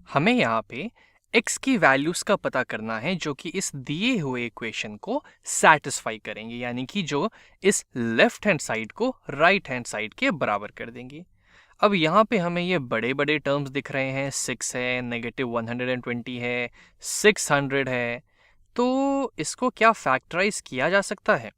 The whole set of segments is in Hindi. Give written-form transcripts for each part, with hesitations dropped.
हमें यहाँ पे x की वैल्यूज का पता करना है जो कि इस दिए हुए इक्वेशन को सेटिस्फाई करेंगे, यानी कि जो इस लेफ्ट हैंड साइड को राइट हैंड साइड के बराबर कर देंगे। अब यहाँ पे हमें ये बड़े बड़े टर्म्स दिख रहे हैं, 6 है, -120 है, 600 है, तो इसको क्या फैक्टराइज किया जा सकता है?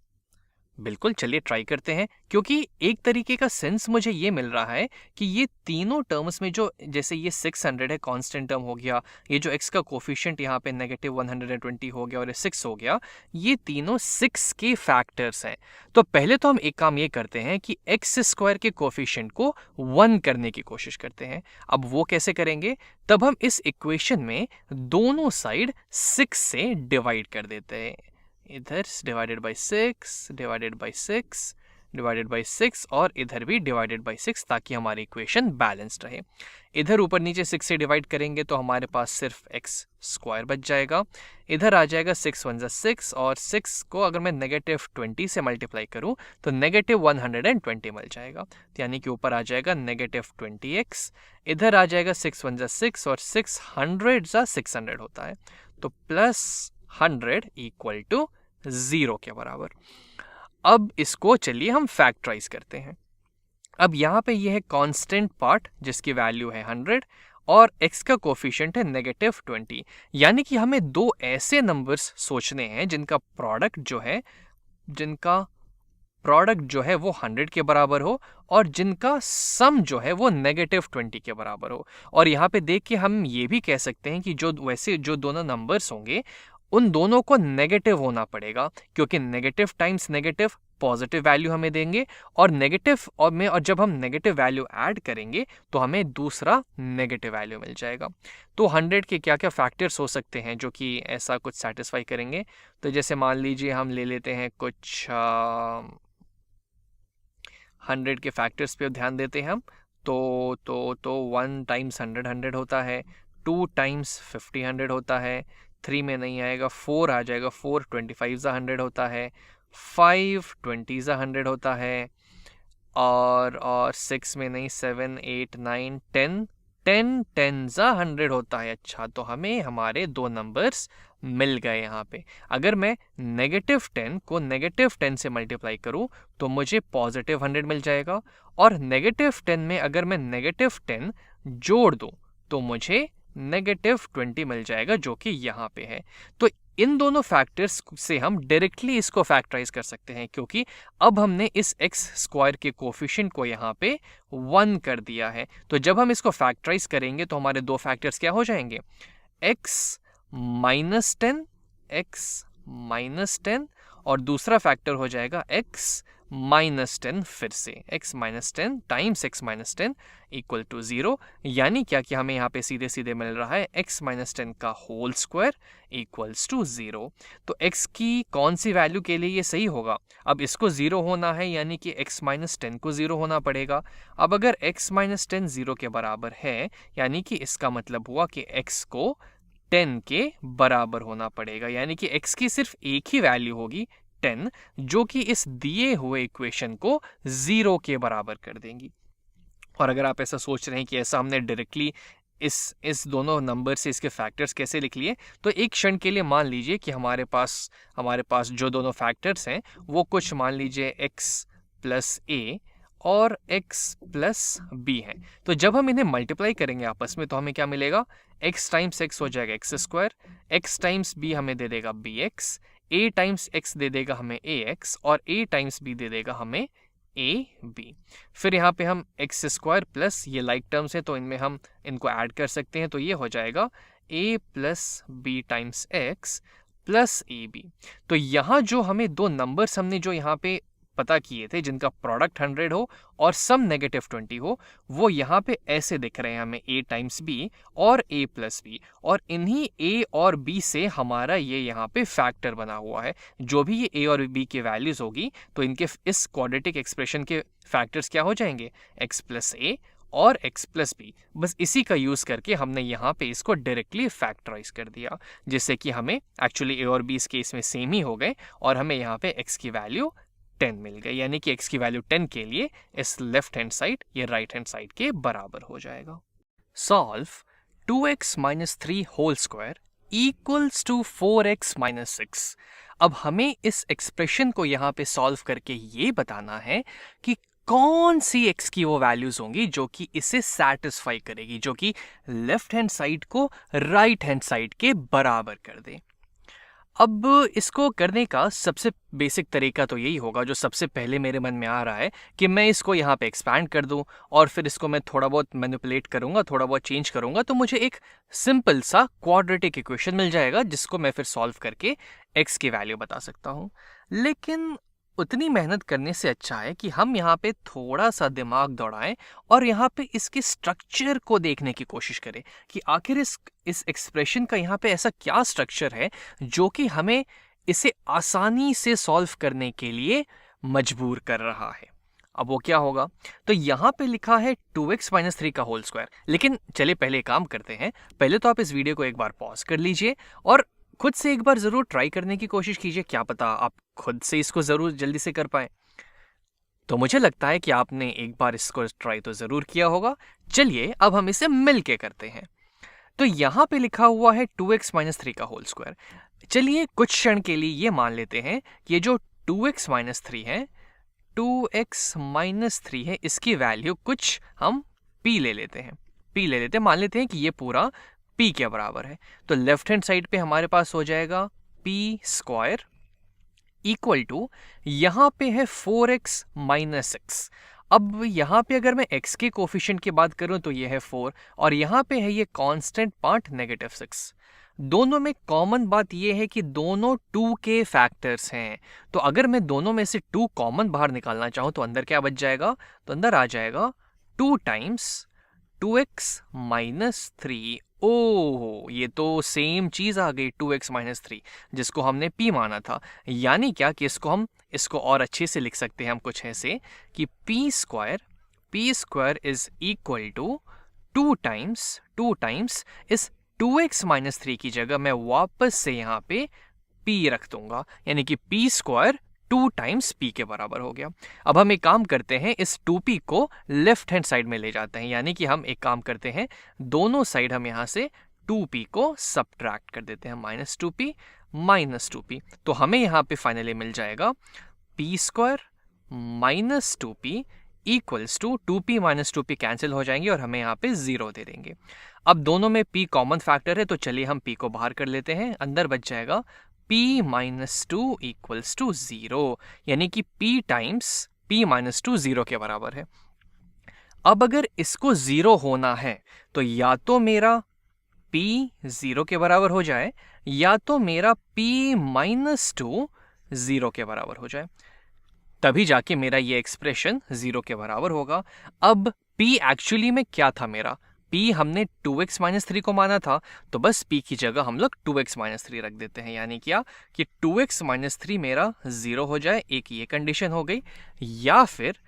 बिल्कुल, चलिए ट्राई करते हैं, क्योंकि एक तरीके का सेंस मुझे ये मिल रहा है कि ये तीनों टर्म्स में जो जैसे ये 600 है कांस्टेंट टर्म हो गया, ये जो x का कोफिशिएंट यहाँ पे -120 हो गया और ये 6 हो गया, ये तीनों 6 के फैक्टर्स हैं। तो पहले तो हम एक काम ये करते हैं कि x स्क्वायर के कोफिशिएंट को 1 करने की कोशिश करते हैं। अब वो कैसे करेंगे? तब हम इस इक्वेशन में दोनों साइड 6 से डिवाइड कर देते हैं। इधर divided by 6 divided by 6 divided by 6 और इधर भी डिवाइडेड बाई 6, ताकि हमारी इक्वेशन बैलेंस्ड रहे। इधर ऊपर नीचे 6 से डिवाइड करेंगे तो हमारे पास सिर्फ x स्क्वायर बच जाएगा। इधर आ जाएगा 6 1 6 और 6 को अगर मैं -20 से मल्टीप्लाई करूं तो -120 मिल जाएगा, तो यानी कि ऊपर आ जाएगा -20x। इधर आ जाएगा 6 1 6 और 600 600 होता है, तो +100 इक्वल टू 0 के बराबर। अब इसको चलिए हम फैक्टराइज करते हैं। अब यहाँ पे ये है कांस्टेंट पार्ट जिसकी वैल्यू है 100 और x का कोफिशिएंट है -20, यानी कि हमें दो ऐसे नंबर्स सोचने हैं जिनका प्रोडक्ट जो है वो 100 के बराबर हो और जिनका सम जो है वो -20 के बराबर हो। और यहाँ पे देख के हम ये भी कह सकते हैं कि जो दोनों नंबर्स होंगे उन दोनों को नेगेटिव होना पड़ेगा, क्योंकि negative times negative positive value हमें देंगे और नेगेटिव और जब हम नेगेटिव वैल्यू ऐड करेंगे तो हमें दूसरा नेगेटिव वैल्यू मिल जाएगा। तो 100 के क्या क्या फैक्टर्स हो सकते हैं जो कि ऐसा कुछ सेटिस्फाई करेंगे? तो जैसे मान लीजिए हम ले लेते हैं कुछ 100 के फैक्टर्स पे ध्यान देते हैं हम। तो 1 टाइम्स 100 100 होता है, 2 टाइम्स 50 100 होता है, 3 में नहीं आएगा, 4 आ जाएगा, 4 25 100 होता है, 5 20 100 होता है, और 6 में नहीं, 7 8 9 10 10 10 100 होता है। अच्छा, तो हमें हमारे दो नंबर्स मिल गए यहाँ पे। अगर मैं -10 को -10 से मल्टीप्लाई करूँ तो मुझे +100 मिल जाएगा, और -10 में अगर मैं -10 जोड़ दूँ तो मुझे -20 मिल जाएगा, जो कि यहाँ पे है। तो इन दोनों फैक्टर्स से हम डायरेक्टली इसको फैक्टराइज कर सकते हैं, क्योंकि अब हमने इस x स्क्वायर के कोफिशिएंट को यहाँ पे 1 कर दिया है। तो जब हम इसको फैक्टराइज करेंगे तो हमारे दो फैक्टर्स क्या हो जाएंगे? x माइनस 10 और दूसरा फैक्टर हो जाएगा x -10, फिर से x -10 times x -10 equal to 0, यानी क्या कि हमें यहाँ पे सीधे सीधे मिल रहा है x -10 का होल स्क्वायर इक्वल्स टू 0। तो x की कौन सी वैल्यू के लिए ये सही होगा? अब इसको 0 होना है, यानी कि x -10 को 0 होना पड़ेगा। अब अगर x -10 0 के बराबर है, यानी कि इसका मतलब हुआ कि x को 10 के बराबर होना पड़ेगा, यानी कि x की सिर्फ एक ही वैल्यू होगी 10, जो कि इस दिए हुए इक्वेशन को 0 के बराबर कर देंगी। और अगर आप ऐसा सोच रहे हैं कि ऐसा हमने डायरेक्टली इस दोनों नंबर से इसके फैक्टर्स कैसे लिख लिए, तो एक क्षण के लिए मान लीजिए कि हमारे पास जो दोनों फैक्टर्स हैं वो कुछ मान लीजिए x प्लस a और x प्लस b हैं। तो जब हम इन्हें मल्टीप्लाई करेंगे आपस में तो हमें क्या मिलेगा? x टाइम्स x हो जाएगा x square, x times b हमें दे देगा bx, a टाइम्स x दे देगा हमें ax और a टाइम्स b दे देगा हमें ab। फिर यहाँ पे हम x स्क्वायर प्लस ये लाइक टर्म्स है तो इनमें हम इनको ऐड कर सकते हैं, तो ये हो जाएगा a plus b times x plus ab। तो यहाँ जो हमें दो नंबर्स हमने जो यहाँ पे पता किए थे जिनका प्रोडक्ट 100 हो और सम -20 हो, वो यहाँ पे ऐसे दिख रहे हैं हमें a टाइम्स b और a प्लस b, और इन्हीं a और b से हमारा ये यहाँ पे फैक्टर बना हुआ है। जो भी ये a और b की वैल्यूज होगी तो इनके इस क्वाड्रेटिक एक्सप्रेशन के फैक्टर्स क्या हो जाएंगे? x प्लस a और x प्लस बी। बस इसी का यूज करके हमने यहाँ पे इसको डायरेक्टली फैक्टराइज कर दिया, जिससे कि हमें एक्चुअली a और b इस केस में सेम ही हो गए और हमें यहाँ पे x की वैल्यू 10 मिल गई, यानी कि x की वैल्यू 10 के लिए इस लेफ्ट हैंड साइड ये राइट हैंड साइड के बराबर हो जाएगा। Solve 2x minus 3 whole square equals to 4x minus 6। अब हमें इस एक्सप्रेशन को यहाँ पे सॉल्व करके ये बताना है कि कौन सी x की वो वैल्यूज होंगी जो कि इसे सेटिस्फाई करेगी, जो कि लेफ्ट हैंड साइड को राइट हैंड साइड के बराबर कर दे। अब इसको करने का सबसे बेसिक तरीका तो यही होगा, जो सबसे पहले मेरे मन में आ रहा है, कि मैं इसको यहाँ पे एक्सपैंड कर दूं और फिर इसको मैं थोड़ा बहुत मैनिपुलेट करूंगा, थोड़ा बहुत चेंज करूंगा, तो मुझे एक सिंपल सा क्वाड्रेटिक इक्वेशन मिल जाएगा जिसको मैं फिर सॉल्व करके x की वैल्यू बता सकता हूँ। लेकिन उतनी मेहनत करने से अच्छा है कि हम यहाँ पे थोड़ा सा दिमाग दौड़ाएं और यहाँ पे इसके स्ट्रक्चर को देखने की कोशिश करें कि आखिर इस एक्सप्रेशन का यहाँ पे ऐसा क्या स्ट्रक्चर है जो कि हमें इसे आसानी से सॉल्व करने के लिए मजबूर कर रहा है। अब वो क्या होगा? तो यहाँ पे लिखा है 2x माइनस 3 का होल स्क्वायर। लेकिन चलिए पहले काम करते हैं। पहले तो आप इस वीडियो को एक बार पॉज कर लीजिए और खुद से एक बार जरूर ट्राई करने की कोशिश कीजिए। क्या पता आप खुद से इसको जरूर जल्दी से कर पाए। तो मुझे लगता है कि आपने एक बार इसको ट्राई तो जरूर किया होगा। चलिए अब हम इसे मिल के करते हैं। तो यहाँ पे लिखा हुआ है 2x माइनस 3 का होल स्क्वायर। चलिए कुछ क्षण के लिए ये मान लेते हैं कि ये जो 2x माइनस 3 है, 2x माइनस 3 है, इसकी वैल्यू कुछ हम p ले लेते हैं। मान लेते हैं कि ये पूरा p के बराबर है। तो लेफ्ट हैंड साइड पे हमारे पास हो जाएगा p स्क्वायर इक्वल टू, यहां पे है 4x माइनस 6। अब यहां पे अगर मैं x के कोफिशिएंट की बात करूं तो ये है 4 और यहां पे है ये कांस्टेंट पार्ट नेगेटिव 6। दोनों में कॉमन बात ये है कि दोनों 2 के फैक्टर्स हैं। तो अगर मैं दोनों में से 2 कॉमन बाहर निकालना चाहूं तो अंदर क्या बच जाएगा? तो अंदर आ जाएगा 2 टाइम्स 2x माइनस 3। ओह, ये तो सेम चीज आ गई 2x माइनस 3 जिसको हमने p माना था। यानी क्या कि इसको और अच्छे से लिख सकते हैं हम कुछ ऐसे कि p square is equal to 2 times इस 2x माइनस 3 की जगह मैं वापस से यहाँ पे p रख दूंगा, यानी कि p स्क्वायर 2 टाइम्स p के बराबर हो गया। अब हम एक काम करते हैं, इस 2p को लेफ्ट हैंड साइड में ले जाते हैं, यानी कि हम एक काम करते हैं, दोनों साइड हम यहाँ से 2p को सबट्रैक्ट कर देते हैं, माइनस 2p। तो हमें यहाँ पे फाइनली मिल जाएगा p square minus 2p equals to 2p minus 2p cancel हो जाएंगे और हमें यहाँ पे 0 दे देंगे। अब दोनों में p कॉमन फैक्टर है तो चलिए हम p को बाहर कर लेते हैं। अंदर बच जाएगा p माइनस 2 इक्वल्स टू 0, यानी कि p टाइम्स p माइनस 2 0 के बराबर है। अब अगर इसको 0 होना है तो या तो मेरा p 0 के बराबर हो जाए या तो मेरा p माइनस 2 0 के बराबर हो जाए, तभी जाके मेरा ये एक्सप्रेशन 0 के बराबर होगा। अब p एक्चुअली में क्या था मेरा? p हमने 2x माइनस 3 को माना था, तो बस p की जगह हम लोग 2x माइनस 3 रख देते हैं। यानी क्या कि 2x माइनस 3 मेरा 0 हो जाए, एक ये कंडीशन हो गई, या फिर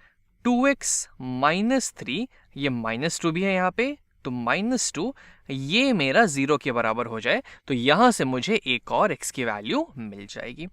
2x माइनस 3, ये माइनस 2 भी है यहाँ पे, तो माइनस 2 ये मेरा 0 के बराबर हो जाए, तो यहाँ से मुझे एक और x की वैल्यू मिल जाएगी।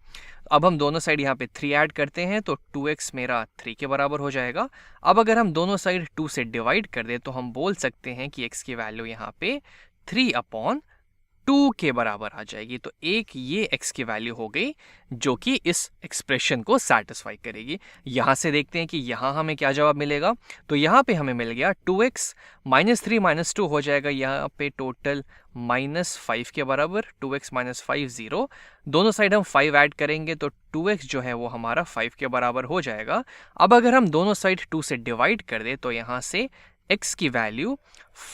अब हम दोनों साइड यहाँ पे 3 ऐड करते हैं तो 2x मेरा 3 के बराबर हो जाएगा। अब अगर हम दोनों साइड 2 से डिवाइड कर दें तो हम बोल सकते हैं कि x की वैल्यू यहाँ पे 3/2 के बराबर आ जाएगी। तो एक ये x की वैल्यू हो गई जो कि इस एक्सप्रेशन को सेटिस्फाई करेगी। यहाँ से देखते हैं कि यहाँ हमें क्या जवाब मिलेगा। तो यहाँ पे हमें मिल गया 2x माइनस 3 माइनस 2 हो जाएगा यहाँ पे टोटल माइनस 5 के बराबर, 2x माइनस 5 0। दोनों साइड हम 5 ऐड करेंगे तो 2x जो है वो हमारा 5 के बराबर हो जाएगा। अब अगर हम दोनों साइड 2 से डिवाइड कर दे तो यहाँ से x की वैल्यू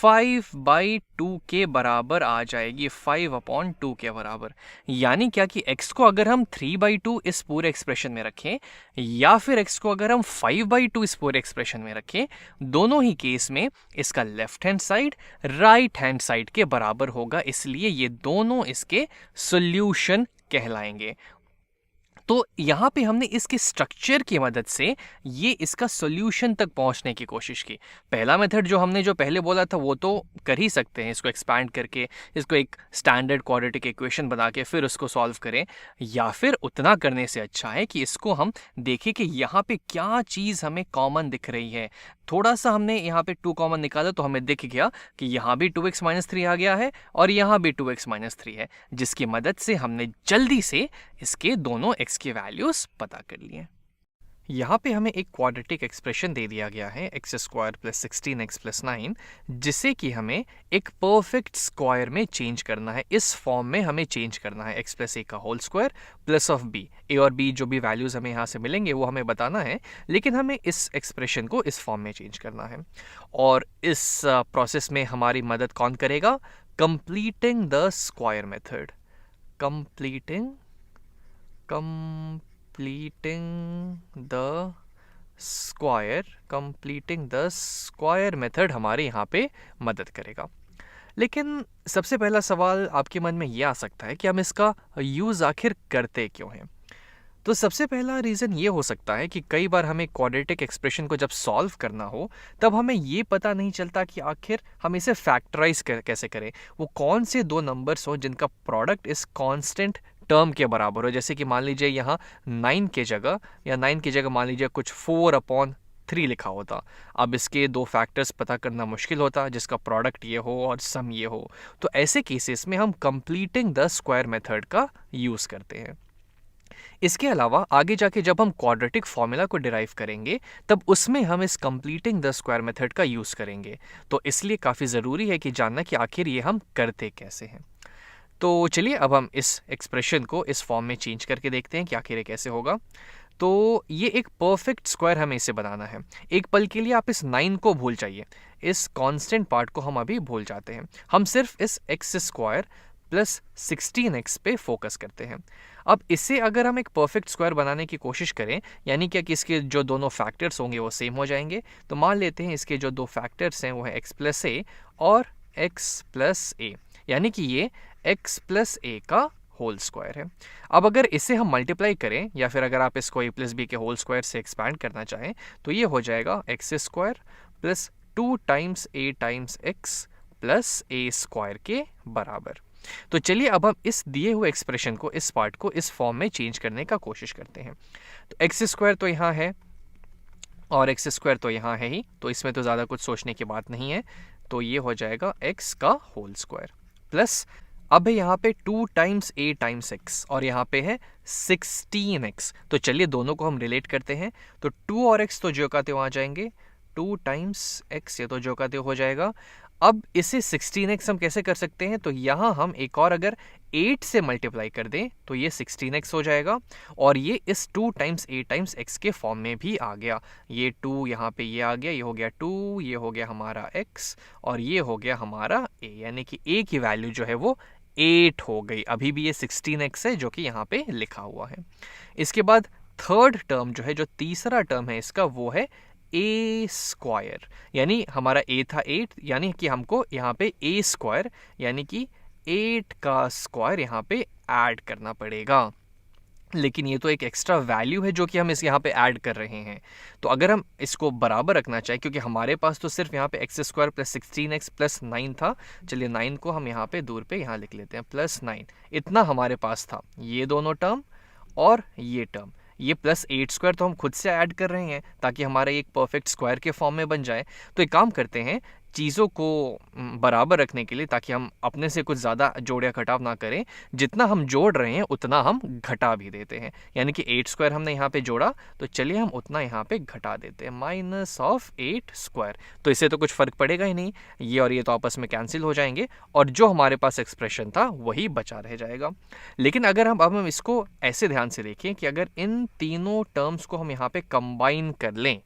5/2 के बराबर आ जाएगी, 5/2 के बराबर। यानी क्या कि x को अगर हम 3/2 इस पूरे एक्सप्रेशन में रखें या फिर x को अगर हम 5/2 इस पूरे एक्सप्रेशन में रखें, दोनों ही केस में इसका left hand side right hand side के बराबर होगा, इसलिए ये दोनों इसके सॉल्यूशन कहलाएंगे। तो यहाँ पे हमने इसके स्ट्रक्चर की मदद से ये इसका सॉल्यूशन तक पहुँचने की कोशिश की। पहला मेथड जो हमने जो पहले बोला था वो तो कर ही सकते हैं, इसको एक्सपैंड करके इसको एक स्टैंडर्ड क्वाड्रेटिक इक्वेशन बना के फिर उसको सॉल्व करें, या फिर उतना करने से अच्छा है कि इसको हम देखें कि यहाँ पे क्या चीज़ हमें कॉमन दिख रही है, थोड़ा सा हमने यहाँ पे 2 कॉमन निकाला तो हमें दिख गया कि यहाँ भी 2x माइनस 3 आ गया है और यहाँ भी 2x माइनस 3 है, जिसकी मदद से हमने जल्दी से इसके दोनों x के वैल्यूज पता कर लिए। यहाँ पे हमें एक क्वाड्रेटिक एक्सप्रेशन दे दिया गया है x square plus 16x plus 9, जिसे कि हमें एक परफेक्ट स्क्वायर में चेंज करना है। इस फॉर्म में हमें चेंज करना है x प्लस ए का whole square plus of b। a और b जो भी वैल्यूज़ हमें यहाँ से मिलेंगे वो हमें बताना है, लेकिन हमें इस एक्सप्रेशन को इस फॉर्म में चेंज करना है। और इस प्रोसेस में हमारी मदद कौन करेगा? Completing the square method. Completing the square method हमारे यहाँ पे मदद करेगा। लेकिन सबसे पहला सवाल आपके मन में ये आ सकता है कि हम इसका यूज़ आखिर करते क्यों हैं? तो सबसे पहला रीज़न ये हो सकता है कि कई बार हमें क्वाड्रेटिक एक्सप्रेशन को जब सॉल्व करना हो तब हमें ये पता नहीं चलता कि आखिर हम इसे फैक्टराइज कैसे करें। वो कौन से दो नंबर्स हो जिनका प्रोडक्ट इस कांस्टेंट टर्म के बराबर हो। जैसे कि मान लीजिए यहाँ 9 की जगह मान लीजिए कुछ 4/3 लिखा होता। अब इसके दो फैक्टर्स पता करना मुश्किल होता जिसका प्रोडक्ट ये हो और सम ये हो। तो ऐसे केसेस में हम कंप्लीटिंग द स्क्वायर मेथड का यूज़ करते हैं। इसके अलावा आगे जाके जब हम क्वाड्रेटिक फॉर्मूला को डिराइव करेंगे तब उसमें हम इस कंप्लीटिंग द स्क्वायर मेथड का यूज़ करेंगे। तो इसलिए काफ़ी ज़रूरी है कि जानना कि आखिर ये हम करते कैसे हैं। तो चलिए अब हम इस एक्सप्रेशन को इस फॉर्म में चेंज करके देखते हैं कि आखिर ये कैसे होगा। तो ये एक परफेक्ट स्क्वायर हमें इसे बनाना है। एक पल के लिए आप इस 9 को भूल जाइए, इस कांस्टेंट पार्ट को हम अभी भूल जाते हैं। हम सिर्फ इस x स्क्वायर प्लस 16x पे फोकस करते हैं। अब इसे अगर हम एक परफेक्ट स्क्वायर बनाने की कोशिश करें, यानी कि इसके जो दोनों फैक्टर्स होंगे वो सेम हो जाएंगे। तो मान लेते हैं इसके जो दो फैक्टर्स हैं वो है x प्लस ए और x प्लस ए, यानी कि ये x प्लस ए का होल स्क्वायर है। अब अगर इसे हम मल्टीप्लाई करें या फिर अगर आप इसको a प्लस बी के होल स्क्वायर से एक्सपैंड करना चाहें तो ये हो जाएगा x square plus 2 times a times x plus a square के बराबर। तो चलिए अब हम इस दिए हुए एक्सप्रेशन को, इस पार्ट को इस फॉर्म में चेंज करने का कोशिश करते हैं। तो x स्क्वायर तो यहाँ है और x स्क्वायर तो यहाँ है ही, तो इसमें तो ज़्यादा कुछ सोचने की बात नहीं है। तो ये हो जाएगा x का होल स्क्वायर प्लस अब है यहाँ पे 2 टाइम्स a टाइम्स x और यहाँ पे है 16x। तो चलिए दोनों को हम रिलेट करते हैं। तो 2 और x तो जो का त्यों आ जाएंगे, 2 टाइम्स x ये तो जो का त्यों हो जाएगा। अब इसे 16x हम कैसे कर सकते हैं? तो यहाँ हम एक और अगर 8 से मल्टीप्लाई कर दें तो ये 16x हो जाएगा और ये इस 2 टाइम्स a टाइम्स x के फॉर्म में भी आ गया। ये 2 यहाँ पे ये आ गया, ये हो गया 2, ये हो गया हमारा x और ये हो गया हमारा a, यानी कि a की वैल्यू जो है वो 8 हो गई। अभी भी ये 16x है जो कि यहाँ पे लिखा हुआ है। इसके बाद थर्ड टर्म जो है, जो तीसरा टर्म है इसका, वो है a स्क्वायर, यानी हमारा a था 8, यानी कि हमको यहाँ पे a स्क्वायर यानी कि 8 का स्क्वायर यहाँ पे ऐड करना पड़ेगा। लेकिन ये तो एक एक्स्ट्रा वैल्यू है जो कि हम इस यहाँ पे ऐड कर रहे हैं। तो अगर हम इसको बराबर रखना चाहें, क्योंकि हमारे पास तो सिर्फ यहाँ पे x square plus 16x plus 9 था, चलिए 9 को हम यहाँ पे दूर पे यहाँ लिख लेते हैं प्लस 9, इतना हमारे पास था। ये दोनों टर्म और ये टर्म, ये प्लस 8 स्क्वायर तो हम खुद से ऐड कर रहे हैं ताकि हमारा एक परफेक्ट स्क्वायर के फॉर्म में बन जाए। तो एक काम करते हैं, चीज़ों को बराबर रखने के लिए, ताकि हम अपने से कुछ ज़्यादा जोड़ या घटाव ना करें, जितना हम जोड़ रहे हैं उतना हम घटा भी देते हैं। यानी कि 8 स्क्वायर हमने यहाँ पे जोड़ा तो चलिए हम उतना यहाँ पे घटा देते हैं, माइनस ऑफ 8 स्क्वायर। तो इससे तो कुछ फ़र्क पड़ेगा ही नहीं, ये और ये तो आपस में कैंसिल हो जाएंगे और जो हमारे पास एक्सप्रेशन था वही बचा रह जाएगा। लेकिन अगर हम इसको ऐसे ध्यान से देखें कि अगर इन तीनों टर्म्स को हम यहाँ पे कंबाइन कर लें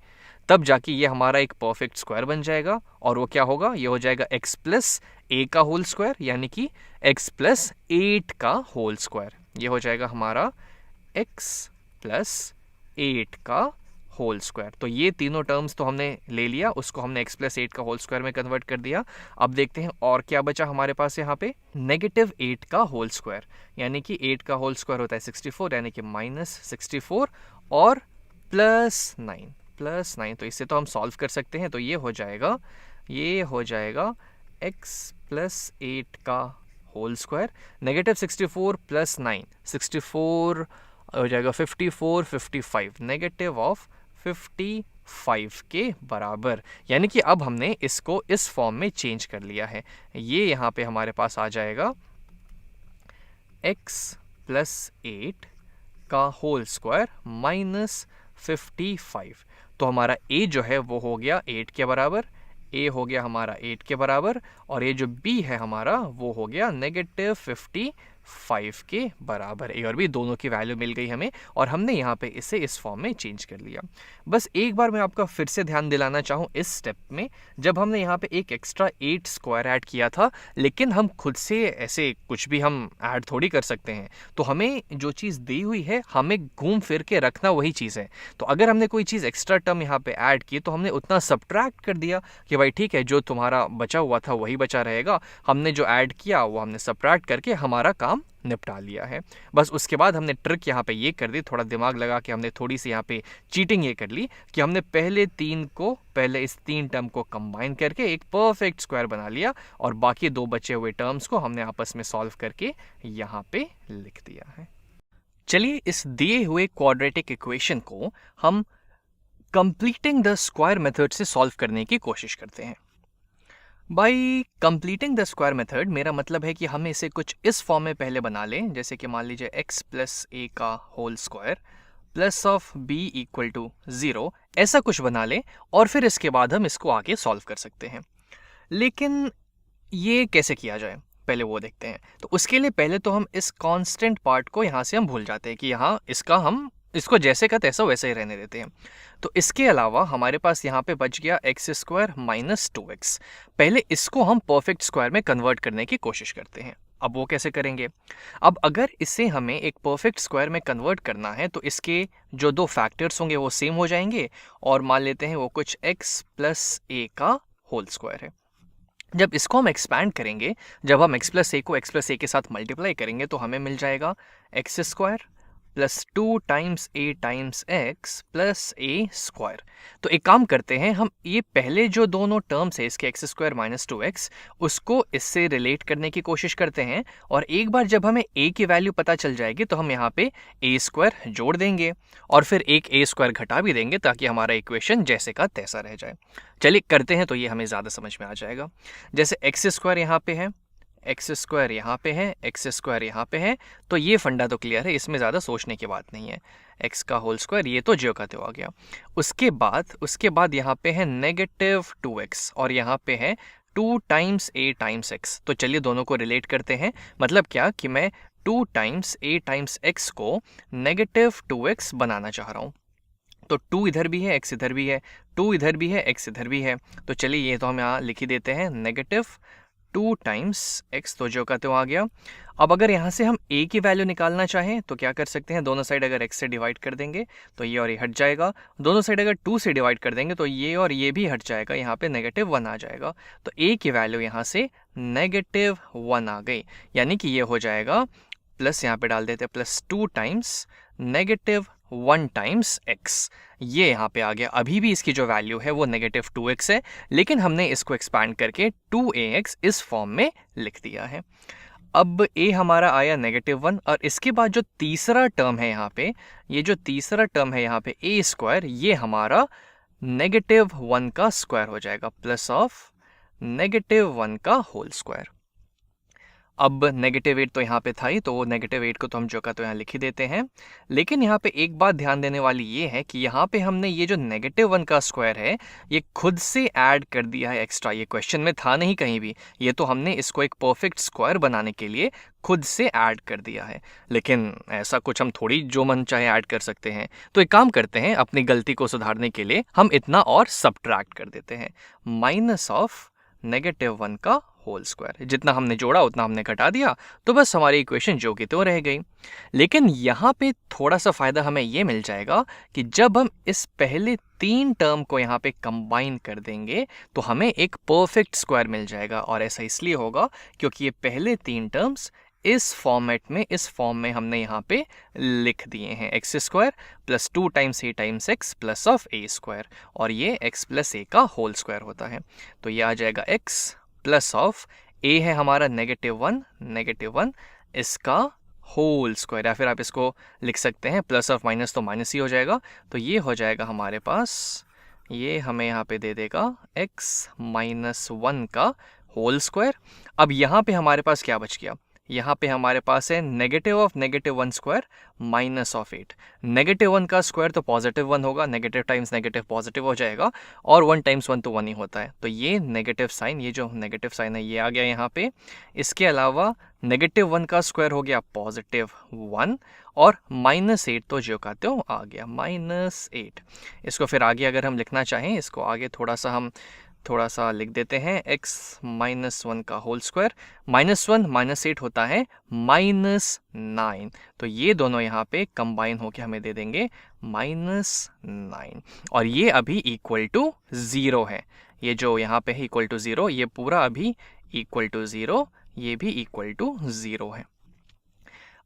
तब जाके ये हमारा एक परफेक्ट स्क्वायर बन जाएगा। और वो क्या होगा? ये हो जाएगा x प्लस ए का होल स्क्वायर, यानी कि x प्लस 8 का होल स्क्वायर। ये हो जाएगा हमारा x प्लस 8 का होल स्क्वायर। तो ये तीनों टर्म्स तो हमने ले लिया, उसको हमने x प्लस 8 का होल स्क्वायर में कन्वर्ट कर दिया। अब देखते हैं और क्या बचा हमारे पास यहाँ पे, नेगेटिव 8 का होल स्क्वायर, यानी कि 8 का होल स्क्वायर होता है 64, यानी कि माइनस 64 और प्लस 9। तो इससे तो हम सॉल्व कर सकते हैं। तो ये हो जाएगा x प्लस 8 का होल स्क्वायर, नेगेटिव 64 प्लस 9, 64 हो जाएगा 54, 55, नेगेटिव ऑफ 55 5 के बराबर। यानी कि अब हमने इसको इस फॉर्म में चेंज कर लिया है। ये यहाँ पे हमारे पास आ जाएगा x + 8 का होल स्क्वायर माइनस 55। तो हमारा a जो है वो हो गया 8 के बराबर, a हो गया हमारा 8 के बराबर, और ये जो b है हमारा वो हो गया -55 के बराबर। a और b दोनों की वैल्यू मिल गई हमें, और हमने यहाँ पे इसे इस फॉर्म में चेंज कर लिया। बस एक बार मैं आपका फिर से ध्यान दिलाना चाहूँ इस स्टेप में, जब हमने यहाँ पे एक एक्स्ट्रा 8 स्क्वायर ऐड किया था, लेकिन हम खुद से ऐसे कुछ भी हम ऐड थोड़ी कर सकते हैं। तो हमें जो चीज़ दी हुई है हमें घूम फिर के रखना वही चीज़ है। तो अगर हमने कोई चीज़ एक्स्ट्रा टर्म यहाँ पे ऐड की तो हमने उतना सब्ट्रैक्ट कर दिया कि भाई ठीक है, जो तुम्हारा बचा हुआ था वही बचा रहेगा। हमने जो ऐड किया वो हमने सब्ट्रैक्ट करके हमारा काम निपटा लिया है। बस उसके बाद हमने ट्रिक यहाँ पे ये कर दी, थोड़ा दिमाग लगा के हमने थोड़ी सी यहाँ पे चीटिंग ये कर ली कि हमने पहले इस 3 टर्म को कंबाइन करके एक परफेक्ट स्क्वायर बना लिया, और बाकी 2 बचे हुए टर्म्स को हमने आपस में सॉल्व करके यहाँ पे लिख दिया है। चलिए इस दिए हुए क्वाड्रेटिक इक्वेशन को हम कंप्लीटिंग द स्क्वायर मेथड से सॉल्व करने की कोशिश करते हैं। By completing the square method मेरा मतलब है कि हम इसे कुछ इस फॉर्म में पहले बना लें, जैसे कि मान लीजिए x + a का whole square plus of b = 0, ऐसा कुछ बना लें, और फिर इसके बाद हम इसको आगे सॉल्व कर सकते हैं। लेकिन ये कैसे किया जाए पहले वो देखते हैं। तो उसके लिए पहले तो हम इस कांस्टेंट पार्ट को यहाँ से हम भूल जाते हैं कि यहाँ इसको जैसे का तैसा वैसे ही रहने देते हैं। तो इसके अलावा हमारे पास यहाँ पे बच गया x² - 2x। पहले इसको हम परफेक्ट स्क्वायर में कन्वर्ट करने की कोशिश करते हैं। अब वो कैसे करेंगे? अब अगर इसे हमें एक परफेक्ट स्क्वायर में कन्वर्ट करना है तो इसके जो 2 फैक्टर्स होंगे वो सेम हो जाएंगे, और मान लेते हैं वो कुछ x + a का होल स्क्वायर है। जब इसको हम एक्सपैंड करेंगे, जब हम x + a को x + a के साथ मल्टीप्लाई करेंगे तो हमें मिल जाएगा x² + 2 × a × x + a²। तो एक काम करते हैं, हम ये पहले जो दोनों टर्म्स है इसके x² - 2x उसको इससे रिलेट करने की कोशिश करते हैं, और एक बार जब हमें a की वैल्यू पता चल जाएगी तो हम यहाँ पे a² जोड़ देंगे, और फिर एक a² घटा भी देंगे ताकि हमारा इक्वेशन जैसे का तैसा रह जाए। चलिए करते हैं, तो ये हमें ज़्यादा समझ में आ जाएगा। जैसे x² यहाँ पे है, x² यहाँ पे है, x² यहाँ पे है, तो ये फंडा तो क्लियर है, इसमें ज़्यादा सोचने की बात नहीं है। x का होल स्क्वायर ये तो ज्यों का त्यों आ गया। उसके बाद यहाँ पे है -2x, और यहाँ पे है 2 × a × x। तो चलिए दोनों को रिलेट करते हैं। मतलब क्या कि मैं 2 × a × x को -2x बनाना चाह रहा हूँ। तो 2 इधर भी है, x इधर भी है, 2 इधर भी है, x इधर भी है। तो चलिए ये तो हम यहाँ लिख ही देते हैं, -2 × x, तो जो का त्यों आ गया। अब अगर यहाँ से हम a की वैल्यू निकालना चाहें तो क्या कर सकते हैं? दोनों साइड अगर x से डिवाइड कर देंगे तो ये और ये हट जाएगा। दोनों साइड अगर 2 से डिवाइड कर देंगे तो ये और ये भी हट जाएगा, यहाँ पे -1 आ जाएगा। तो a की वैल्यू यहाँ से -1 आ गई, यानी कि ये हो जाएगा प्लस, यहाँ पे डाल देते हैं +2 × -1 × x। ये यहाँ पे आ गया। अभी भी इसकी जो वैल्यू है वो -2x है, लेकिन हमने इसको एक्सपैंड करके 2ax इस फॉर्म में लिख दिया है। अब a हमारा आया -1, और इसके बाद जो तीसरा टर्म है यहाँ पे, ये जो तीसरा टर्म है यहाँ पे a², ये हमारा -1 का स्क्वायर हो जाएगा, प्लस ऑफ -1 का होल स्क्वायर। अब -8 तो यहाँ पे था ही, तो वो -8 को तो हम जो का तो यहाँ लिख ही देते हैं। लेकिन यहाँ पे एक बात ध्यान देने वाली ये है कि यहाँ पे हमने ये जो -1 का स्क्वायर है ये खुद से ऐड कर दिया है एक्स्ट्रा। ये क्वेश्चन में था नहीं कहीं भी, ये तो हमने इसको एक परफेक्ट स्क्वायर बनाने के लिए खुद से ऐड कर दिया है। लेकिन ऐसा कुछ हम थोड़ी जो मन चाहे ऐड कर सकते हैं। तो एक काम करते हैं, अपनी गलती को सुधारने के लिए हम इतना और सब्ट्रैक्ट कर देते हैं, -1 का होल स्क्वायर। जितना हमने जोड़ा उतना हमने घटा दिया, तो बस हमारी इक्वेशन जो की तो रह गई। लेकिन यहाँ पे थोड़ा सा फायदा हमें ये मिल जाएगा कि जब हम इस पहले 3 टर्म को यहाँ पे कंबाइन कर देंगे तो हमें एक परफेक्ट स्क्वायर मिल जाएगा। और ऐसा इसलिए होगा क्योंकि ये पहले 3 टर्म्स इस फॉर्म में हमने यहाँ पे लिख दिए हैं, x² + 2 × a × x plus of a², और ये x + a का होल स्क्वायर होता है। तो ये आ जाएगा x प्लस ऑफ a है हमारा -1 इसका होल स्क्वायर, या फिर आप इसको लिख सकते हैं प्लस ऑफ माइनस तो माइनस ही हो जाएगा। तो ये हो जाएगा हमारे पास ये हमें यहाँ पे दे देगा x माइनस 1 का होल स्क्वायर। अब यहाँ पे हमारे पास क्या बच गया, यहाँ पे हमारे पास है negative of negative 1 square minus of 8। Negative 1 का स्क्वायर तो पॉजिटिव 1 होगा, नेगेटिव टाइम्स नेगेटिव पॉजिटिव हो जाएगा, और 1 टाइम्स 1 तो 1 ही होता है, तो ये नेगेटिव साइन, ये जो नेगेटिव साइन है ये आ गया यहाँ पे। इसके अलावा नेगेटिव 1 का स्क्वायर हो गया पॉजिटिव 1, और माइनस 8 तो जो कहते हो आ गया माइनस 8। इसको फिर आगे अगर हम लिखना चाहें, इसको आगे थोड़ा सा लिख देते हैं, x माइनस 1 का होल स्क्वायर, माइनस 1 माइनस 8 होता है माइनस 9, तो ये दोनों यहाँ पे कंबाइन होके हमें दे देंगे माइनस 9, और ये अभी इक्वल टू 0 है। ये जो यहाँ पे है इक्वल टू 0, ये पूरा अभी इक्वल टू 0, ये भी इक्वल टू 0 है।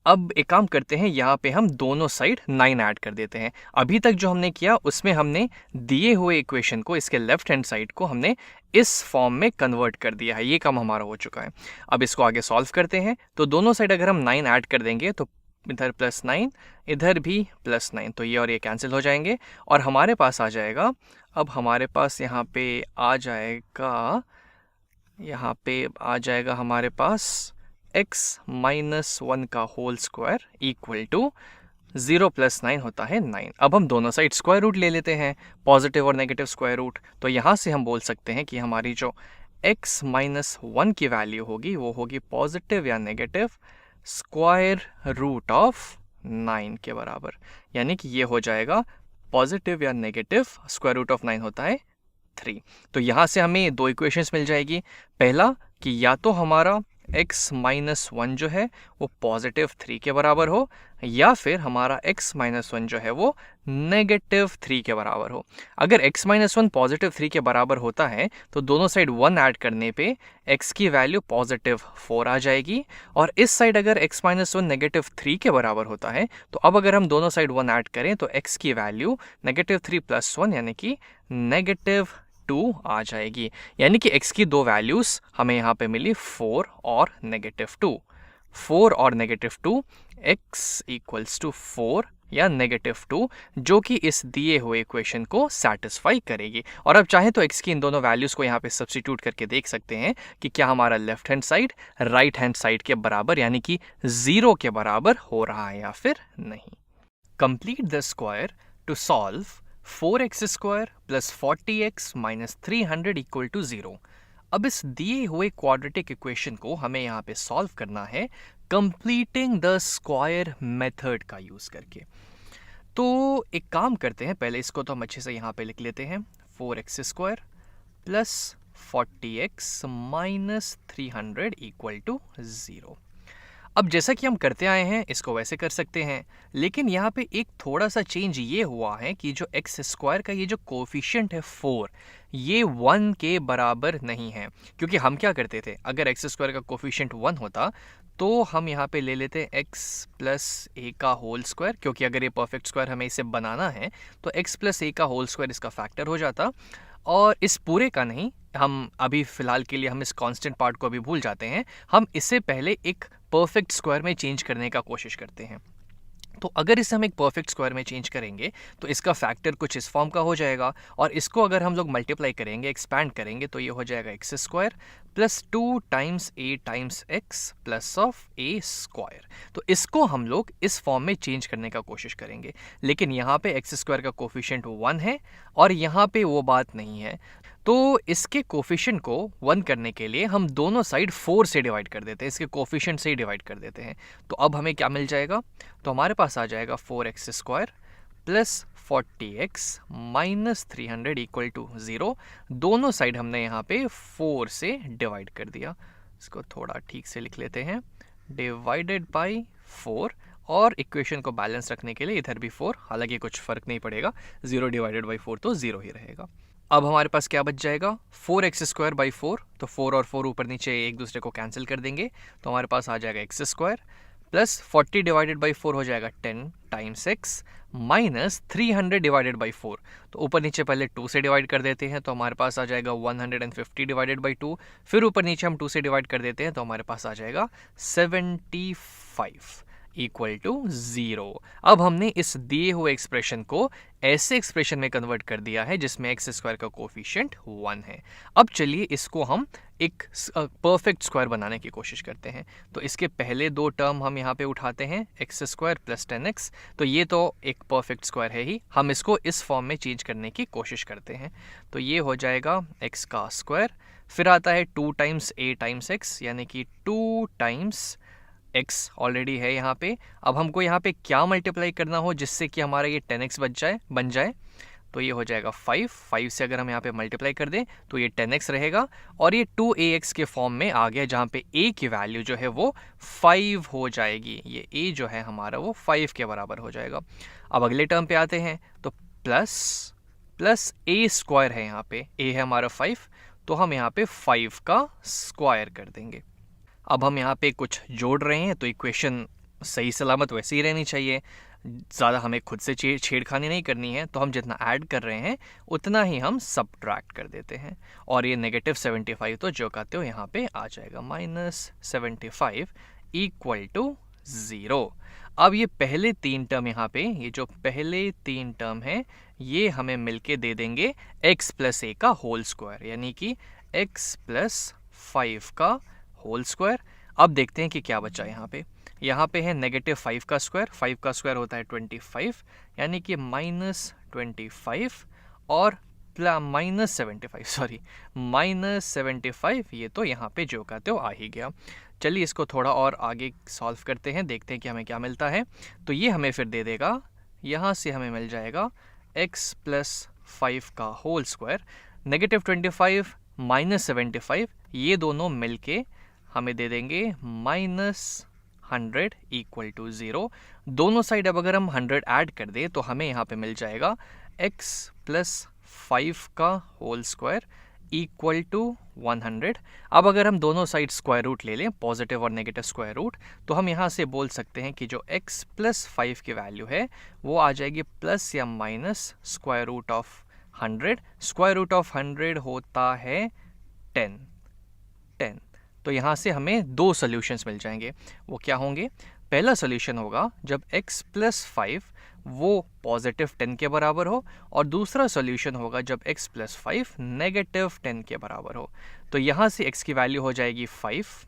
अब एक काम करते हैं, यहाँ पे हम दोनों साइड 9 ऐड कर देते हैं। अभी तक जो हमने किया उसमें हमने दिए हुए इक्वेशन को, इसके लेफ्ट हैंड साइड को हमने इस फॉर्म में कन्वर्ट कर दिया है, ये काम हमारा हो चुका है। अब इसको आगे सॉल्व करते हैं, तो दोनों साइड अगर हम 9 ऐड कर देंगे तो इधर +9, इधर भी +9, तो ये और ये कैंसिल हो जाएंगे, और हमारे पास आ जाएगा, अब हमारे पास यहाँ पे आ जाएगा हमारे पास x माइनस 1 का होल स्क्वायर इक्वल टू 0 + 9 होता है 9। अब हम दोनों साइड स्क्वायर रूट ले लेते हैं, पॉजिटिव और नेगेटिव स्क्वायर रूट, तो यहाँ से हम बोल सकते हैं कि हमारी जो x माइनस 1 की वैल्यू होगी वो होगी पॉजिटिव या नेगेटिव स्क्वायर रूट ऑफ 9 के बराबर, यानी कि ये हो जाएगा पॉजिटिव या नेगेटिव स्क्वायर रूट ऑफ 9 होता है 3। तो यहाँ से हमें दो इक्वेशंस मिल जाएगी, पहला कि या तो हमारा x माइनस 1 जो है वो पॉजिटिव 3 के बराबर हो, या फिर हमारा x माइनस 1 जो है वो नेगेटिव 3 के बराबर हो। अगर x माइनस 1 पॉजिटिव 3 के बराबर होता है तो दोनों साइड 1 ऐड करने पे x की वैल्यू पॉजिटिव 4 आ जाएगी, और इस साइड अगर x माइनस 1 नेगेटिव 3 के बराबर होता है तो अब अगर हम दोनों साइड 1 ऐड करें तो x की वैल्यू नेगेटिव 3 + 1 यानी कि नेगेटिव 2 आ जाएगी। यानी कि x की दो वैल्यूज हमें यहाँ पे मिली 4 और नेगेटिव 2। 4 और नेगेटिव 2, x इक्वल्स टू 4 या नेगेटिव 2, जो कि इस दिए हुए इक्वेशन को सेटिस्फाई करेगी। और अब चाहे तो x की इन दोनों वैल्यूज को यहाँ पे सब्स्टिट्यूट करके देख सकते हैं कि क्या हमारा left hand side right hand side के बराबर यानी कि 0 के बराबर हो रहा है या फिर नहीं। Complete the square to solve 4x square plus 40x minus 300 equal to 0। अब इस दिए हुए क्वाड्रेटिक इक्वेशन को हमें यहाँ पे सॉल्व करना है कंप्लीटिंग द स्क्वायर मेथड का यूज करके। तो एक काम करते हैं, पहले इसको तो हम अच्छे से यहाँ पे लिख लेते हैं, 4x square plus 40x minus 300 equal to 0। अब जैसा कि हम करते आए हैं इसको वैसे कर सकते हैं, लेकिन यहाँ पे एक थोड़ा सा चेंज ये हुआ है कि जो x स्क्वायर का ये जो कोफिशिएंट है 4, ये 1 के बराबर नहीं है। क्योंकि हम क्या करते थे, अगर x स्क्वायर का कोफिशिएंट 1 होता तो हम यहाँ पे ले लेते x प्लस a का होल स्क्वायर, क्योंकि अगर ये परफेक्ट स्क्वायर हमें इसे बनाना है तो x प्लस a का होल स्क्वायर इसका फैक्टर हो जाता, और इस पूरे का नहीं, हम अभी फिलहाल के लिए हम इस कांस्टेंट पार्ट को अभी भूल जाते हैं, हम इससे पहले एक परफेक्ट स्क्वायर में चेंज करने का कोशिश करते हैं। तो अगर इसे हम एक परफेक्ट स्क्वायर में चेंज करेंगे तो इसका फैक्टर कुछ इस फॉर्म का हो जाएगा, और इसको अगर हम लोग मल्टीप्लाई करेंगे, एक्सपैंड करेंगे, तो ये हो जाएगा x square plus 2 times a times x plus of a square. तो इसको हम लोग इस फॉर्म में चेंज करने का कोशिश करेंगे, लेकिन यहाँ पे x स्क्वायर का कोफिशिएंट 1 है और यहाँ पे वो बात नहीं है, तो इसके कोफिशिएंट को 1 करने के लिए हम दोनों साइड 4 से डिवाइड कर देते हैं, इसके कोफिशिएंट से ही डिवाइड कर देते हैं। तो अब हमें क्या मिल जाएगा, तो हमारे पास आ जाएगा 4x square plus 40x minus 300 equal to 0। दोनों साइड हमने यहाँ पे 4 से डिवाइड कर दिया, इसको थोड़ा ठीक से लिख लेते हैं, डिवाइडेड बाई 4, और इक्वेशन को बैलेंस रखने के लिए इधर भी 4, हालांकि कुछ फर्क नहीं पड़ेगा, 0 डिवाइडेड बाई 4 तो 0 ही रहेगा। अब हमारे पास क्या बच जाएगा, 4x स्क्वायर बाई 4, तो 4 और 4 ऊपर नीचे एक दूसरे को कैंसिल कर देंगे, तो हमारे पास आ जाएगा x square plus 40 divided by 4 हो जाएगा 10 times x minus 300 divided by 4, तो ऊपर नीचे पहले 2 से डिवाइड कर देते हैं, तो हमारे पास आ जाएगा 150 डिवाइडेड बाई 2, फिर ऊपर नीचे हम 2 से डिवाइड कर देते हैं, तो हमारे पास आ जाएगा 75 इक्वल टू 0। अब हमने इस दिए हुए एक्सप्रेशन को ऐसे एक्सप्रेशन में कन्वर्ट कर दिया है जिसमें एक्स स्क्वायर का कोफिशिएंट 1 है। अब चलिए इसको हम एक परफेक्ट स्क्वायर बनाने की कोशिश करते हैं। तो इसके पहले दो टर्म हम यहाँ पे उठाते हैं, एक्स स्क्वायर प्लस 10x। तो ये तो एक परफेक्ट स्क्वायर है ही, हम इसको इस फॉर्म में चेंज करने की कोशिश करते हैं। तो ये हो जाएगा एक्स का स्क्वायर, फिर आता है 2 टाइम्स a टाइम्स x, यानी कि 2 टाइम्स x ऑलरेडी है यहाँ पे। अब हमको यहाँ पे क्या मल्टीप्लाई करना हो जिससे कि हमारा ये 10x बन जाए। तो ये हो जाएगा 5 से अगर हम यहाँ पे मल्टीप्लाई कर दें तो ये 10x रहेगा, और ये 2ax के फॉर्म में आ गया जहाँ पे a की वैल्यू जो है वो 5 हो जाएगी। ये a जो है हमारा वो 5 के बराबर हो जाएगा। अब अगले टर्म पे आते हैं तो प्लस a स्क्वायर है, यहाँ पे a है हमारा 5, तो हम यहाँ पे 5 का स्क्वायर कर देंगे। अब हम यहाँ पे कुछ जोड़ रहे हैं तो इक्वेशन सही सलामत वैसे ही रहनी चाहिए, ज़्यादा हमें खुद से छेड़खानी नहीं करनी है। तो हम जितना ऐड कर रहे हैं उतना ही हम सबट्रैक्ट कर देते हैं, और ये -75 तो जो कहते हो यहाँ पे आ जाएगा, -75 इक्वल टू 0। अब ये पहले 3 टर्म यहाँ पे, ये जो पहले 3 टर्म है ये हमें मिलके दे देंगे x प्लस a का होल स्क्वायर, यानी कि x प्लस 5 का होल स्क्वायर। अब देखते हैं कि क्या बचा यहाँ पे है -5 का स्क्वायर, 5 का स्क्वायर होता है 25, यानी कि -25 और -75, ये तो यहाँ पे जो कहते हो आ ही गया। चलिए इसको थोड़ा और आगे सॉल्व करते हैं, देखते हैं कि हमें क्या मिलता है। तो ये हमें फिर दे देगा, यहाँ से हमें मिल जाएगा x प्लस 5 का होल स्क्वायर, -25 -75, ये दोनों मिलके हमें दे देंगे -100 इक्वल टू 0। दोनों साइड अब अगर हम 100 ऐड कर दें तो हमें यहाँ पे मिल जाएगा x प्लस 5 का होल स्क्वायर इक्वल टू 100। अब अगर हम दोनों साइड स्क्वायर रूट ले लें, पॉजिटिव और नेगेटिव स्क्वायर रूट, तो हम यहाँ से बोल सकते हैं कि जो x प्लस 5 की वैल्यू है वो आ जाएगी प्लस या minus square root of 100। Square root of 100 होता है 10। तो यहाँ से हमें 2 सॉल्यूशंस मिल जाएंगे। वो क्या होंगे? पहला सॉल्यूशन होगा जब x प्लस 5 वो पॉजिटिव 10 के बराबर हो, और दूसरा सॉल्यूशन होगा जब x प्लस 5 नेगेटिव 10 के बराबर हो। तो यहाँ से x की वैल्यू हो जाएगी 5,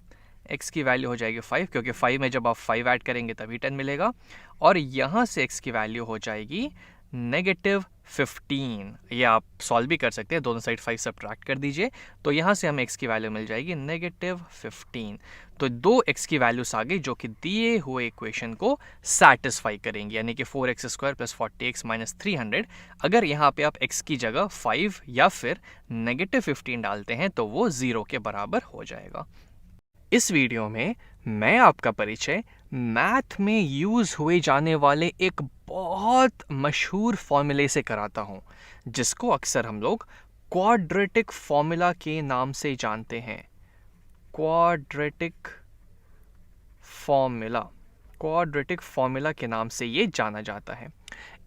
क्योंकि 5 में जब आप 5 ऐड करेंगे तभी 10 मिलेगा, और यहाँ से x की वैल्यू हो जाएगी -15। ये आप सॉल्व भी कर सकते हैं, दोनों साइड 5 सब्ट्रैक्ट कर दीजिए, तो यहाँ से हमें x की वैल्यू मिल जाएगी -15। तो 2 x की वैल्यूज आ गई जो कि दिए हुए इक्वेशन को सेटिस्फाई करेंगी, यानी कि 4x² प्लस 40x माइनस 300। अगर यहाँ पे आप x की जगह 5 या फिर -15 डालते हैं तो वो 0 के बराबर हो जाएगा। इस वीडियो में मैं आपका परिचय मैथ में यूज़ हुए जाने वाले एक बहुत मशहूर फॉर्मूले से कराता हूँ, जिसको अक्सर हम लोग क्वाड्रेटिक फॉर्मूला के नाम से जानते हैं। क्वाड्रेटिक फॉर्मूला के नाम से ये जाना जाता है।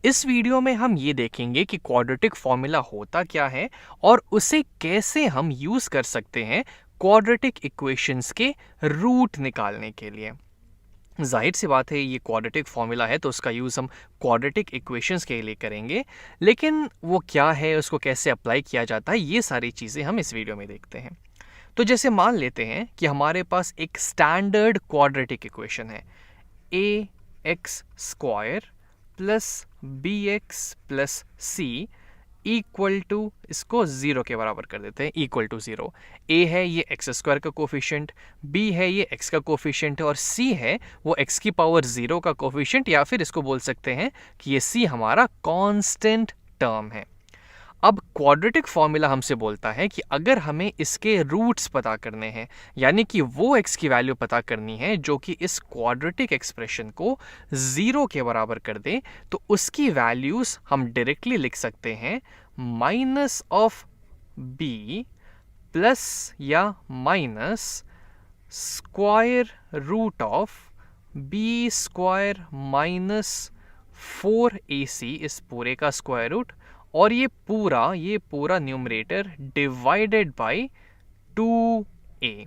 इस वीडियो में हम ये देखेंगे कि क्वाड्रेटिक फॉर्मूला होता क्या है और उसे कैसे हम यूज़ कर सकते हैं क्वाड्रेटिक इक्वेशंस के रूट निकालने के लिए। जाहिर सी बात है ये क्वाड्रेटिक फॉर्मूला है तो उसका यूज़ हम क्वाड्रेटिक इक्वेशंस के लिए करेंगे, लेकिन वो क्या है, उसको कैसे अप्लाई किया जाता है, ये सारी चीज़ें हम इस वीडियो में देखते हैं। तो जैसे मान लेते हैं कि हमारे पास एक स्टैंडर्ड क्वाड्रेटिक इक्वेशन है, ax² plus bx plus c equal to, इसको 0 के बराबर कर देते हैं, इक्वल टू 0। a है ये x² का कोफिशिएंट, b है ये x का कोफिशिएंट, और c है वो x की पावर 0 का कोफिशिएंट, या फिर इसको बोल सकते हैं कि ये c हमारा कांस्टेंट टर्म है। अब क्वाड्रेटिक फॉर्मूला हमसे बोलता है कि अगर हमें इसके रूट्स पता करने हैं, यानी कि वो x की वैल्यू पता करनी है जो कि इस क्वाड्रेटिक एक्सप्रेशन को 0 के बराबर कर दे, तो उसकी वैल्यूज हम डायरेक्टली लिख सकते हैं माइनस ऑफ b प्लस या minus square root of b² minus 4ac, इस पूरे का स्क्वायर रूट, और ये पूरा न्यूमरेटर डिवाइडेड बाय 2a।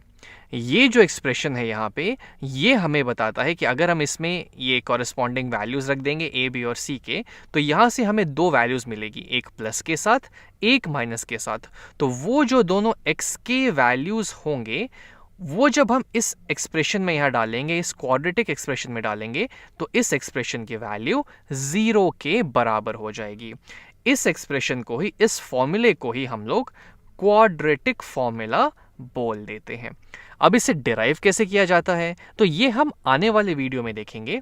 ये जो एक्सप्रेशन है यहाँ पे, ये हमें बताता है कि अगर हम इसमें ये कॉरेस्पॉन्डिंग वैल्यूज़ रख देंगे ए बी और सी के, तो यहाँ से हमें दो वैल्यूज़ मिलेगी, एक प्लस के साथ एक माइनस के साथ। तो वो जो दोनों एक्स के वैल्यूज़ होंगे वो जब हम इस एक्सप्रेशन में यहाँ डालेंगे, इस क्वाड्रेटिक एक्सप्रेशन में डालेंगे, तो इस एक्सप्रेशन की वैल्यू 0 के बराबर हो जाएगी। इस एक्सप्रेशन को ही, इस फॉर्मूले को ही हम लोग क्वाड्रेटिक फॉर्मूला बोल देते हैं। अब इसे डिराइव कैसे किया जाता है, तो ये हम आने वाले वीडियो में देखेंगे।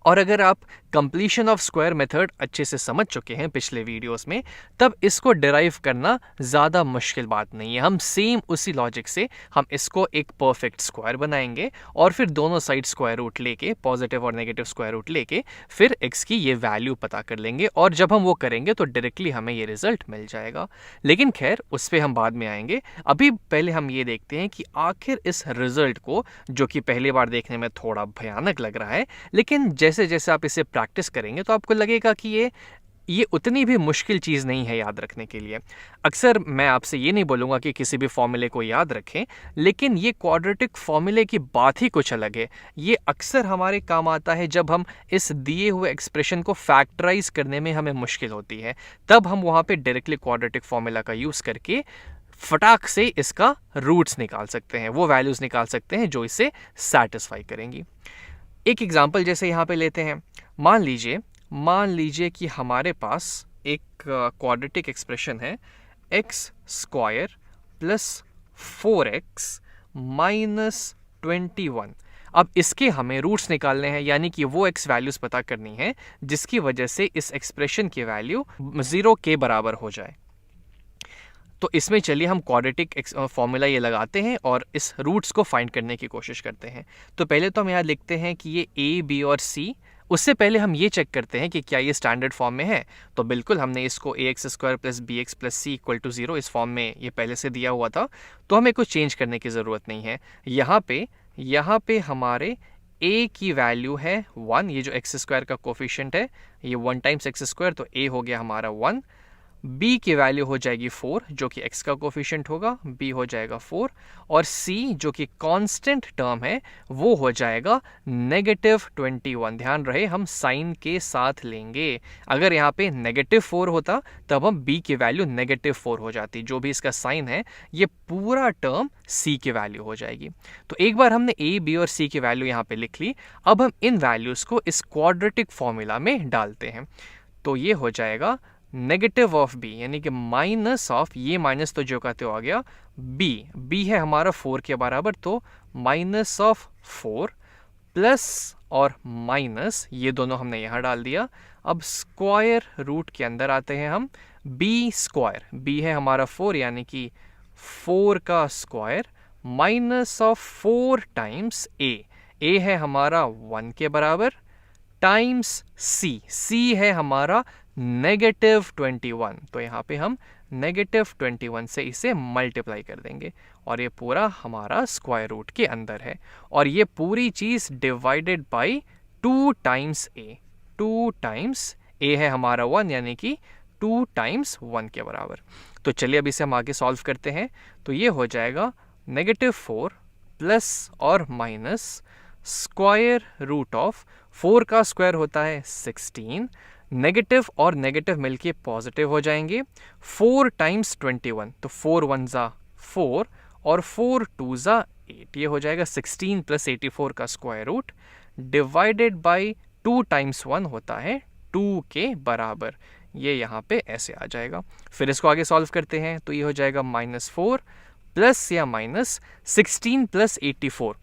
और अगर आप कंप्लीशन ऑफ स्क्वायर मेथड अच्छे से समझ चुके हैं पिछले वीडियोस में, तब इसको डिराइव करना ज़्यादा मुश्किल बात नहीं है। हम सेम उसी लॉजिक से हम इसको एक परफेक्ट स्क्वायर बनाएंगे और फिर दोनों साइड स्क्वायर रूट लेके, पॉजिटिव और नेगेटिव स्क्वायर रूट लेके, फिर x की ये वैल्यू पता कर लेंगे और जब हम वो करेंगे तो डायरेक्टली हमें ये रिजल्ट मिल जाएगा। लेकिन खैर, उस पर हम बाद में आएंगे। अभी पहले हम ये देखते हैं कि आखिर इस रिजल्ट को, जो कि पहली बार देखने में थोड़ा भयानक लग रहा है, लेकिन जैसे जैसे आप इसे प्रैक्टिस करेंगे तो आपको लगेगा कि ये उतनी भी मुश्किल चीज़ नहीं है याद रखने के लिए। अक्सर मैं आपसे ये नहीं बोलूँगा कि किसी भी फॉर्मूले को याद रखें, लेकिन ये क्वाड्रेटिक फॉर्मूले की बात ही कुछ अलग है। ये अक्सर हमारे काम आता है जब हम इस दिए हुए एक्सप्रेशन को फैक्टराइज करने में हमें मुश्किल होती है, तब हम वहाँ पे डायरेक्टली क्वाड्रेटिक फॉर्मूला का यूज़ करके फटाक से इसका रूट्स निकाल सकते हैं, वो वैल्यूज़ निकाल सकते हैं जो इसे सेटिस्फाई करेंगी। एक एग्जाम्पल जैसे यहाँ पे लेते हैं। मान लीजिए कि हमारे पास एक क्वाड्रेटिक एक्सप्रेशन है x square plus 4x minus 21। अब इसके हमें रूट्स निकालने हैं, यानी कि वो x वैल्यूज़ पता करनी है जिसकी वजह से इस एक्सप्रेशन की वैल्यू 0 के बराबर हो जाए। तो इसमें चलिए हम क्वाड्रेटिक फॉर्मूला ये लगाते हैं और इस रूट्स को फाइंड करने की कोशिश करते हैं। तो पहले तो हम यहाँ लिखते हैं कि ये a, b और c। उससे पहले हम ये चेक करते हैं कि क्या ये स्टैंडर्ड फॉर्म में है। तो बिल्कुल, हमने इसको ax square plus bx plus c equal to 0 इस फॉर्म में ये पहले से दिया हुआ था, तो हमें कुछ चेंज करने की ज़रूरत नहीं है। यहाँ पे हमारे a की वैल्यू है 1। ये जो एक्स स्क्वायर का कोफिशिएंट है, ये 1 टाइम्स एक्स स्क्वायर, तो a हो गया हमारा 1। b की वैल्यू हो जाएगी 4, जो कि x का कोफिशिएंट होगा, b हो जाएगा 4। और c जो कि कांस्टेंट टर्म है, वो हो जाएगा नेगेटिव 21। ध्यान रहे, हम साइन के साथ लेंगे। अगर यहाँ पे नेगेटिव 4 होता तब हम b की वैल्यू नेगेटिव 4 हो जाती। जो भी इसका साइन है, ये पूरा टर्म c की वैल्यू हो जाएगी। तो एक बार हमने a, b और c की वैल्यू यहाँ पे लिख ली। अब हम इन वैल्यूज़ को इस क्वाड्रेटिक फॉर्मूला में डालते हैं। तो ये हो जाएगा नेगेटिव ऑफ b, यानी कि माइनस ऑफ, ये माइनस तो जो कहते हो आ गया b है हमारा 4 के बराबर, तो माइनस ऑफ 4 प्लस और माइनस, ये दोनों हमने यहाँ डाल दिया। अब स्क्वायर रूट के अंदर आते हैं हम। b स्क्वायर, b है हमारा 4, यानी कि 4 का square, minus of 4 times a है हमारा 1 के बराबर, टाइम्स c है हमारा नेगेटिव 21। तो यहाँ पे हम नेगेटिव 21 से इसे मल्टीप्लाई कर देंगे और ये पूरा हमारा स्क्वायर रूट के अंदर है। और ये पूरी चीज़ divided by 2 times a। 2 times a है हमारा 1, यानी कि 2 टाइम्स 1 के बराबर। तो चलिए अब इसे हम आगे सॉल्व करते हैं। तो ये हो जाएगा नेगेटिव 4 प्लस और माइनस स्क्वायर रूट ऑफ 4 का स्क्वायर होता है 16, नेगेटिव और नेगेटिव मिलके पॉजिटिव हो जाएंगे। 4 टाइम्स 21, तो 4 1 ज़ा 4 और 4 2 ज़ा 8, ये हो जाएगा 16 प्लस 84 का square root, divided by 2 times 1 होता है 2 के बराबर। ये यहाँ पे ऐसे आ जाएगा। फिर इसको आगे सॉल्व करते हैं। तो ये हो जाएगा -4 प्लस या माइनस 16 प्लस 84,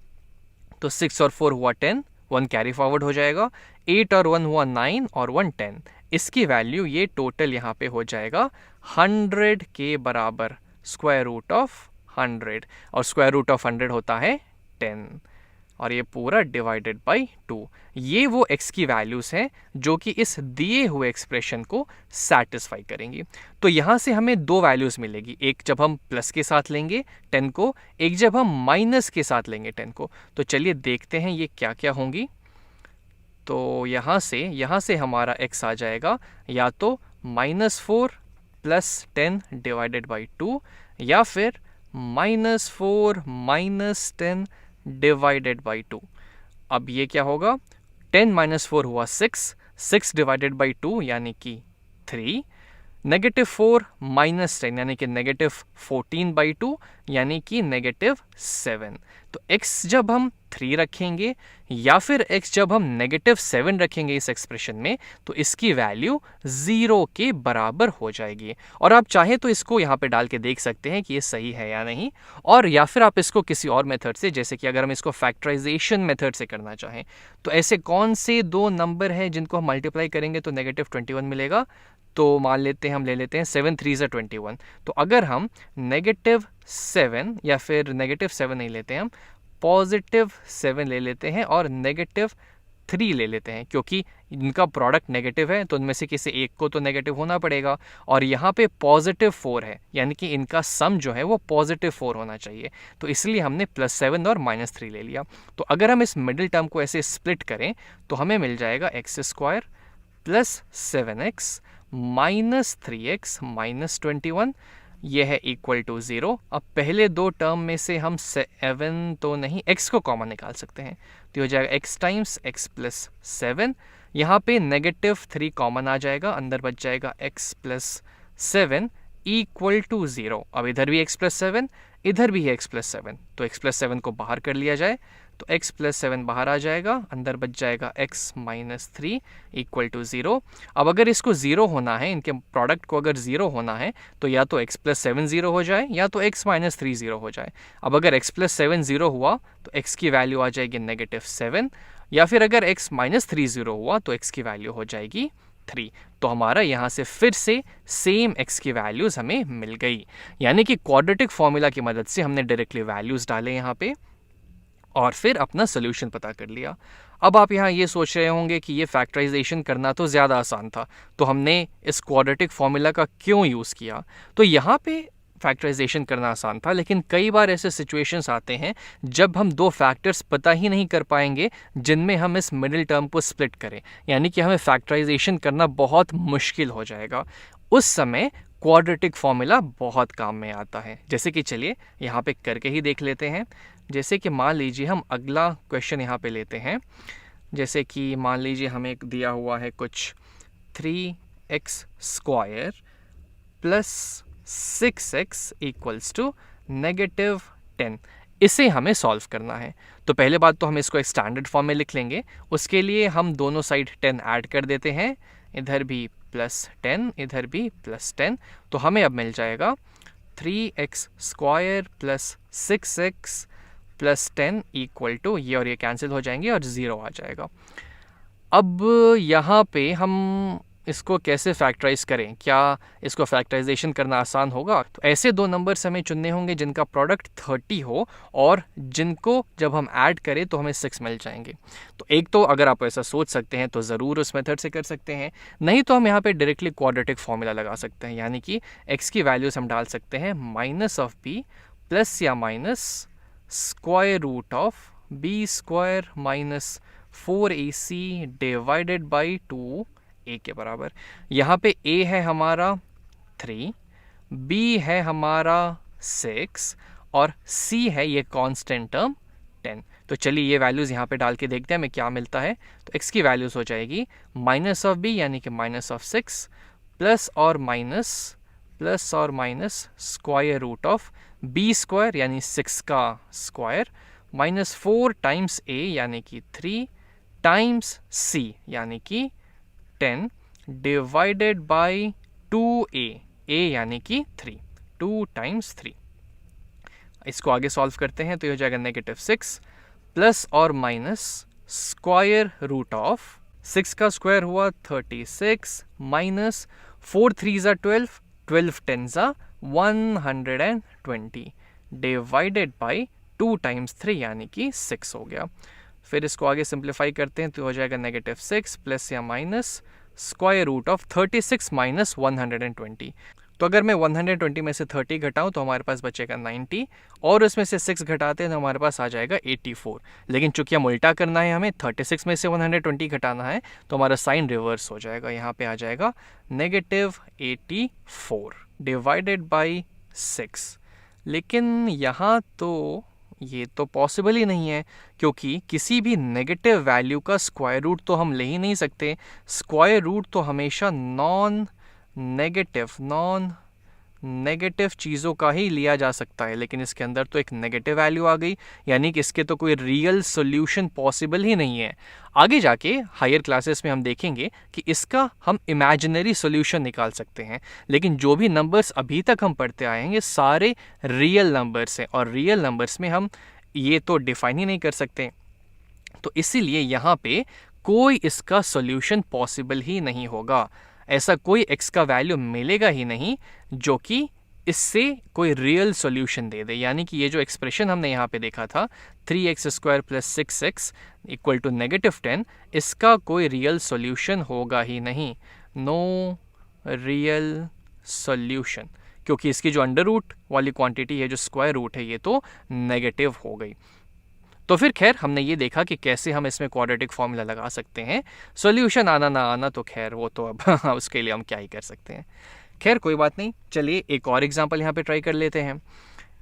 तो 6 और 4 हुआ 10, 1 कैरी फॉरवर्ड हो जाएगा, 8 और 1 हुआ 9 और 1 10। इसकी वैल्यू ये टोटल यहाँ पे हो जाएगा 100 के बराबर, स्क्वायर रूट ऑफ 100, और स्क्वायर रूट ऑफ 100 होता है 10, और ये पूरा डिवाइडेड बाई 2। ये वो x की वैल्यूज़ हैं जो कि इस दिए हुए एक्सप्रेशन को सेटिस्फाई करेंगी। तो यहाँ से हमें दो वैल्यूज़ मिलेगी, एक जब हम प्लस के साथ लेंगे 10 को, एक जब हम माइनस के साथ लेंगे 10 को। तो चलिए देखते हैं ये क्या क्या होंगी। तो यहाँ से हमारा x आ जाएगा या तो -4 प्लस 10 डिवाइडेड बाई 2, या फिर -4 -10 डिवाइडेड बाई 2। अब ये क्या होगा, 10 - 4 हुआ 6, 6 डिवाइडेड बाई 2 यानी कि 3, -4 -10 यानी कि -14/2 यानी कि -7। तो x जब हम 3 रखेंगे या फिर x जब हम -7 रखेंगे इस एक्सप्रेशन में, तो इसकी वैल्यू 0 के बराबर हो जाएगी। और आप चाहे तो इसको यहाँ पे डाल के देख सकते हैं कि ये सही है या नहीं, और या फिर आप इसको किसी और मेथड से, जैसे कि अगर हम इसको फैक्टराइजेशन मेथड से करना चाहें, तो ऐसे कौन से दो नंबर हैं जिनको हम मल्टीप्लाई करेंगे तो -21 मिलेगा। तो मान लेते हैं, हम ले लेते हैं 7 3 = 21। तो अगर हम -7 या फिर -7 नहीं लेते हैं, हम +7 ले लेते हैं और -3 ले लेते हैं, क्योंकि इनका प्रोडक्ट नेगेटिव है तो उनमें से किसी एक को तो नेगेटिव होना पड़ेगा। और यहाँ पे +4 है, यानी कि इनका सम जो है वो +4 होना चाहिए, तो इसलिए हमने +7 और -3 ले लिया। तो अगर हम इस मिडिल टर्म को ऐसे स्प्लिट करें तो हमें मिल जाएगा x² + 7x -3x -21, यह है इक्वल टू 0। अब पहले दो टर्म में से हम 7 तो नहीं, x को कॉमन निकाल सकते हैं, तो हो जाएगा x टाइम्स x + 7। यहाँ पे -3 कॉमन आ जाएगा, अंदर बच जाएगा x + 7 इक्वल टू 0। अब इधर भी x + 7, इधर भी है x + 7, तो x + 7 को बाहर कर लिया जाए तो x + 7 बाहर आ जाएगा, अंदर बच जाएगा x - 3 इक्वल टू 0। अब अगर इसको 0 होना है, इनके प्रोडक्ट को अगर 0 होना है, तो या तो x + 7 0 हो जाए या तो x - 3 0 हो जाए। अब अगर x + 7 0 हुआ तो x की वैल्यू आ जाएगी -7, या फिर अगर x - 3 0 हुआ तो x की वैल्यू हो जाएगी 3। तो हमारा यहाँ से फिर से सेम x की वैल्यूज़ हमें मिल गई, यानी कि क्वाड्रेटिक फॉर्मूला की मदद से हमने डायरेक्टली वैल्यूज़ डाले यहाँ पे और फिर अपना सोल्यूशन पता कर लिया। अब आप यहाँ ये सोच रहे होंगे कि ये फैक्टराइजेशन करना तो ज़्यादा आसान था, तो हमने इस क्वाड्रेटिक फॉर्मूला का क्यों यूज़ किया। तो यहाँ पे फैक्टराइजेशन करना आसान था, लेकिन कई बार ऐसे सिचुएशंस आते हैं जब हम दो फैक्टर्स पता ही नहीं कर पाएंगे जिनमें हम इस मिडिल टर्म को स्प्लिट करें, यानी कि हमें फैक्टराइजेशन करना बहुत मुश्किल हो जाएगा। उस समय क्वाड्रेटिक फॉर्मूला बहुत काम में आता है, जैसे कि चलिए यहाँ पे करके ही देख लेते हैं। जैसे कि मान लीजिए हम अगला क्वेश्चन यहाँ पे लेते हैं, जैसे कि मान लीजिए हमें दिया हुआ है कुछ 3x² + 6x = -10। इसे हमें सॉल्व करना है। तो पहले बात तो हम इसको एक स्टैंडर्ड फॉर्म में लिख लेंगे। उसके लिए हम दोनों साइड 10 ऐड कर देते हैं, इधर भी +10, इधर भी +10। तो हमें अब मिल जाएगा 3x² + 6x + 10 इक्वल टू, ये और ये कैंसिल हो जाएंगे और 0 आ जाएगा। अब यहाँ पे हम इसको कैसे फैक्टराइज करें, क्या इसको फैक्टराइजेशन करना आसान होगा। तो ऐसे दो नंबर्स हमें चुनने होंगे जिनका प्रोडक्ट 30 हो और जिनको जब हम ऐड करें तो हमें 6 मिल जाएंगे। तो एक तो अगर आप ऐसा सोच सकते हैं तो ज़रूर उस मेथड से कर सकते हैं, नहीं तो हम यहाँ पे डायरेक्टली क्वाड्रेटिक फॉर्मूला लगा सकते हैं, यानी कि x की वैल्यूज़ हम डाल सकते हैं -b प्लस या minus √b² - 4ac divided by 2a के बराबर। यहाँ पे a है हमारा 3, b है हमारा 6 और c है ये कांस्टेंट टर्म 10। तो चलिए ये वैल्यूज़ यहाँ पे डाल के देखते हैं हमें क्या मिलता है। तो x की वैल्यूज़ हो जाएगी -b यानी कि -6 प्लस और माइनस √b² यानी 6 का स्क्वायर -4 टाइम्स a यानी कि 3 टाइम्स c यानी कि 10 डिवाइडेड बाई 2a, a यानी कि 3, 2 टाइम्स 3। इसको आगे सॉल्व करते हैं तो ये हो जाएगा -6 प्लस और माइनस √6 का स्क्वायर हुआ 36 माइनस 4 3 = 12, 12 10 = 120 डिवाइडेड बाई 2 टाइम्स 3 यानी कि 6 हो गया। फिर इसको आगे सिंप्लीफाई करते हैं तो हो जाएगा -6 प्लस या माइनस √36 - 120। तो अगर मैं 120 में से 30 घटाऊं तो हमारे पास बचेगा 90 और उसमें से 6 घटाते हैं तो हमारे पास आ जाएगा 84। लेकिन चूंकि हम उल्टा करना है, हमें 36 में से 120 घटाना है, तो हमारा साइन रिवर्स हो जाएगा। यहाँ पे आ जाएगा -84 डिवाइडेड बाई 6 लेकिन यहाँ तो ये तो पॉसिबल ही नहीं है, क्योंकि किसी भी नेगेटिव वैल्यू का स्क्वायर रूट तो हम ले ही नहीं सकते। स्क्वायर रूट तो हमेशा नॉन नेगेटिव चीज़ों का ही लिया जा सकता है, लेकिन इसके अंदर तो एक नेगेटिव वैल्यू आ गई, यानी कि इसके तो कोई रियल सोल्यूशन पॉसिबल ही नहीं है। आगे जाके हायर क्लासेस में हम देखेंगे कि इसका हम इमेजिनरी सोल्यूशन निकाल सकते हैं, लेकिन जो भी नंबर्स अभी तक हम पढ़ते आए हैं ये सारे रियल नंबर्स हैं, और रियल नंबर्स में हम ये तो डिफाइन ही नहीं कर सकते। तो इसीलिए यहाँ पे कोई इसका सोल्यूशन पॉसिबल ही नहीं होगा। ऐसा कोई x का वैल्यू मिलेगा ही नहीं जो कि इससे कोई रियल सॉल्यूशन दे दे। यानी कि ये जो एक्सप्रेशन हमने यहाँ पे देखा था 3x² + 6x = -10, इसका कोई रियल सॉल्यूशन होगा ही नहीं। नो रियल सॉल्यूशन, क्योंकि इसकी जो अंडर रूट वाली क्वांटिटी है, जो स्क्वायर रूट है, ये तो नेगेटिव हो गई। तो फिर खैर हमने ये देखा कि कैसे हम इसमें क्वाड्रेटिक फॉर्मूला लगा सकते हैं। सॉल्यूशन आना ना आना तो खैर वो तो अब उसके लिए हम क्या ही कर सकते हैं। खैर कोई बात नहीं, चलिए एक और एग्जांपल यहाँ पे ट्राई कर लेते हैं।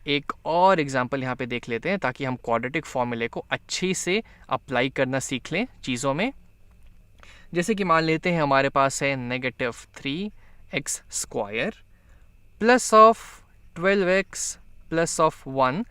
एक और एग्जांपल यहाँ पे देख लेते हैं ताकि हम क्वाड्रेटिक फॉर्मूले को अच्छी से अप्लाई करना सीख लें चीज़ों में। जैसे कि मान लेते हैं हमारे पास है -3x² + 12x + 1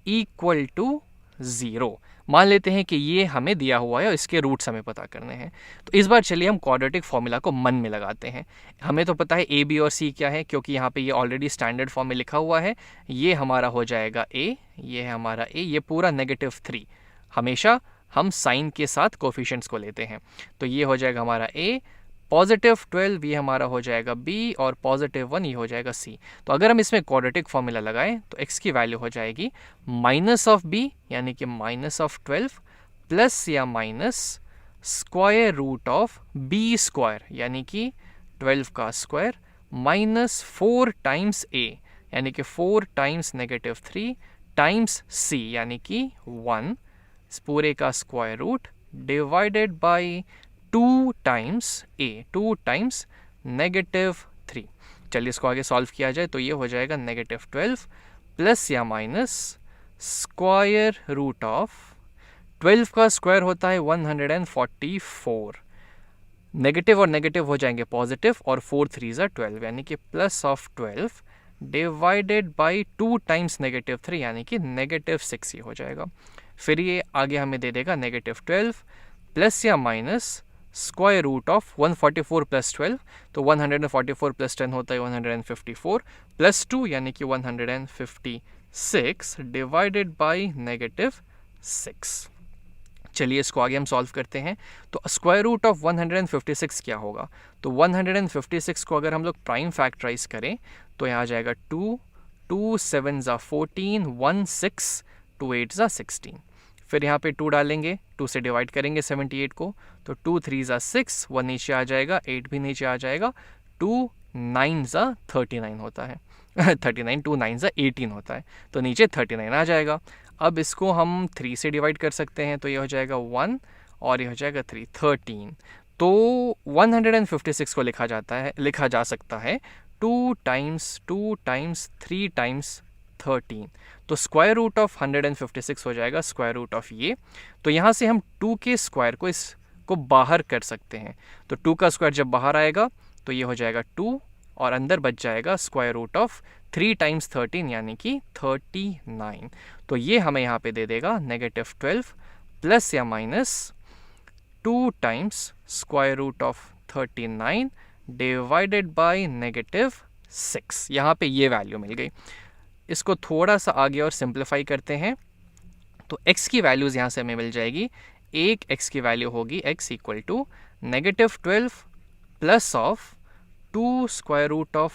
= 0। मान लेते हैं कि ये हमें दिया हुआ है और इसके रूट्स हमें पता करने हैं। तो इस बार चलिए हम क्वाड्रेटिक फॉर्मूला को मन में लगाते हैं। हमें तो पता है a, b और c क्या है, क्योंकि यहाँ पे ये ऑलरेडी स्टैंडर्ड फॉर्म में लिखा हुआ है। ये हमारा हो जाएगा a, ये है हमारा a, ये पूरा -3। हमेशा हम साइन के साथ कोफिशिएंट्स को लेते हैं। तो ये हो जाएगा हमारा a, +12 ये हमारा हो जाएगा b, और +1 ये हो जाएगा c। तो अगर हम इसमें क्वाड्रेटिक फॉर्मूला लगाएं तो x की वैल्यू हो जाएगी -b, यानी कि -12 प्लस या माइनस √b², यानी कि 12 का स्क्वायर, -4 टाइम्स a, यानी कि 4 टाइम्स -3 टाइम्स c, यानी कि 1, इस पूरे का square root divided by 2 times a, 2 times -3। चलिए इसको आगे सॉल्व किया जाए तो ये हो जाएगा -12 प्लस या माइनस √12 का स्क्वायर होता है 144। नेगेटिव और नेगेटिव हो जाएंगे पॉजिटिव, और 4 3 12, यानी कि +12 डिवाइडेड बाई 2 टाइम्स -3, यानी कि -6 ही हो जाएगा। फिर ये आगे हमें दे देगा -12 प्लस या माइनस √144 + 12, तो 144 + 10 होता है 154 + 2, यानी कि 156 डिवाइडेड बाई -6। चलिए इसको आगे हम सॉल्व करते हैं। तो √156 क्या होगा? तो 156 को अगर हम लोग प्राइम फैक्टराइज करें तो यहाँ आ जाएगा 2, 2 7 14, 1 6, 2 8 16। फिर यहाँ पे 2 डालेंगे, 2 से डिवाइड करेंगे 78 को, तो 2 3 6, 1 नीचे आ जाएगा, 8 भी नीचे आ जाएगा, 2 9 39 होता है 39, 2 9 18 होता है, तो नीचे 39 आ जाएगा। अब इसको हम 3 से डिवाइड कर सकते हैं, तो ये हो जाएगा 1 और ये हो जाएगा 3, 13। तो 156 को लिखा जा सकता है 2 टाइम्स 3 टाइम्स 13। तो स्क्वायर रूट ऑफ 156 हो जाएगा स्क्वायर रूट ऑफ ये। तो यहाँ से हम 2 के स्क्वायर को इसको बाहर कर सकते हैं। तो 2 का स्क्वायर जब बाहर आएगा तो ये हो जाएगा 2, और अंदर बच जाएगा स्क्वायर रूट ऑफ 3 टाइम्स 13, यानी कि 39। तो ये हमें यहाँ पे दे देगा -12 प्लस या minus 2 times square root of 39 divided by -6। यहाँ पे ये वैल्यू मिल गई। इसको थोड़ा सा आगे और सिंप्लीफाई करते हैं तो x की वैल्यूज़ यहाँ से हमें मिल जाएगी। एक x की वैल्यू होगी x = -12 plus of 2 square root of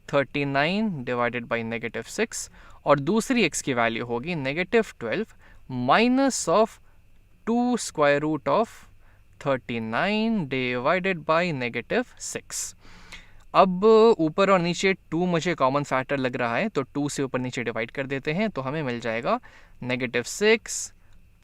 39 divided by -6, और दूसरी x की वैल्यू होगी -12 minus of 2 square root of 39 divided by -6। अब ऊपर और नीचे 2 मुझे कॉमन फैक्टर लग रहा है, तो 2 से ऊपर नीचे डिवाइड कर देते हैं, तो हमें मिल जाएगा -6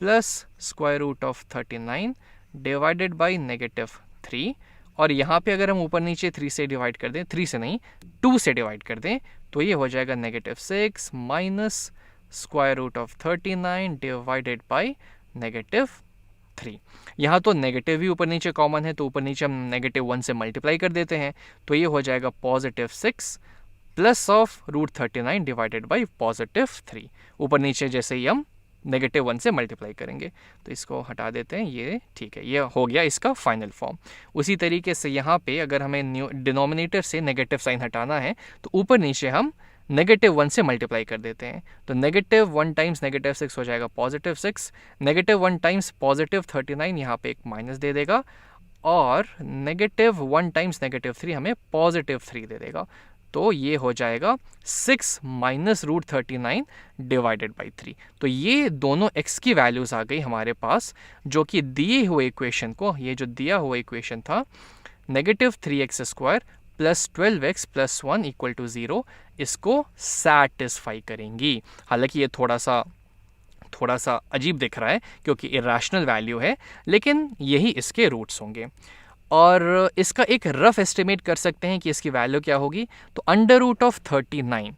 plus square root of 39 divided by -3। और यहाँ पे अगर हम ऊपर नीचे 3 से डिवाइड कर दें, 3 से नहीं 2 से डिवाइड कर दें, तो ये हो जाएगा -6 minus square root of 39 divided by -3। यहाँ तो नेगेटिव भी ऊपर नीचे कॉमन है, तो ऊपर नीचे हम -1 से मल्टीप्लाई कर देते हैं, तो ये हो जाएगा +6 प्लस ऑफ √39 डिवाइडेड बाई +3। ऊपर नीचे जैसे ही हम -1 से मल्टीप्लाई करेंगे, तो इसको हटा देते हैं, ये ठीक है, ये हो गया इसका फाइनल फॉर्म। उसी तरीके से यहाँ पे अगर हमें डिनोमिनेटर से नेगेटिव साइन हटाना है, तो ऊपर नीचे हम -1 से मल्टीप्लाई कर देते हैं, तो -1 टाइम्स -6 हो जाएगा +6, -1 टाइम्स +39 यहाँ पे एक माइनस दे देगा, और -1 टाइम्स -3 हमें +3 दे देगा। तो ये हो जाएगा 6 माइनस √39 डिवाइडेड बाई 3। तो ये दोनों x की वैल्यूज़ आ गई हमारे पास, जो कि दिए हुए इक्वेशन को, ये जो दिया हुआ इक्वेशन था -3x² plus 12x plus 1 equal to 0, इसको सैटिस्फाई करेंगी। हालांकि ये थोड़ा सा अजीब दिख रहा है क्योंकि इरेशनल वैल्यू है, लेकिन यही इसके रूट्स होंगे। और इसका एक रफ एस्टिमेट कर सकते हैं कि इसकी वैल्यू क्या होगी। तो √39,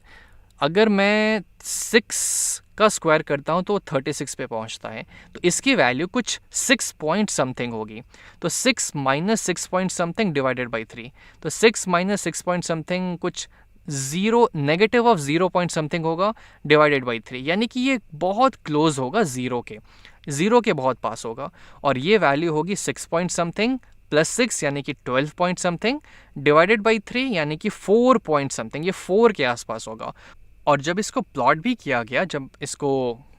अगर मैं 6 का स्क्वायर करता हूँ तो 36 पे पहुँचता है, तो इसकी वैल्यू कुछ 6 पॉइंट समथिंग होगी। तो 6 minus 6 point something divided by 3, तो 6 माइनस 6 पॉइंट समथिंग कुछ नेगेटिव ऑफ 0 पॉइंट समथिंग होगा डिवाइडेड बाई 3, यानी कि ये बहुत क्लोज होगा ज़ीरो के बहुत पास होगा। और ये वैल्यू होगी 6 पॉइंट समथिंग प्लस 6 यानी कि 12 पॉइंट समथिंग डिवाइडेड बाई 3 यानी कि 4 पॉइंट समथिंग, ये 4 के आसपास होगा। और जब इसको प्लॉट भी किया गया, जब इसको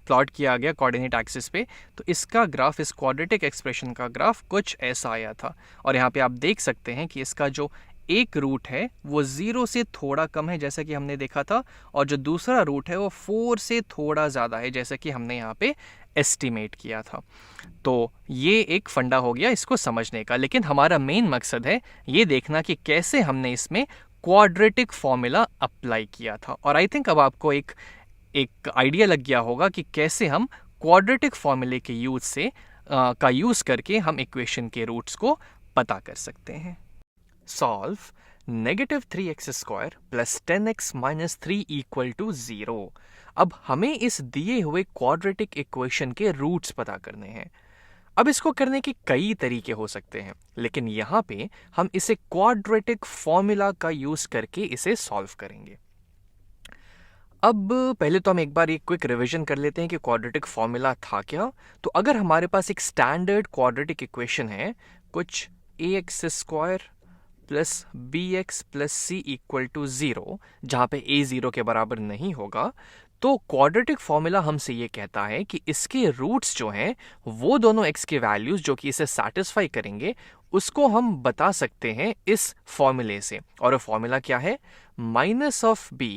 प्लॉट किया गया कोऑर्डिनेट एक्सिस पे, तो इसका ग्राफ, इस क्वाड्रेटिक एक्सप्रेशन का ग्राफ कुछ ऐसा आया था। और यहाँ पे आप देख सकते हैं कि इसका जो एक रूट है वो 0 से थोड़ा कम है जैसा कि हमने देखा था, और जो दूसरा रूट है वो 4 से थोड़ा ज़्यादा है जैसा कि हमने यहाँ पे एस्टिमेट किया था। तो ये एक फंडा हो गया इसको समझने का, लेकिन हमारा मेन मकसद है ये देखना कि कैसे हमने इसमें क्वाड्रेटिक फॉर्मूला अप्लाई किया था। और आई थिंक अब आपको एक आइडिया लग गया होगा कि कैसे हम क्वाड्रेटिक फॉर्मूले के यूज़ करके हम इक्वेशन के रूट्स को पता कर सकते हैं। Solve -3x² plus 10x minus 3 equal to 0। अब हमें इस दिए हुए क्वाड्रेटिक इक्वेशन के रूट्स पता करने हैं। अब इसको करने के कई तरीके हो सकते हैं, लेकिन यहाँ पे हम इसे क्वाड्रेटिक फॉर्मूला का यूज करके इसे सॉल्व करेंगे। अब पहले तो हम एक बार एक क्विक रिवीजन कर लेते हैं कि क्वाड्रेटिक फॉर्मूला था क्या। तो अगर हमारे पास एक स्टैंडर्ड क्वाड्रेटिक इक्वेशन है, कुछ ax² plus bx plus c equal to 0, जहाँ पे a 0 के बराबर नहीं होगा, तो क्वाड्रेटिक फॉर्मूला हमसे ये कहता है कि इसके रूट्स जो हैं वो दोनों x के वैल्यूज जो कि इसे सेटिस्फाई करेंगे, उसको हम बता सकते हैं इस फॉर्मूले से। और वो फॉर्मूला क्या है? माइनस ऑफ b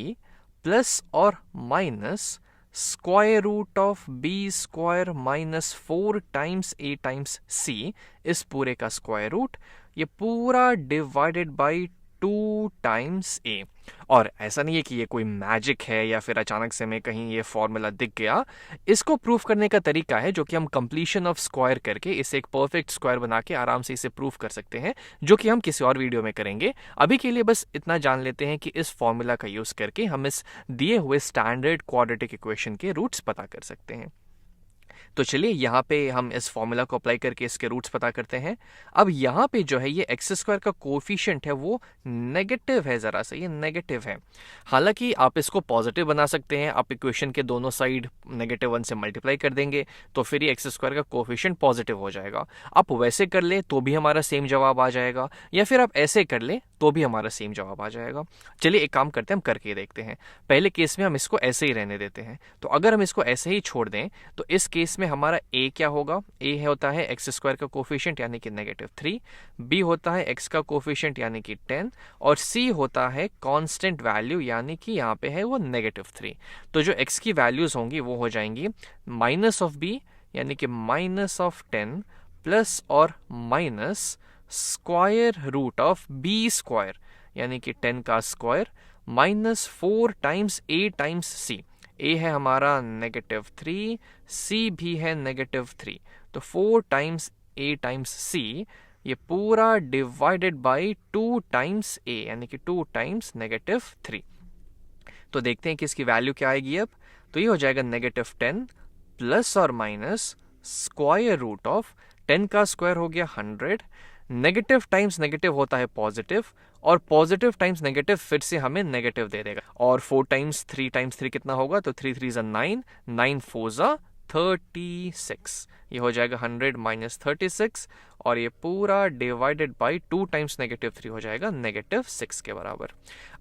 प्लस और minus square root of b² minus 4 times a times c, इस पूरे का स्क्वायर रूट, ये पूरा डिवाइडेड बाई 2 टाइम्स a। और ऐसा नहीं है कि ये कोई मैजिक है या फिर अचानक से हमें कहीं ये फॉर्मूला दिख गया। इसको प्रूफ करने का तरीका है जो कि हम कंप्लीशन ऑफ स्क्वायर करके इसे एक परफेक्ट स्क्वायर बना के आराम से इसे प्रूफ कर सकते हैं, जो कि हम किसी और वीडियो में करेंगे। अभी के लिए बस इतना जान लेते हैं कि इस फॉर्मूला का यूज करके हम इस दिए हुए स्टैंडर्ड क्वाड्रेटिक इक्वेशन के रूट्स पता कर सकते हैं। तो चलिए यहाँ पे हम इस फॉर्मूला को अप्लाई करके इसके रूट्स पता करते हैं। अब यहाँ पे जो है ये x² का कोफिशिएंट है वो नेगेटिव है, ज़रा सा ये नेगेटिव है। हालांकि आप इसको पॉजिटिव बना सकते हैं, आप इक्वेशन के दोनों साइड -1 से मल्टीप्लाई कर देंगे तो फिर ये x² का कोफिशिएंट पॉजिटिव हो जाएगा। आप वैसे कर ले तो भी हमारा सेम जवाब आ जाएगा, या फिर आप ऐसे कर ले तो भी हमारा सेम जवाब आ जाएगा। चलिए एक काम करते हैं, हम करके देखते हैं। पहले केस में हम इसको ऐसे ही रहने देते हैं। तो अगर हम इसको ऐसे ही छोड़ दें तो इस केस में हमारा a क्या होगा? a होता है x² का कोफिशिएंट यानी कि -3, b होता है x का कोफिशिएंट यानी कि 10, और c होता है कांस्टेंट वैल्यू यानी कि यहाँ पे है वो -3। तो जो x की वैल्यूज होंगी वो हो जाएंगी माइनस ऑफ b यानी कि -10 प्लस और minus square root of b² यानी कि 10 का square minus 4 times a times c। a है हमारा -3, c भी है -3, तो 4 टाइम्स a टाइम्स c, ये पूरा डिवाइडेड बाई 2 टाइम्स a यानी कि 2 टाइम्स -3। तो देखते हैं कि इसकी वैल्यू क्या आएगी अब। तो ये हो जाएगा -10 प्लस और माइनस स्क्वायर रूट ऑफ 10 का स्क्वायर हो गया 100, नेगेटिव टाइम्स नेगेटिव होता है पॉजिटिव, और पॉजिटिव टाइम्स नेगेटिव फिर से हमें नेगेटिव दे देगा, और 4 टाइम्स 3 कितना होगा, तो 3 3 9, 9 4 36, ये हो जाएगा 100 माइनस 36, और ये पूरा डिवाइडेड बाई 2 टाइम्स -3 हो जाएगा -6 के बराबर।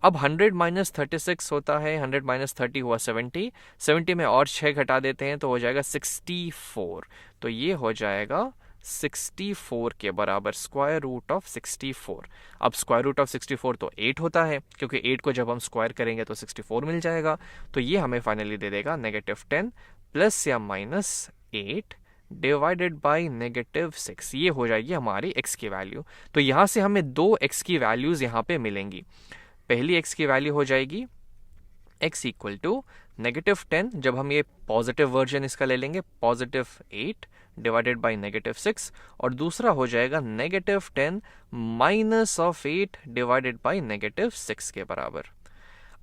अब 100 माइनस 36 होता है, 100 माइनस 30 हुआ 70, 70 में और 6 घटा देते हैं तो हो जाएगा 64, तो ये हो जाएगा 64 के बराबर, स्क्वायर रूट ऑफ 64। अब स्क्वायर रूट ऑफ 64 तो 8 होता है, क्योंकि 8 को जब हम स्क्वायर करेंगे तो 64 मिल जाएगा, तो ये हमें फाइनली दे देगा -10 प्लस या माइनस 8 डिवाइडेड बाई -6, ये हो जाएगी हमारी x की वैल्यू। तो यहाँ से हमें दो x की वैल्यूज यहाँ पे मिलेंगी। पहली x की वैल्यू हो जाएगी x इक्वल टू -10, जब हम ये पॉजिटिव वर्जन इसका ले लेंगे, +8 डिवाइडेड बाई -6, और दूसरा हो जाएगा -10 माइनस ऑफ 8 डिवाइडेड बाई -6 के बराबर।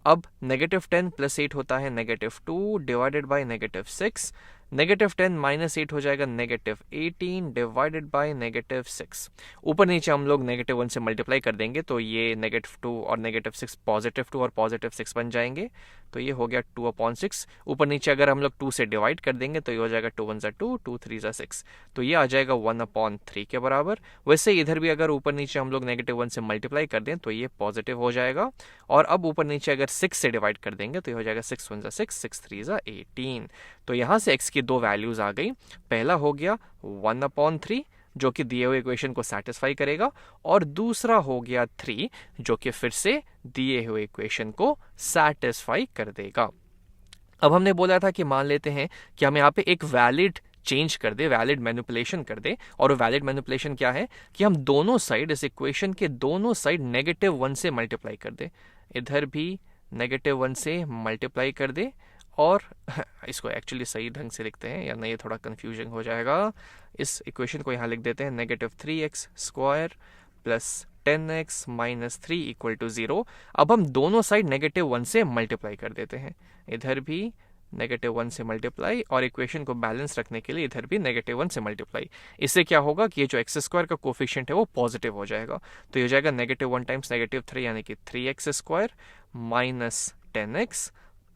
अब -10 प्लस 8 होता है -2 डिवाइडेड बाई -6, -10 माइनस 8 हो जाएगा -18 डिवाइडेड बाई -6। ऊपर नीचे हम लोग -1 से मल्टीप्लाई कर देंगे तो ये -2 और -6 +2 और +6 बन जाएंगे, तो ये हो गया 2/6। ऊपर नीचे अगर हम लोग 2 से डिवाइड कर देंगे तो ये हो जाएगा 2 1 2, 2 3 6, तो ये आ जाएगा 1/3 के बराबर। वैसे इधर भी अगर ऊपर नीचे हम लोग -1 से मल्टीप्लाई कर दें तो ये पॉजिटिव हो जाएगा, और अब ऊपर नीचे अगर 6 से डिवाइड कर देंगे तो ये हो जाएगा 6 1 6, 6 3 18। तो यहाँ से x की दो वैल्यूज आ गई। पहला हो गया 1/3 जो कि दिए हुए इक्वेशन को सेटिस्फाई करेगा, और दूसरा हो गया 3 जो कि फिर से दिए हुए इक्वेशन को सेटिस्फाई कर देगा। अब हमने बोला था कि मान लेते हैं कि हम यहाँ पे एक वैलिड चेंज कर दे, वैलिड मैनिपुलेशन कर दे, और वैलिड मैनिपुलेशन क्या है कि हम दोनों साइड, इस इक्वेशन के दोनों साइड -1 से मल्टीप्लाई कर दे, इधर भी -1 से मल्टीप्लाई कर दे, और इसको एक्चुअली सही ढंग से लिखते हैं या नहीं ये थोड़ा कंफ्यूजन हो जाएगा। इस इक्वेशन को यहाँ लिख देते हैं -3x square plus 10x minus 3 equal to 0। अब हम दोनों साइड -1 से मल्टीप्लाई कर देते हैं, इधर भी -1 से मल्टीप्लाई, और इक्वेशन को बैलेंस रखने के लिए इधर भी -1 से मल्टीप्लाई। इससे क्या होगा कि ये जो x स्क्वायर का कोफिशिएंट है वो पॉजिटिव हो जाएगा, तो ये हो जाएगा -1 टाइम्स -3 यानी कि 3x square minus 10x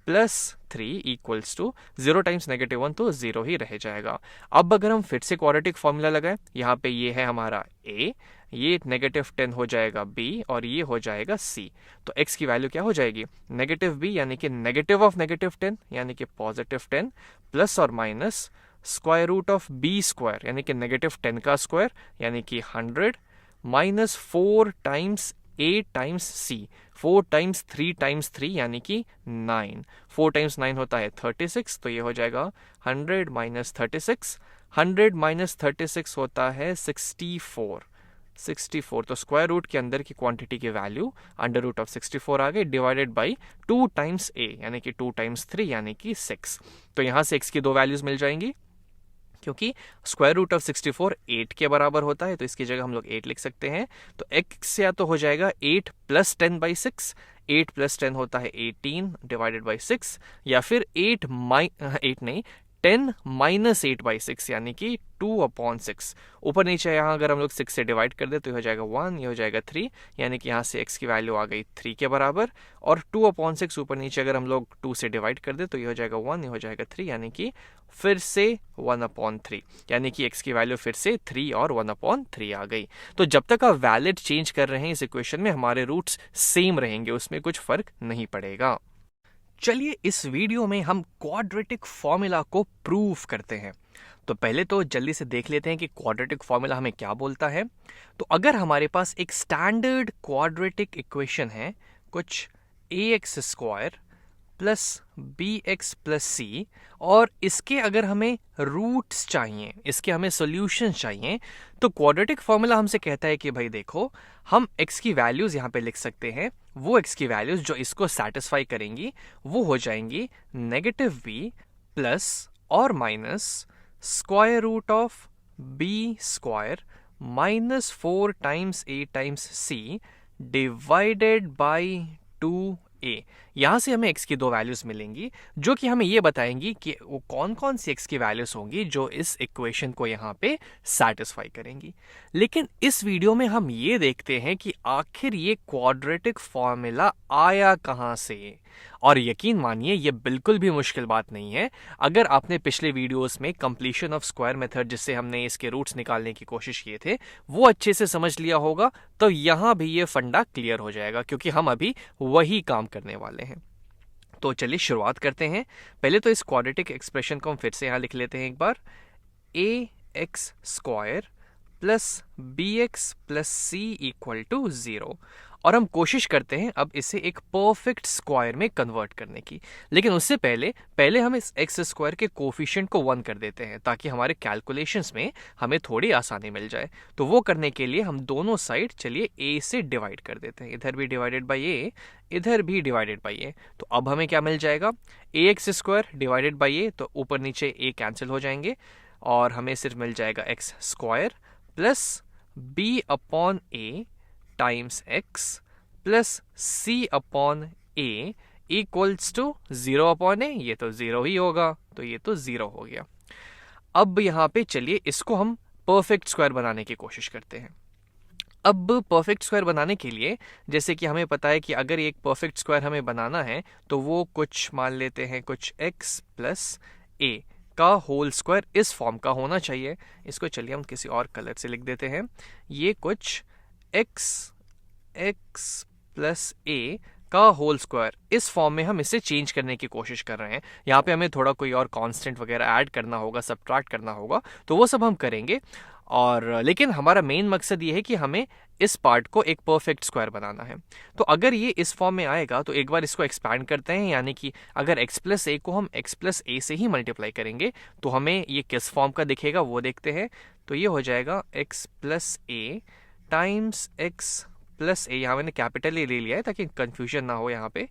plus 3 equals to 0 times -1 तो 0 ही रह जाएगा। अब अगर हम फिर से क्वाड्रेटिक फॉर्मूला लगाएं, यहाँ पे ये है हमारा a, ये -10 हो जाएगा b, और ये हो जाएगा c, तो x की वैल्यू क्या हो जाएगी -b यानी कि नेगेटिव ऑफ -10 यानी कि +10 प्लस और minus square root of b square यानी कि -10 का स्क्वायर यानी कि 100 minus 4 times 8 times c, 4 times 3 times 3 यानी कि 9, 4 टाइम्स 9 होता है 36, तो ये हो जाएगा 100 माइनस 36, 100 माइनस 36 होता है 64, 64, तो स्क्वायर रूट के अंदर की क्वांटिटी की वैल्यू अंडर रूट ऑफ 64 आ गई, डिवाइडेड बाई 2 टाइम्स a यानी कि 2 टाइम्स 3 यानी कि 6। तो यहाँ से x की दो वैल्यूज मिल जाएंगी, क्योंकि स्क्वायर रूट ऑफ 64 8 के बराबर होता है, तो इसकी जगह हम लोग 8 लिख सकते हैं। तो x या तो हो जाएगा 8 प्लस 10 बाई 6, 8 प्लस 10 होता है 18 डिवाइडेड बाई 6, या फिर 10 माइनस 8 बाई 6 यानी कि 2/6। ऊपर नीचे यहाँ अगर हम लोग 6 से डिवाइड कर दे तो ये हो जाएगा 1, ये हो जाएगा 3, यानी कि यहाँ से x की वैल्यू आ गई 3 के बराबर, और 2/6 ऊपर नीचे अगर हम लोग 2 से डिवाइड कर दे तो ये हो जाएगा 1, ये हो जाएगा 3, यानी कि फिर से 1/3, यानी कि x की वैल्यू फिर से 3 और 1/3 आ गई। तो जब तक आप वैलिड चेंज कर रहे हैं इस इक्वेशन में, हमारे रूट्स सेम रहेंगे, उसमें कुछ फर्क नहीं पड़ेगा। चलिए इस वीडियो में हम क्वाड्रेटिक फॉर्मूला को प्रूव करते हैं। तो पहले तो जल्दी से देख लेते हैं कि क्वाड्रेटिक फॉर्मूला हमें क्या बोलता है। तो अगर हमारे पास एक स्टैंडर्ड क्वाड्रेटिक इक्वेशन है, कुछ ax square plus bx plus c, और इसके अगर हमें रूट्स चाहिए, इसके हमें सॉल्यूशन चाहिए, तो क्वाड्रेटिक फॉर्मूला हमसे कहता है कि भाई देखो, हम x की वैल्यूज यहाँ पे लिख सकते हैं। वो x की वैल्यूज जो इसको सेटिस्फाई करेंगी वो हो जाएंगी -b प्लस और minus square root of b square minus 4 times a times c divided by 2a। यहाँ से हमें x की दो वैल्यूज़ मिलेंगी जो कि हमें ये बताएंगी कि वो कौन कौन सी x की वैल्यूज़ होंगी जो इस इक्वेशन को यहाँ पे सेटिस्फाई करेंगी। लेकिन इस वीडियो में हम ये देखते हैं कि आखिर ये क्वाड्रेटिक फॉर्मूला आया कहाँ से। और यकीन मानिए ये बिल्कुल भी मुश्किल बात नहीं है। अगर आपने पिछले वीडियोस में कंप्लीशन ऑफ स्क्वायर मेथड, जिससे हमने इसके रूट्स निकालने की कोशिश किए थे, वो अच्छे से समझ लिया होगा तो यहाँ भी ये फंडा क्लियर हो जाएगा, क्योंकि हम अभी वही काम करने वाले हैं। तो चलिए शुरुआत करते हैं। पहले तो इस क्वाड्रेटिक एक्सप्रेशन को हम फिर से यहाँ लिख लेते हैं एक बार। ax square plus bx plus c equal to 0। और हम कोशिश करते हैं अब इसे एक परफेक्ट स्क्वायर में कन्वर्ट करने की। लेकिन उससे पहले हम इस एक्स स्क्वायर के कोफिशिएंट को 1 कर देते हैं, ताकि हमारे कैलकुलेशंस में हमें थोड़ी आसानी मिल जाए। तो वो करने के लिए हम दोनों साइड चलिए a से डिवाइड कर देते हैं। इधर भी डिवाइडेड बाई a, इधर भी डिवाइडेड बाई a। तो अब हमें क्या मिल जाएगा, ax square divided by a, तो ऊपर नीचे a कैंसिल हो जाएंगे और हमें सिर्फ मिल जाएगा x square plus b upon a times x plus c upon a equals to 0 upon a। ये तो 0 ही होगा, तो ये तो 0 हो गया। अब यहाँ पे चलिए इसको हम परफेक्ट स्क्वायर बनाने की कोशिश करते हैं। अब परफेक्ट स्क्वायर बनाने के लिए, जैसे कि हमें पता है कि अगर एक परफेक्ट स्क्वायर हमें बनाना है तो वो कुछ मान लेते हैं कुछ x प्लस a का होल स्क्वायर इस फॉर्म का होना चाहिए। इसको चलिए हम किसी और कलर से लिख देते हैं। ये कुछ x प्लस a का होल स्क्वायर इस फॉर्म में हम इसे चेंज करने की कोशिश कर रहे हैं। यहाँ पे हमें थोड़ा कोई और कांस्टेंट वगैरह ऐड करना होगा, सब्ट्रैक्ट करना होगा, तो वो सब हम करेंगे। और लेकिन हमारा मेन मकसद ये है कि हमें इस पार्ट को एक परफेक्ट स्क्वायर बनाना है। तो अगर ये इस फॉर्म में आएगा तो एक बार इसको एक्सपैंड करते हैं, यानी कि अगर x प्लस ए को हम x प्लस ए से ही मल्टीप्लाई करेंगे तो हमें ये किस फॉर्म का दिखेगा वो देखते हैं। तो ये हो जाएगा x प्लस ए टाइम्स x प्लस ए। यहाँ मैंने कैपिटल ए ले लिया है ताकि कंफ्यूजन ना हो यहाँ पे,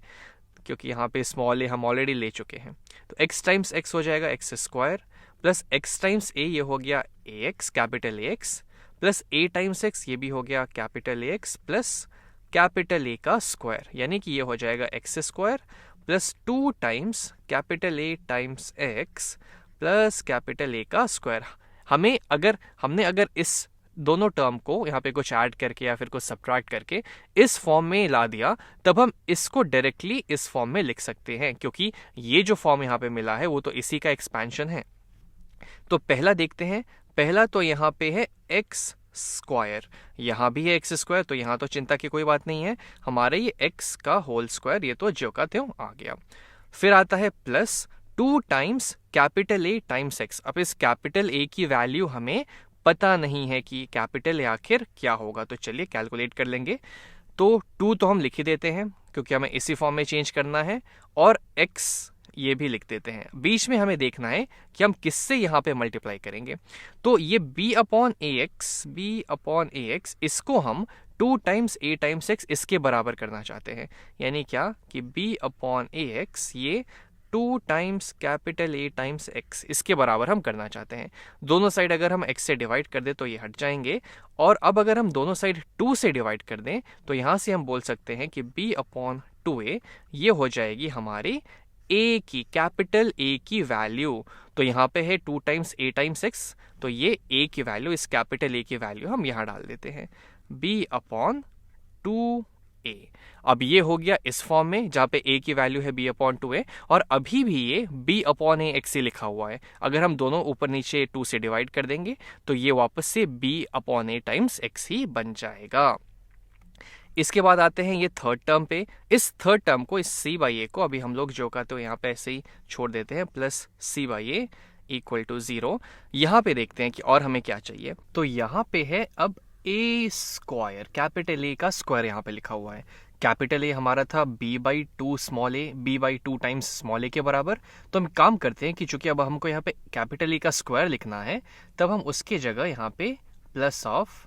क्योंकि यहाँ पे स्मॉल ए हम ऑलरेडी ले चुके हैं। तो x टाइम्स x हो जाएगा x square plus x times a, ये हो गया ax capital ax plus a times x, ये भी हो गया capital ax plus capital a का स्क्वायर, यानी कि ये हो जाएगा x square plus 2 times capital a times x plus capital a का स्क्वायर। हमने अगर इस दोनों टर्म को यहाँ पे कुछ ऐड करके या फिर कुछ सब्ट्रैक्ट करके इस फॉर्म में ला दिया, तब हम इसको डायरेक्टली इस फॉर्म में लिख सकते हैं, क्योंकि ये जो फॉर्म यहाँ पे मिला है वो तो इसी का एक्सपेंशन है। तो पहला देखते हैं। पहला तो यहाँ पे है एक्स स्क्वायर, यहाँ भी है एक्स स्क्वायर, तो यहाँ तो चिंता की कोई बात नहीं है। हमारे ये एक्स का होल स्क्वायर ये तो ज्यों का त्यों आ गया। फिर आता है plus 2 times capital A times x. अब इस कैपिटल ए की वैल्यू हमें पता नहीं है कि कैपिटल ए आखिर क्या होगा, तो चलिए कैलकुलेट कर लेंगे। तो 2 तो हम लिख ही देते हैं क्योंकि हमें इसी फॉर्म में चेंज करना है, और x ये भी लिख देते हैं। बीच में हमें देखना है कि हम किससे यहाँ पे मल्टीप्लाई करेंगे। तो ये b अपॉन ए एक्स इसको हम 2 टाइम्स a टाइम्स x इसके बराबर करना चाहते हैं, यानी क्या कि b अपॉन ए एक्स ये 2 times capital A times x इसके बराबर हम करना चाहते हैं। दोनों साइड अगर हम x से डिवाइड कर दें तो ये हट जाएंगे, और अब अगर हम दोनों साइड 2 से डिवाइड कर दें तो यहाँ से हम बोल सकते हैं कि b अपॉन 2a ये हो जाएगी हमारी a की, कैपिटल A की वैल्यू। तो यहाँ पे है 2 टाइम्स a टाइम्स x, तो ये a की वैल्यू, इस कैपिटल A की वैल्यू हम यहाँ डाल देते हैं, b अपॉन 2a। अब ये हो गया इस फॉर्म में जहाँ पे a की वैल्यू है b अपॉन 2a, और अभी भी ये b अपॉन a x से लिखा हुआ है। अगर हम दोनों ऊपर नीचे 2 से डिवाइड कर देंगे तो ये वापस से b upon a times x ही बन जाएगा। इसके बाद आते हैं ये थर्ड टर्म पे। इस थर्ड टर्म को, इस c बाई a को अभी हम लोग जो कहते हो यहाँ पे ऐसे ही छोड़ देते हैं, plus c by a equal to 0। यहाँ पे देखते हैं कि और हमें क्या चाहिए। तो यहाँ पे है अब a स्क्वायर, कैपिटल A का स्क्वायर यहाँ पे लिखा हुआ है। कैपिटल A हमारा था b by 2 small a, b by 2 times small a के बराबर। तो हम काम करते हैं कि चूंकि अब हमको यहाँ पे कैपिटल A का स्क्वायर लिखना है, तब हम उसके जगह यहाँ पे plus of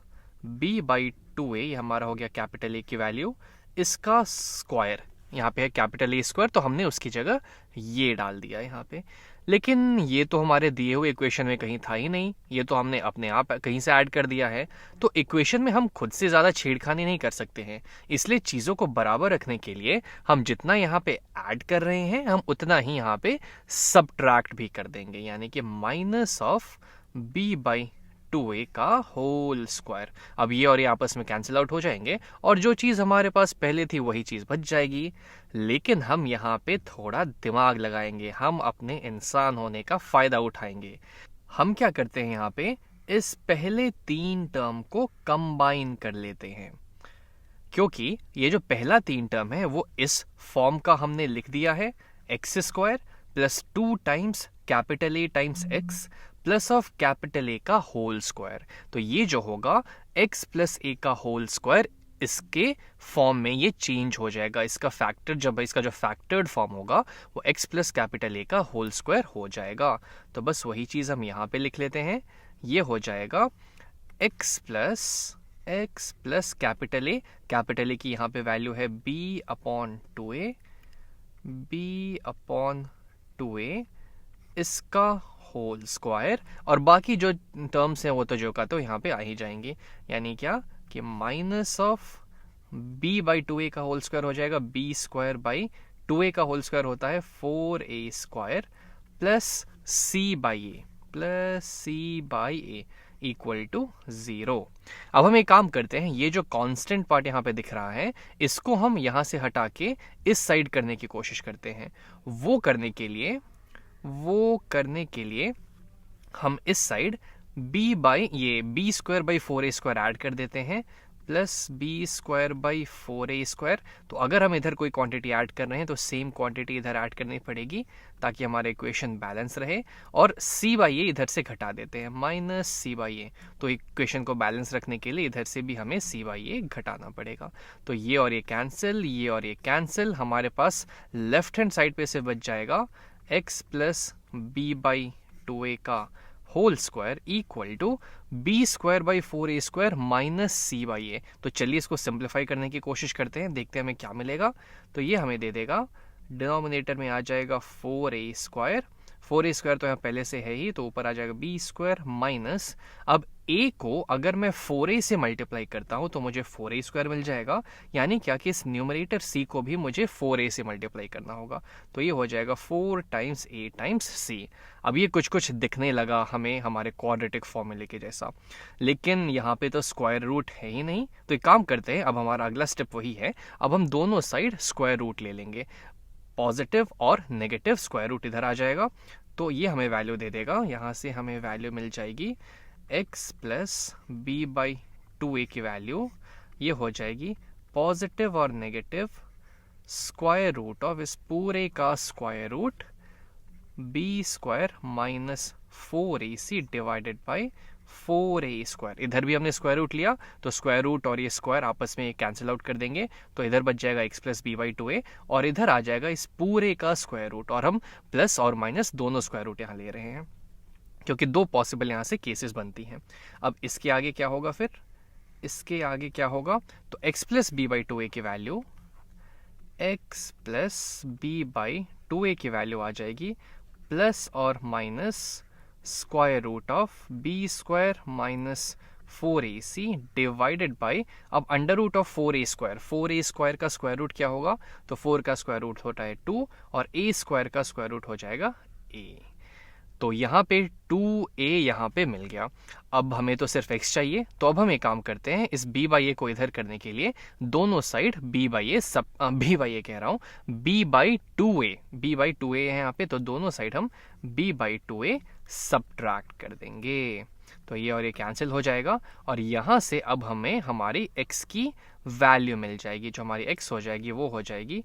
b by 2a, ये हमारा हो गया कैपिटल A की वैल्यू, इसका स्क्वायर, यहाँ पे है कैपिटल A स्क्वायर, तो हमने उसकी जगह ये डाल दिया यहाँ पे। लेकिन ये तो हमारे दिए हुए इक्वेशन में कहीं था ही नहीं, ये तो हमने अपने आप कहीं से ऐड कर दिया है। तो इक्वेशन में हम खुद से ज़्यादा छेड़खानी नहीं कर सकते हैं, इसलिए चीज़ों को बराबर रखने के लिए हम जितना यहाँ पे ऐड कर रहे हैं हम उतना ही यहाँ पे सबट्रैक्ट भी कर देंगे, यानी कि माइनस ऑफ b/2a का होल स्क्वायर। अब ये और ये आपस में कैंसिल आउट हो जाएंगे और जो चीज़ हमारे पास पहले थी वही चीज़ बच जाएगी। लेकिन हम यहाँ पे थोड़ा दिमाग लगाएंगे, हम अपने इंसान होने का फ़ायदा उठाएंगे। हम क्या करते हैं, यहाँ पे इस पहले 3 टर्म को कंबाइन कर लेते हैं, क्योंकि ये जो पहला 3 टर्म है वो इस फॉर्म का हमने लिख दिया है, x square plus 2 times capital A times x plus of capital A का होल स्क्वायर। तो ये जो होगा एक्स प्लस ए का होल स्क्वायर, इसके फॉर्म में ये चेंज हो जाएगा। इसका फैक्टर, जब इसका जो फैक्टर्ड फॉर्म होगा वो एक्स प्लस कैपिटल ए का होल स्क्वायर हो जाएगा। तो बस वही चीज़ हम यहाँ पे लिख लेते हैं, ये हो जाएगा एक्स प्लस कैपिटल ए की यहाँ पे वैल्यू है b/2a इसका होल स्क्वायर, और बाकी जो टर्म्स हैं वो तो जो का तो यहाँ पे आ ही जाएंगे, यानी क्या कि माइनस ऑफ b/2a का होल स्क्वायर हो जाएगा, b²/2a का होल स्क्वायर होता है 4a² plus c/a equal to 0। अब हम एक काम करते हैं, ये जो कांस्टेंट पार्ट यहाँ पे दिख रहा है इसको हम यहाँ से हटा के इस साइड करने की कोशिश करते हैं। वो करने के लिए हम इस साइड b/4a² ऐड कर देते हैं प्लस b²/4a²। तो अगर हम इधर कोई क्वांटिटी ऐड कर रहे हैं तो सेम क्वांटिटी इधर ऐड करनी पड़ेगी ताकि हमारा इक्वेशन बैलेंस रहे, और c/a इधर से घटा देते हैं माइनस c/a। तो इक्वेशन को बैलेंस रखने के लिए इधर से भी हमें c/a घटाना पड़ेगा। तो ये और ये कैंसिल, हमारे पास लेफ्ट हैंड साइड पे से बच जाएगा x प्लस b/2a का whole square equal to b²/4a² minus c/a। तो चलिए इसको सिंप्लीफाई करने की कोशिश करते हैं, देखते हैं हमें क्या मिलेगा। तो ये हमें दे देगा, डिनोमिनेटर में आ जाएगा 4a², 4a² तो यहाँ पहले से है ही, तो ऊपर आ जाएगा b² माइनस, अब a को अगर मैं 4a से मल्टीप्लाई करता हूँ तो मुझे 4a² मिल जाएगा, यानी क्या कि इस न्यूमरेटर c को भी मुझे 4a से मल्टीप्लाई करना होगा। तो ये हो जाएगा 4 टाइम्स a टाइम्स c। अब ये कुछ दिखने लगा हमें हमारे क्वाड्रेटिक फॉर्मूले के जैसा, लेकिन यहाँ पे तो स्क्वायर रूट है ही नहीं। तो एक काम करते हैं, अब हमारा अगला स्टेप वही है, अब हम दोनों साइड स्क्वायर रूट ले लेंगे, पॉजिटिव और नेगेटिव स्क्वायर रूट इधर आ जाएगा। तो ये हमें वैल्यू दे देगा, यहाँ से हमें वैल्यू मिल जाएगी x प्लस b/2a की वैल्यू, ये हो जाएगी पॉजिटिव और नेगेटिव स्क्वायर रूट ऑफ इस पूरे का square root b² minus 4ac divided by 4a²। इधर भी हमने स्क्वायर रूट लिया तो स्क्वायर रूट और ये स्क्वायर आपस में कैंसिल आउट कर देंगे, तो इधर बच जाएगा x प्लस b/2a और इधर आ जाएगा इस पूरे का स्क्वायर रूट, और हम प्लस और माइनस दोनों स्क्वायर रूट यहाँ ले रहे हैं क्योंकि दो पॉसिबल यहाँ से केसेस बनती हैं। अब इसके आगे क्या होगा, फिर इसके आगे क्या होगा, तो x प्लस b/2a की वैल्यू, x प्लस b/2a की वैल्यू आ जाएगी प्लस और minus square root of b² minus 4ac divided by, अब अंडर रूट ऑफ 4a² का स्क्वायर रूट क्या होगा, तो 4 का स्क्वायर रूट होता है 2 और a² का स्क्वायर रूट हो जाएगा a। तो यहाँ पे 2a यहाँ पे मिल गया। अब हमें तो सिर्फ x चाहिए, तो अब हम एक काम करते हैं, इस b/a को इधर करने के लिए दोनों साइड b/a कह रहा हूँ b/2a है यहाँ पे, तो दोनों साइड हम b/2a सबट्रैक्ट कर देंगे। तो ये और ये कैंसिल हो जाएगा और यहाँ से अब हमें हमारी x की वैल्यू मिल जाएगी, जो हमारी x हो जाएगी वो हो जाएगी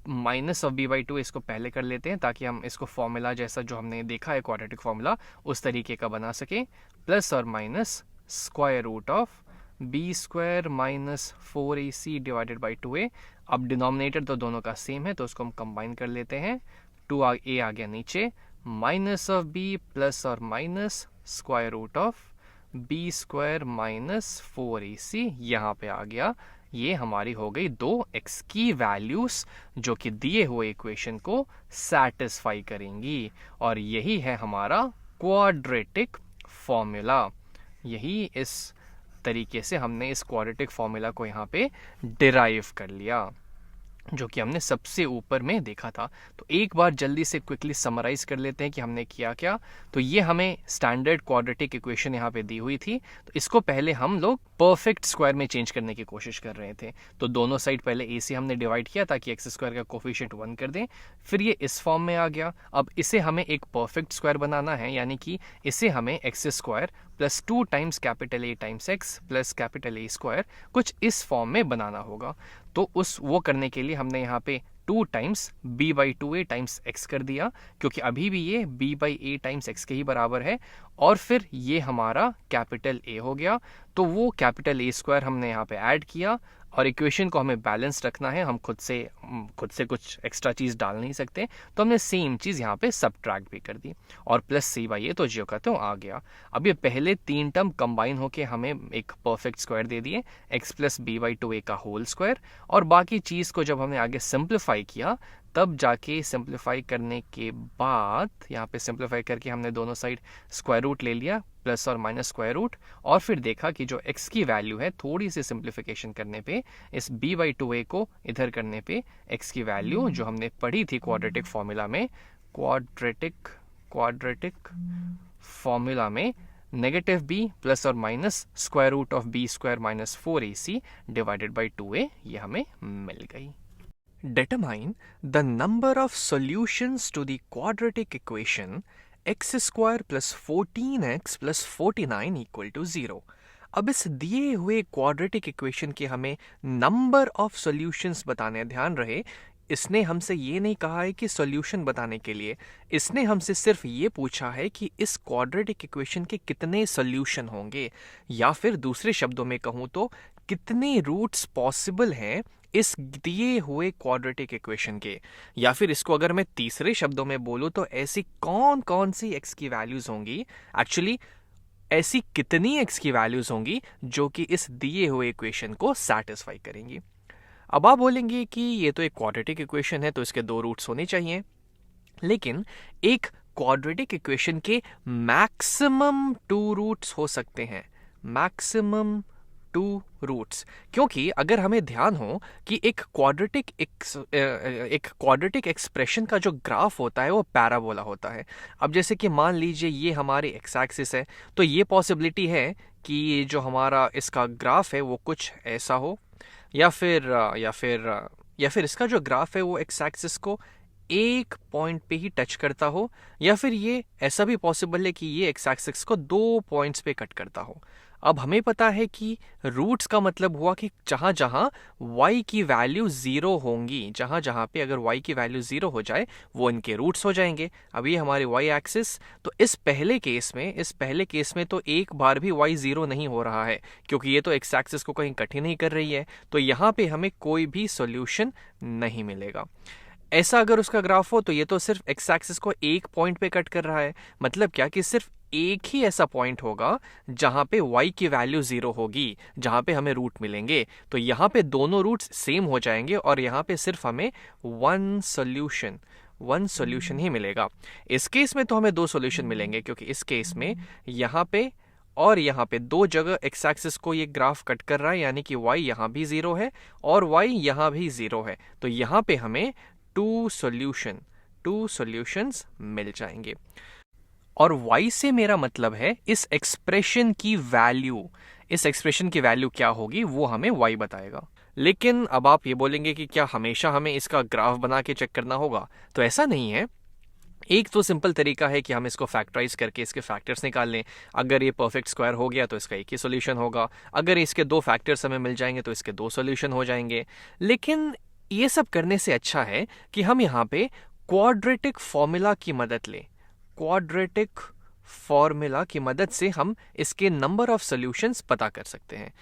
माइनस ऑफ b/2। इसको पहले कर लेते हैं ताकि हम इसको फॉर्मूला जैसा जो हमने देखा है क्वाड्रेटिक फॉर्मूला उस तरीके का बना सके, प्लस और minus square root of b² minus 4ac divided by 2a। अब डिनोमिनेटर तो दोनों का सेम है तो उसको हम कंबाइन कर लेते हैं, 2a आ गया नीचे, माइनस ऑफ b प्लस और minus square root of b² minus 4ac यहाँ पे आ गया, ये हमारी हो गई दो x की वैल्यूज जो कि दिए हुए इक्वेशन को सैटिस्फाई करेंगी, और यही है हमारा क्वाड्रेटिक फॉर्मूला। यही इस तरीके से हमने इस क्वाड्रेटिक फॉर्मूला को यहाँ पे डिराइव कर लिया, जो कि हमने सबसे ऊपर में देखा था। तो एक बार जल्दी से क्विकली समराइज कर लेते हैं कि हमने किया क्या। तो ये हमें स्टैंडर्ड क्वाड्रेटिक इक्वेशन यहाँ पे दी हुई थी, तो इसको पहले हम लोग परफेक्ट स्क्वायर में चेंज करने की कोशिश कर रहे थे। तो दोनों साइड पहले ए से हमने डिवाइड किया ताकि एक्स स्क्वायर का कोफिशिएंट 1 कर दें, फिर ये इस फॉर्म में आ गया। अब इसे हमें एक परफेक्ट स्क्वायर बनाना है, यानी कि इसे हमें x square plus 2 times capital A times x plus capital A square कुछ इस फॉर्म में बनाना होगा। तो वो करने के लिए हमने यहाँ पे 2 times b by 2a times x कर दिया, क्योंकि अभी भी ये b by a times x के ही बराबर है। और फिर ये हमारा कैपिटल A हो गया, तो वो कैपिटल A स्क्वायर हमने यहाँ पे ऐड किया। और इक्वेशन को हमें बैलेंस रखना है, हम खुद से कुछ एक्स्ट्रा चीज़ डाल नहीं सकते, तो हमने सेम चीज़ यहाँ पे सबट्रैक्ट भी कर दी, और प्लस c बाई a तो जो कहते हो आ गया। अब ये पहले 3 टर्म कंबाइन होके हमें एक परफेक्ट स्क्वायर दे दिए, x plus b by 2a का होल स्क्वायर। और बाकी चीज़ को जब हमने आगे सिंप्लीफाई किया, तब जाके सिंप्लीफाई करने के बाद यहाँ पे सिंप्लीफाई करके हमने दोनों साइड स्क्वायर रूट ले लिया, प्लस और माइनस स्क्वायर रूट, और फिर देखा कि जो x की वैल्यू है थोड़ी सी सिंप्लीफिकेशन करने पे, इस b बाई 2a को इधर करने पे x की वैल्यू जो हमने पढ़ी थी क्वाड्रेटिक फॉर्मूला में, क्वाड्रेटिक फॉर्मूला में नेगेटिव b प्लस और minus square root of b square minus 4ac divided by 2a, ये हमें मिल गई। Determine the number of solutions to the quadratic equation x square plus 14x plus 49 equal to 0। अब इस दिए हुए क्वाड्रेटिक इक्वेशन के हमें नंबर ऑफ सॉल्यूशंस बताने हैं। ध्यान रहे, इसने हमसे ये नहीं कहा है कि सॉल्यूशन बताने के लिए, इसने हमसे सिर्फ ये पूछा है कि इस क्वाड्रेटिक इक्वेशन के कितने सॉल्यूशन होंगे, या फिर दूसरे शब्दों में कहूँ तो कितने रूट्स पॉसिबल हैं इस दिए हुए क्वाड्रेटिक इक्वेशन के। या फिर इसको अगर मैं तीसरे शब्दों में बोलूँ तो ऐसी कौन कौन सी x की वैल्यूज होंगी, एक्चुअली ऐसी कितनी x की वैल्यूज होंगी जो कि इस दिए हुए इक्वेशन को सैटिस्फाई करेंगी। अब आप बोलेंगे कि ये तो एक क्वाड्रेटिक इक्वेशन है, तो इसके 2 रूट्स होने चाहिए, लेकिन एक क्वाड्रेटिक इक्वेशन के मैक्सिमम 2 रूट्स हो सकते हैं, मैक्सिमम 2 रूट्स। क्योंकि अगर हमें ध्यान हो कि एक क्वाड्रेटिक एक्सप्रेशन का जो ग्राफ होता है वो पैराबोला होता है। अब जैसे कि मान लीजिए ये हमारी एक्स एक्सिस है, तो ये पॉसिबिलिटी है कि ये जो हमारा इसका ग्राफ है वो कुछ ऐसा हो, या फिर इसका जो ग्राफ है वो एक्स एक्सिस को एक पॉइंट पे ही टच करता हो, या फिर ये ऐसा भी पॉसिबल है कि ये एक्स एक्सिस को 2 पॉइंट्स पे कट करता हो। अब हमें पता है कि रूट्स का मतलब हुआ कि जहां जहां y की वैल्यू 0 होंगी, जहां जहां पे अगर y की वैल्यू 0 हो जाए वो इनके रूट्स हो जाएंगे। अब ये हमारे y एक्सिस, तो इस पहले केस में तो एक बार भी y 0 नहीं हो रहा है, क्योंकि ये तो एक्स एक्सिस को कहीं कट ही नहीं कर रही है, तो यहाँ पे हमें कोई भी सॉल्यूशन नहीं मिलेगा। ऐसा अगर उसका ग्राफ हो तो ये तो सिर्फ एक्स एक्सिस को एक पॉइंट पे कट कर रहा है, मतलब क्या कि सिर्फ एक ही ऐसा पॉइंट होगा जहां पे y की वैल्यू 0 होगी, जहां पे हमें रूट मिलेंगे। तो यहाँ पे दोनों रूट्स सेम हो जाएंगे और यहाँ पे सिर्फ हमें वन सॉल्यूशन ही मिलेगा। इस केस में तो हमें 2 सॉल्यूशन मिलेंगे, क्योंकि इस केस में यहाँ पे और यहाँ पे 2 जगह एक्स एक्सिस को ये ग्राफ कट कर रहा है, यानी कि y यहाँ भी 0 है और y यहाँ भी 0 है, तो यहाँ पे हमें 2 सॉल्यूशंस मिल जाएंगे। और y से मेरा मतलब है इस एक्सप्रेशन की वैल्यू क्या होगी वो हमें y बताएगा। लेकिन अब आप ये बोलेंगे कि क्या हमेशा हमें इसका ग्राफ बना के चेक करना होगा? तो ऐसा नहीं है। एक तो सिंपल तरीका है कि हम इसको फैक्टराइज करके इसके फैक्टर्स निकाल लें। अगर ये परफेक्ट स्क्वायर हो गया तो इसका एक ही सॉल्यूशन होगा, अगर इसके 2 फैक्टर्स हमें मिल जाएंगे तो इसके 2 सॉल्यूशन हो जाएंगे। लेकिन ये सब करने से अच्छा है कि हम यहाँ पे क्वाड्रेटिक फॉर्मूला की मदद लें। क्वाड्रेटिक फॉर्मूला की मदद से हम इसके नंबर ऑफ सॉल्यूशंस पता कर सकते हैं।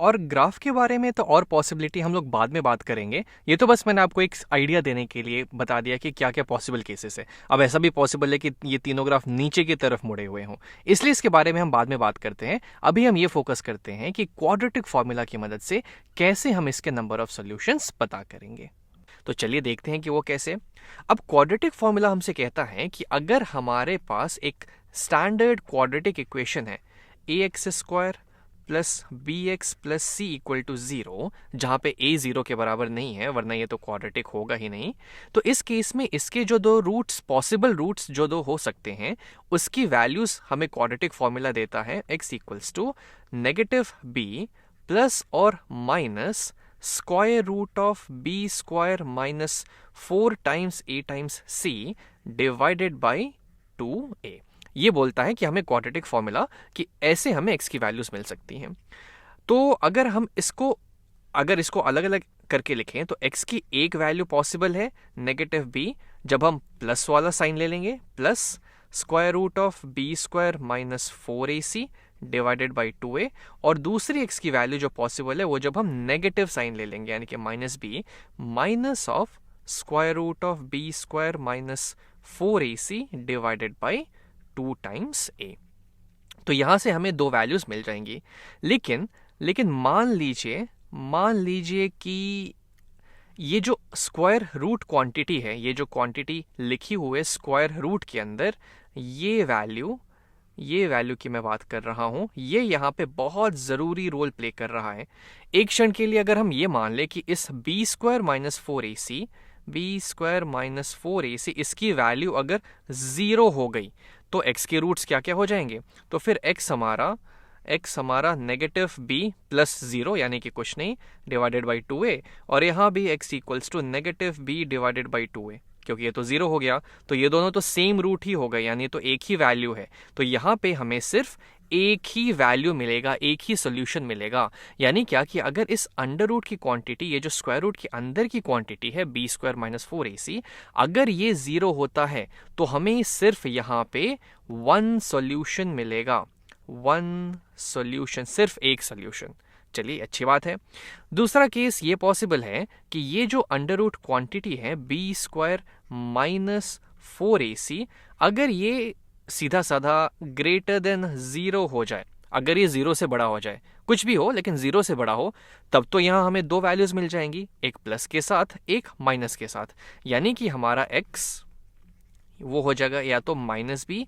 और ग्राफ के बारे में तो और पॉसिबिलिटी हम लोग बाद में बात करेंगे। ये तो बस मैंने आपको एक आइडिया देने के लिए बता दिया कि क्या क्या पॉसिबल केसेस है। अब ऐसा भी पॉसिबल है कि ये तीनों ग्राफ नीचे की तरफ मुड़े हुए हों, इसलिए इसके बारे में हम बाद में बात करते हैं। अभी हम ये फोकस करते हैं कि क्वाड्रेटिक फॉर्मूला की मदद से कैसे हम इसके नंबर ऑफ सॉल्यूशंस पता करेंगे। तो चलिए देखते हैं कि वो कैसे। अब क्वाड्रेटिक फॉर्मूला हमसे कहता है कि अगर हमारे पास एक स्टैंडर्ड क्वाड्रेटिक इक्वेशन है ax² plus b x plus c equal to 0, जहां पे a 0 के बराबर नहीं है, वरना ये तो क्वाड्रेटिक होगा ही नहीं। तो इस केस में इसके जो दो रूट्स, पॉसिबल रूट्स जो दो हो सकते हैं, उसकी वैल्यूज हमें क्वाड्रेटिक फॉर्मूला देता है x equals to -b plus और minus square root of B square minus 4 times a times c divided by 2a। ये बोलता है कि हमें क्वाड्रेटिक फॉर्मूला कि ऐसे हमें x की वैल्यूज मिल सकती हैं। तो अगर हम इसको अलग अलग करके लिखें तो x की एक वैल्यू पॉसिबल है -b, जब हम प्लस वाला साइन ले लेंगे, plus square root of B square minus 4ac divided by 2a, और दूसरी x की वैल्यू जो पॉसिबल है वो जब हम नेगेटिव साइन ले लेंगे, यानी कि -b minus of square root of B square minus 4ac divided by 2 times a। तो यहां से हमें दो वैल्यूज मिल जाएंगी। लेकिन मान लीजिए कि ये जो स्क्वायर रूट क्वांटिटी है, ये जो क्वांटिटी लिखी हुई है स्क्वायर रूट के अंदर, ये वैल्यू की मैं बात कर रहा हूं, ये यहां पे बहुत जरूरी रोल प्ले कर रहा है। एक क्षण के लिए अगर हम ये मान ले कि इस बी स्क्वायर माइनस 4ac इसकी वैल्यू अगर 0 हो गई तो x के रूट्स क्या क्या हो जाएंगे। तो फिर x हमारा -b प्लस 0 यानी कि कुछ नहीं डिवाइडेड बाई 2a, और यहाँ भी x equals to -b divided by 2a, क्योंकि ये तो 0 हो गया तो ये दोनों तो सेम रूट ही हो गए, यानी तो एक ही वैल्यू है। तो यहाँ पे हमें सिर्फ एक ही वैल्यू मिलेगा, एक ही सोल्यूशन मिलेगा। यानी क्या कि अगर इस अंडर रूट की क्वांटिटी, ये जो स्क्वायर रूट के अंदर की क्वांटिटी है बी स्क्वायर माइनस 4ac, अगर ये 0 होता है तो हमें सिर्फ यहाँ पे 1 सॉल्यूशन मिलेगा, 1 सॉल्यूशन, सिर्फ एक सॉल्यूशन। चलिए अच्छी बात है। दूसरा केस ये पॉसिबल है कि ये जो अंडर रूट क्वांटिटी है बी स्क्वायर माइनस 4ac, अगर ये सीधा साधा ग्रेटर देन 0 हो जाए, अगर ये 0 से बड़ा हो जाए, कुछ भी हो लेकिन 0 से बड़ा हो, तब तो यहां हमें दो वैल्यूज मिल जाएंगी, एक प्लस के साथ एक माइनस के साथ। यानी कि हमारा x वो हो जाएगा या तो -b,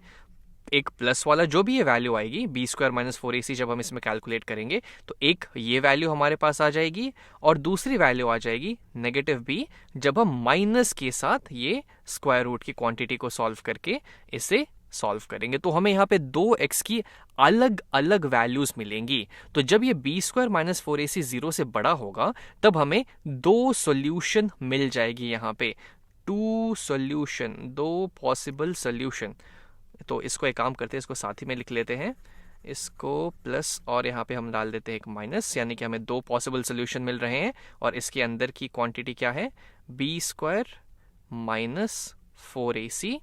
एक प्लस वाला जो भी ये वैल्यू आएगी बी स्क्वायर माइनस 4ac, जब हम इसमें कैलकुलेट करेंगे तो एक ये वैल्यू हमारे पास आ जाएगी, और दूसरी वैल्यू आ जाएगी -b, जब हम माइनस के साथ ये स्क्वायर रूट की क्वांटिटी को सॉल्व करके इसे सॉल्व करेंगे। तो हमें यहाँ पे दो x की अलग अलग वैल्यूज मिलेंगी। तो जब ये बी स्क्वायर माइनस 4ac 0 से बड़ा होगा तब हमें दो सॉल्यूशन मिल जाएगी, यहाँ पे 2 सॉल्यूशन, 2 पॉसिबल सॉल्यूशन। तो इसको एक काम करते हैं, इसको साथ ही में लिख लेते हैं, इसको प्लस और यहाँ पे हम डाल देते हैं एक माइनस, यानी कि हमें दो पॉसिबल सोल्यूशन मिल रहे हैं, और इसके अंदर की क्वांटिटी क्या है, बी स्क्वायर माइनस 4ac,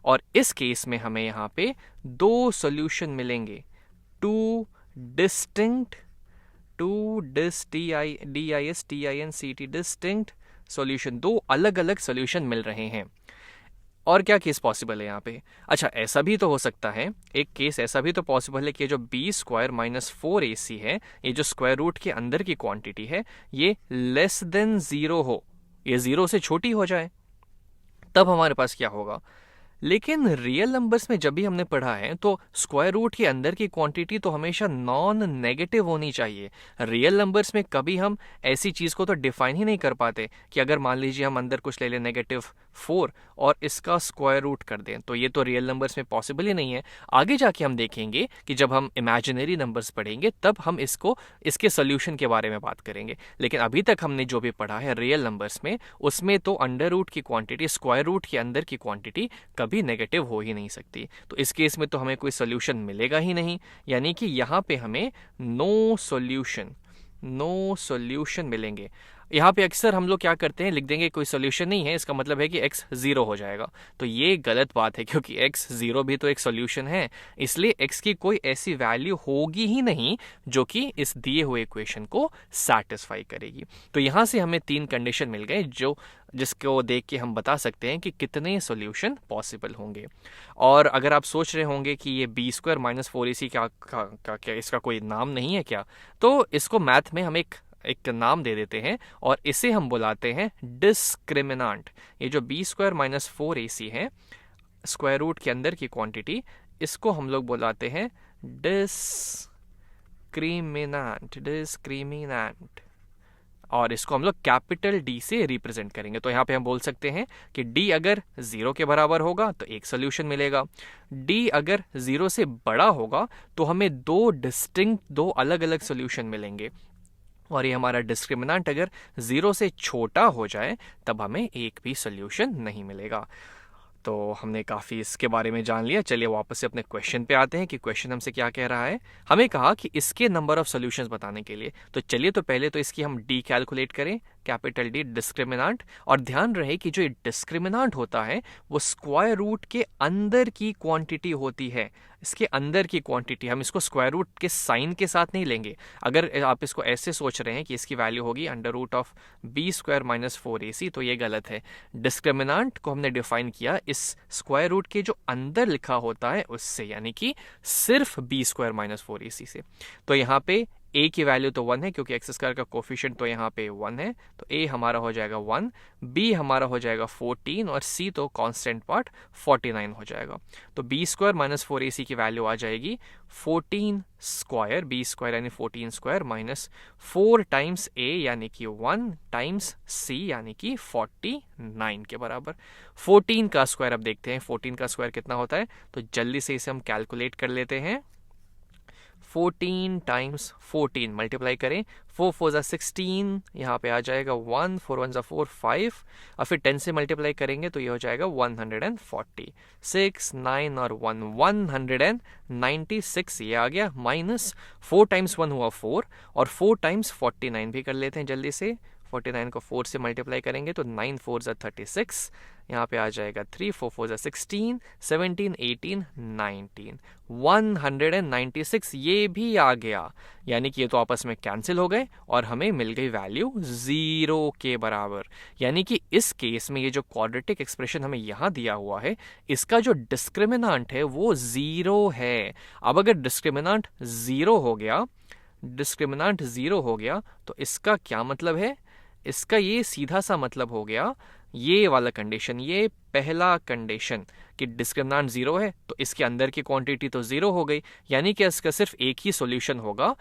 और इस केस में हमें यहाँ पे दो सॉल्यूशन मिलेंगे, टू डिस्टिंक्ट सॉल्यूशन, दो अलग अलग सॉल्यूशन मिल रहे हैं। और क्या केस पॉसिबल है यहाँ पे? अच्छा, ऐसा भी तो हो सकता है, एक केस ऐसा भी तो पॉसिबल है कि जो बी स्क्वायर माइनस 4ac है, ये जो स्क्वायर रूट के अंदर की क्वांटिटी है, ये लेस देन 0 हो, ये 0 से छोटी हो जाए, तब हमारे पास क्या होगा। लेकिन रियल नंबर्स में जब भी हमने पढ़ा है तो स्क्वायर रूट के अंदर की क्वांटिटी तो हमेशा नॉन नेगेटिव होनी चाहिए। रियल नंबर्स में कभी हम ऐसी चीज़ को तो डिफाइन ही नहीं कर पाते कि अगर मान लीजिए हम अंदर कुछ ले लें -4 और इसका स्क्वायर रूट कर दें, तो ये तो रियल नंबर्स में पॉसिबल ही नहीं है। आगे जाके हम देखेंगे कि जब हम इमेजिनरी नंबर्स पढ़ेंगे तब हम इसके सोल्यूशन के बारे में बात करेंगे। लेकिन अभी तक हमने जो भी पढ़ा है रियल नंबर्स में, उसमें तो अंडर रूट की क्वांटिटी, स्क्वायर रूट के अंदर की क्वांटिटी भी नेगेटिव हो ही नहीं सकती। तो इस केस में तो हमें कोई सोल्यूशन मिलेगा ही नहीं, यानी कि यहाँ पे हमें नो सॉल्यूशन मिलेंगे। यहाँ पे अक्सर हम लोग क्या करते हैं, लिख देंगे कोई सोल्यूशन नहीं है, इसका मतलब है कि x 0 हो जाएगा। तो ये गलत बात है, क्योंकि x 0 भी तो एक सोल्यूशन है, इसलिए x की कोई ऐसी वैल्यू होगी ही नहीं जो कि इस दिए हुए इक्वेशन को सेटिस्फाई करेगी। तो यहाँ से हमें 3 कंडीशन मिल गए जिसको देख के हम बता सकते हैं कि कितने सॉल्यूशन पॉसिबल होंगे। और अगर आप सोच रहे होंगे कि ये b² - 4ac क्या इसका कोई नाम नहीं है क्या, तो इसको मैथ में हम एक नाम दे देते हैं और इसे हम बुलाते हैं डिस्क्रिमिनांट। ये जो b² - 4ac है, स्क्वायर रूट के अंदर की क्वांटिटी, इसको हम लोग बुलाते हैं डिस्क्रिमिनांट, और इसको हम लोग कैपिटल D से रिप्रेजेंट करेंगे। तो यहाँ पे हम बोल सकते हैं कि D अगर 0 के बराबर होगा तो एक सोल्यूशन मिलेगा, D अगर 0 से बड़ा होगा तो हमें दो अलग अलग सोल्यूशन मिलेंगे, और ये हमारा डिस्क्रिमिनांट अगर 0 से छोटा हो जाए तब हमें एक भी सोल्यूशन नहीं मिलेगा। तो हमने काफ़ी इसके बारे में जान लिया। चलिए वापस से अपने क्वेश्चन पे आते हैं कि क्वेश्चन हमसे क्या कह रहा है। हमें कहा कि इसके नंबर ऑफ सॉल्यूशंस बताने के लिए, तो चलिए तो पहले तो इसकी हम D कैलकुलेट करें, कैपिटल D डिस्क्रिमिनांट। और ध्यान रहे कि जो ये डिस्क्रिमिनांट होता है वो स्क्वायर रूट के अंदर की क्वांटिटी होती है, इसके अंदर की क्वांटिटी। हम इसको स्क्वायर रूट के साइन के साथ नहीं लेंगे। अगर आप इसको ऐसे सोच रहे हैं कि इसकी वैल्यू होगी √(b² - 4ac), तो ये गलत है। डिस्क्रिमिनांट को हमने डिफाइन किया इस स्क्वायर रूट के जो अंदर लिखा होता है उससे, यानी कि सिर्फ b² - 4ac से। तो यहाँ पे a की वैल्यू तो 1 है, क्योंकि x² का कोफिशिएंट तो यहाँ पे 1 है, तो a हमारा हो जाएगा 1, b हमारा हो जाएगा 14, और c तो कांस्टेंट पार्ट 49 हो जाएगा। तो b² - 4ac की वैल्यू आ जाएगी 14 स्क्वायर, b² यानी 14 स्क्वायर माइनस 4 टाइम्स a यानी कि 1 टाइम्स c यानी कि 49 के बराबर। 14 का स्क्वायर अब देखते हैं 14 का स्क्वायर कितना होता है, तो जल्दी से इसे हम कैलकुलेट कर लेते हैं। 14 टाइम्स 14 मल्टीप्लाई करें, 4 4 ज़ा 16, यहाँ पे आ जाएगा 1, 4 1 ज़ा 4 5, और फिर 10 से मल्टीप्लाई करेंगे तो ये हो जाएगा 140, 6 9 और 1 196, ये आ गया, माइनस 4 टाइम्स 1 हुआ 4, और 4 टाइम्स 49 भी कर लेते हैं जल्दी से। 49 को 4 से मल्टीप्लाई करेंगे तो 9 4 ज़ा 36, यहाँ पे आ जाएगा 3 4 4 ज़ा 16, 17 18 19, 196 ये भी आ गया। यानी कि ये तो आपस में कैंसिल हो गए और हमें मिल गई वैल्यू 0 के बराबर। यानी कि इस केस में ये जो क्वाड्रेटिक एक्सप्रेशन हमें यहाँ दिया हुआ है, इसका जो डिस्क्रिमिनांट है वो 0 है। अब अगर डिस्क्रिमिनांट 0 हो गया तो इसका क्या मतलब है, इसका ये सीधा सा मतलब हो गया, ये वाला कंडीशन, ये पहला कंडीशन कि डिस्क्रिमिनांट 0 है तो इसके अंदर की क्वांटिटी तो 0 हो गई, यानी कि इसका सिर्फ एक ही सॉल्यूशन होगा,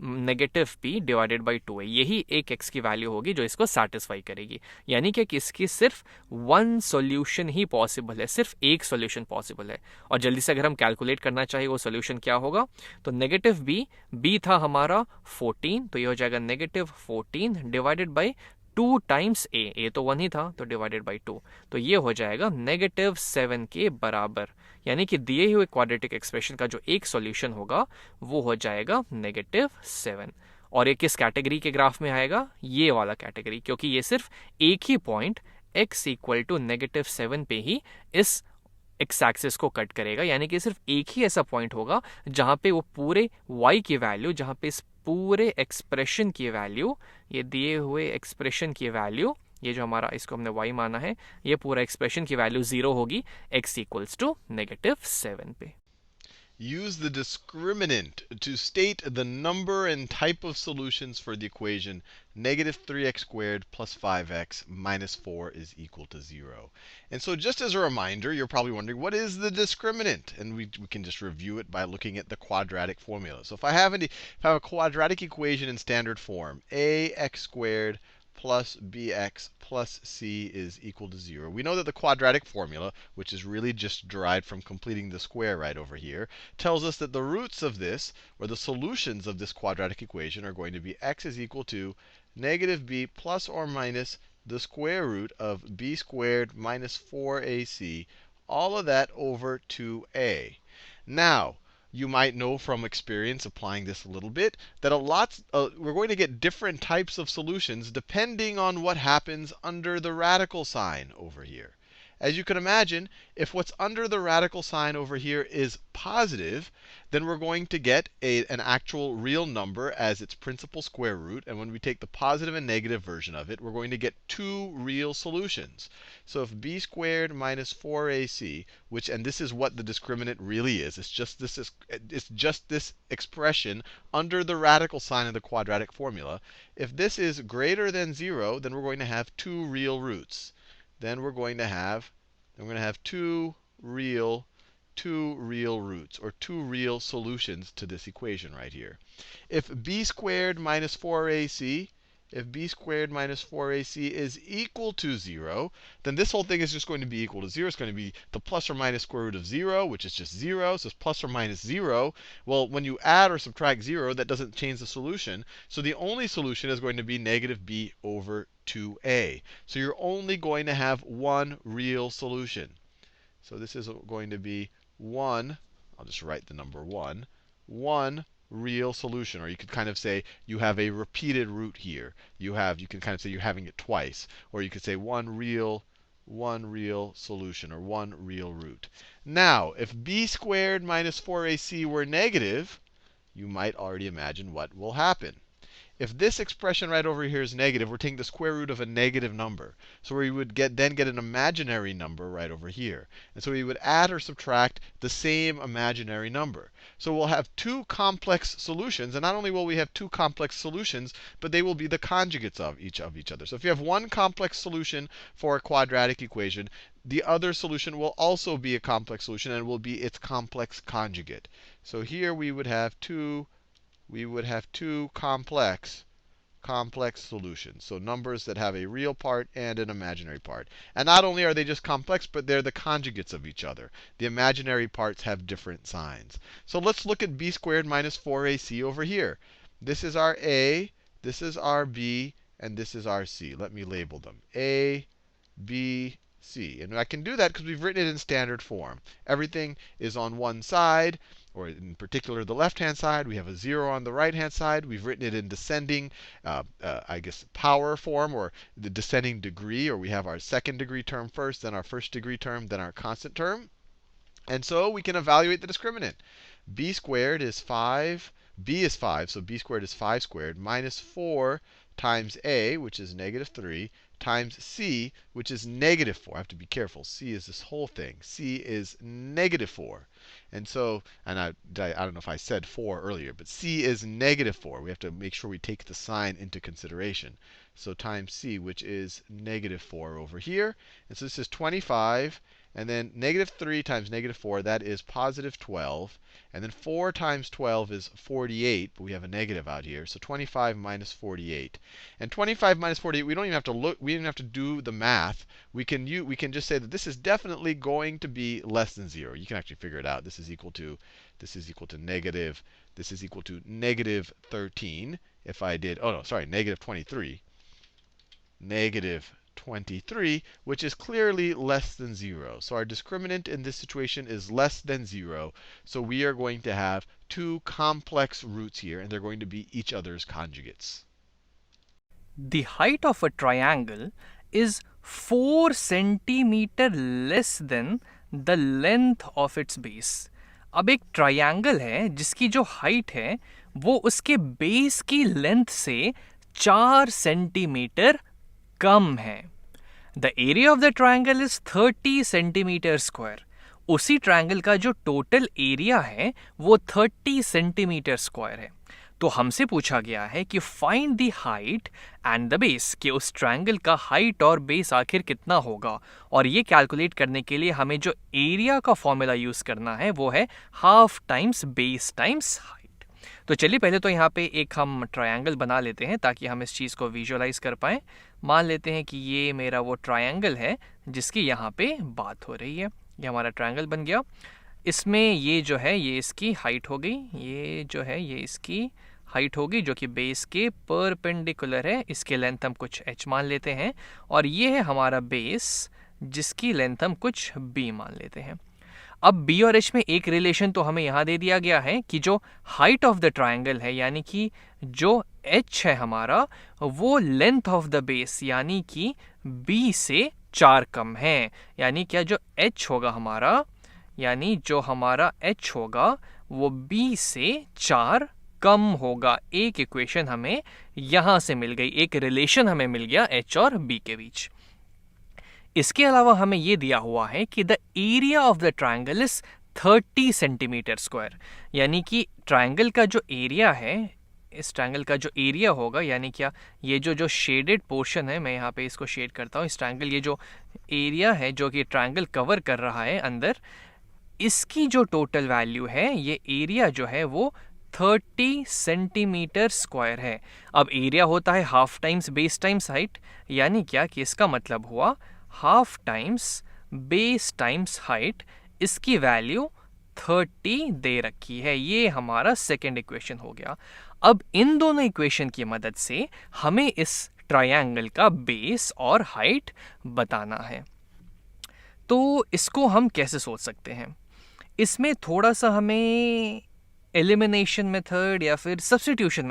-p डिवाइडेड बाई 2 है। यही एक x की वैल्यू होगी जो इसको सेटिस्फाई करेगी। यानी कि इसकी सिर्फ 1 सॉल्यूशन ही पॉसिबल है, सिर्फ एक सॉल्यूशन पॉसिबल है। और जल्दी से अगर हम कैलकुलेट करना चाहिए वो सॉल्यूशन क्या होगा, तो -b था हमारा 14, तो ये हो जाएगा -14 डिवाइडेड बाई 2 टाइम्स a तो 1 ही था तो डिवाइडेड बाई 2, तो ये हो जाएगा -7 के बराबर। यानी कि दिए हुए क्वाड्रेटिक एक्सप्रेशन का जो एक सॉल्यूशन होगा वो हो जाएगा -7। और ये किस कैटेगरी के ग्राफ में आएगा, ये वाला कैटेगरी, क्योंकि ये सिर्फ एक ही पॉइंट x = -7 पे ही इस एक्स एक्सिस को कट करेगा। यानी कि सिर्फ एक ही ऐसा पॉइंट होगा जहां पे वो पूरे y की वैल्यू, जहां पे इस पूरे एक्सप्रेशन की वैल्यू, ये दिए हुए एक्सप्रेशन की वैल्यू, ये जो हमारा इसको हमने y माना है, ये पूरा एक्सप्रेशन की वैल्यू 0 होगी x = -7 पे। Use the discriminant to state the number and type of solutions for the equation -3x² + 5x - 4 is equal to 0. And so just as a reminder, you're probably wondering, what is the discriminant? And we can just review it by looking at the quadratic formula. So if I have a quadratic equation in standard form, ax² plus bx plus c is equal to 0. We know that the quadratic formula, which is really just derived from completing the square right over here, tells us that the roots of this, or the solutions of this quadratic equation, are going to be x is equal to -b plus or minus the square root of b² - 4ac, all of that over 2a. Now, you might know from experience applying this a little bit that we're going to get different types of solutions depending on what happens under the radical sign over here. As you can imagine, if what's under the radical sign over here is positive, then we're going to get an actual real number as its principal square root. And when we take the positive and negative version of it, we're going to get two real solutions. So if b squared minus 4ac, and this is what the discriminant really is, it's just this expression under the radical sign of the quadratic formula. If this is greater than 0, then we're going to have two real roots. Then we're going to have two real roots, or two real solutions to this equation right here. If b squared minus 4ac is equal to 0, then this whole thing is just going to be equal to 0. It's going to be the plus or minus square root of 0, which is just 0. So it's plus or minus 0. Well, when you add or subtract 0, that doesn't change the solution. So the only solution is going to be negative b over 2a. So you're only going to have one real solution. So this is going to be one, I'll just write the number 1, one real solution. Or you could kind of say you have a repeated root here. You can kind of say you're having it twice. Or you could say one real solution, or one real root. Now, if b squared minus 4ac were negative, you might already imagine what will happen. If this expression right over here is negative, we're taking the square root of a negative number. So we would then get an imaginary number right over here. And so we would add or subtract the same imaginary number. So we'll have two complex solutions. And not only will we have two complex solutions, but they will be the conjugates of each other. So if you have one complex solution for a quadratic equation, the other solution will also be a complex solution and will be its complex conjugate. So here we would have two complex solutions. So numbers that have a real part and an imaginary part. And not only are they just complex, but they're the conjugates of each other. The imaginary parts have different signs. So let's look at b squared minus 4ac over here. This is our a, this is our b, and this is our c. Let me label them. A, b, c. And I can do that because we've written it in standard form. Everything is on one side, or in particular the left-hand side. We have a 0 on the right-hand side. We've written it in descending, power form, or the descending degree. Or we have our second degree term first, then our first degree term, then our constant term. And so we can evaluate the discriminant. B squared is 5. B is 5, so b squared is 5 squared, minus 4 times a, which is negative 3, times c, which is negative 4. I have to be careful. C is this whole thing. C is negative 4. And so, and I don't know if I said 4 earlier, but c is negative 4. We have to make sure we take the sign into consideration. So times c, which is negative 4 over here. And so this is 25. And then negative 3 times negative 4, that is positive 12. And then 4 times 12 is 48, but we have a negative out here. So 25 minus 48. And 25 minus 48, we don't even have to look, we don't even have to do the math. We can just say that this is definitely going to be less than 0. You can actually figure it out. This is equal to negative 13. If I did, oh no, sorry, negative 23. Negative 23, which is clearly less than 0. So our discriminant in this situation is less than 0. So we are going to have two complex roots here, and they're going to be each other's conjugates. The height of a triangle is 4 centimeter less than the length of its base. अब एक ट्रायंगल है जिसकी जो हाइट है वो उसके बेस की लेंथ से 4 सेंटीमीटर कम है. The area of the triangle is 30 centimetre square. उसी ट्रायंगल का जो टोटल एरिया है वो 30 सेंटीमीटर स्क्वायर है. तो हमसे पूछा गया है कि find the height and the base, कि उस ट्रायंगल का हाइट और बेस आखिर कितना होगा. और ये कैलकुलेट करने के लिए हमें जो एरिया का फॉर्मूला यूज करना है वो है half times base times height. तो चलिए पहले तो यहाँ पे एक हम ट्रायंगल बना लेते हैं ताकि हम इस चीज़ को विजुअलाइज कर पाएँ. मान लेते हैं कि ये मेरा वो ट्रायंगल है जिसकी यहाँ पे बात हो रही है. ये हमारा ट्रायंगल बन गया. इसमें ये जो है ये इसकी हाइट हो गई, ये जो है ये इसकी हाइट होगी जो कि बेस के परपेंडिकुलर है. इसके लेंथ हम कुछ h मान लेते हैं. और ये है हमारा बेस जिसकी लेंथ हम कुछ b मान लेते हैं. अब बी और एच में एक रिलेशन तो हमें यहाँ दे दिया गया है कि जो हाइट ऑफ द ट्राइंगल है, यानी कि जो एच है हमारा, वो लेंथ ऑफ द बेस यानी कि बी से 4 कम है। यानी क्या, जो एच होगा हमारा, यानी जो हमारा एच होगा वो बी से 4 कम होगा। एक इक्वेशन हमें यहां से मिल गई, एक रिलेशन हमें मिल गया एच और बी के बीच। इसके अलावा हमें यह दिया हुआ है कि the area of the triangle is 30 centimetre square. यानी कि ट्राइंगल का जो एरिया है, इस ट्राइंगल का जो एरिया होगा, यानी क्या, ये जो शेडेड पोर्शन है, मैं यहाँ पे इसको शेड करता हूँ, इस ट्राइंगल, ये जो एरिया है जो कि ट्राइंगल कवर कर रहा है अंदर, इसकी जो टोटल वैल्यू है, ये एरिया जो है वो 30 सेंटीमीटर स्क्वायर है। अब एरिया होता है half times base times height, यानी क्या कि इसका मतलब हुआ half times base times height, इसकी वैल्यू 30 दे रखी है। ये हमारा सेकेंड इक्वेशन हो गया। अब इन दोनों इक्वेशन की मदद से हमें इस ट्रायंगल का बेस और हाइट बताना है। तो इसको हम कैसे सोच सकते हैं? इसमें थोड़ा सा हमें एलिमिनेशन मेथड या फिर सब्स्टिट्यूशन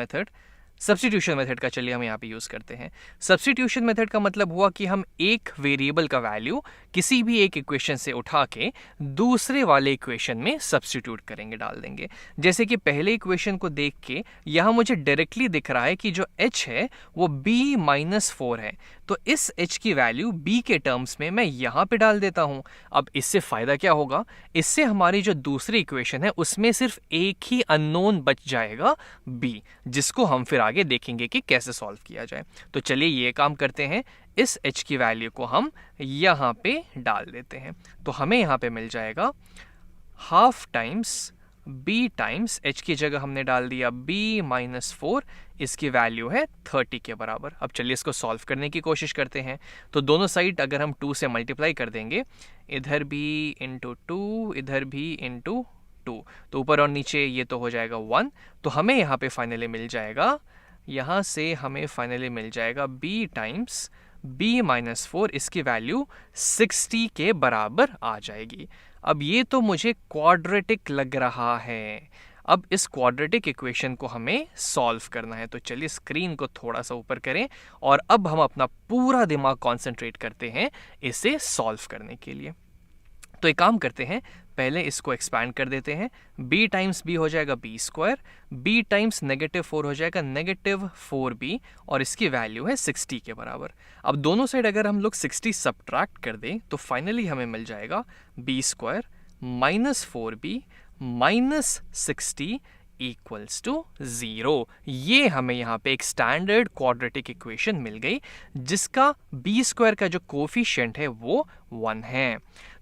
मेथड का चलिए हम यहाँ पे यूज़ करते हैं। सब्स्टिट्यूशन मेथड का मतलब हुआ कि हम एक वेरिएबल का वैल्यू किसी भी एक इक्वेशन से उठा के दूसरे वाले इक्वेशन में सब्स्टिट्यूट करेंगे, डाल देंगे। जैसे कि पहले इक्वेशन को देख के यहाँ मुझे डायरेक्टली दिख रहा है कि जो h है वो b-4 है, तो इस h की वैल्यू b के टर्म्स में मैं यहाँ पे डाल देता हूँ। अब इससे फ़ायदा क्या होगा? इससे हमारी जो दूसरी इक्वेशन है उसमें सिर्फ एक ही अननोन बच जाएगा b, जिसको हम फिर आगे देखेंगे कि कैसे सॉल्व किया जाए। तो चलिए ये काम करते हैं, इस h की वैल्यू को हम यहाँ पे डाल देते हैं। तो हमें यहाँ पे मिल जाएगा half times b times h की जगह हमने डाल दिया b-4, इसकी वैल्यू है 30 के बराबर। अब चलिए इसको सॉल्व करने की कोशिश करते हैं। तो दोनों साइड अगर हम 2 से मल्टीप्लाई कर देंगे, इधर भी इंटू 2, इधर भी इंटू 2, तो ऊपर और नीचे ये तो हो जाएगा 1। तो हमें यहाँ पे फाइनली मिल जाएगा, यहाँ से हमें फाइनली मिल जाएगा b टाइम्स b-4, इसकी वैल्यू 60 के बराबर आ जाएगी। अब ये तो मुझे क्वाड्रेटिक लग रहा है। अब इस क्वाड्रेटिक इक्वेशन को हमें सॉल्व करना है। तो चलिए स्क्रीन को थोड़ा सा ऊपर करें और अब हम अपना पूरा दिमाग कॉन्सेंट्रेट करते हैं इसे सॉल्व करने के लिए। तो एक काम करते हैं, पहले इसको एक्सपैंड कर देते हैं। b टाइम्स b हो जाएगा b², b टाइम्स -4 हो जाएगा -4b, और इसकी वैल्यू है 60 के बराबर। अब दोनों साइड अगर हम लोग 60 सब्ट्रैक्ट कर दें तो फाइनली हमें मिल जाएगा b² -4b -60 इक्वल्स टू 0। ये हमें यहाँ पे एक स्टैंडर्ड क्वाड्रेटिक इक्वेशन मिल गई जिसका b² का जो कोफिशिएंट है वो 1 है।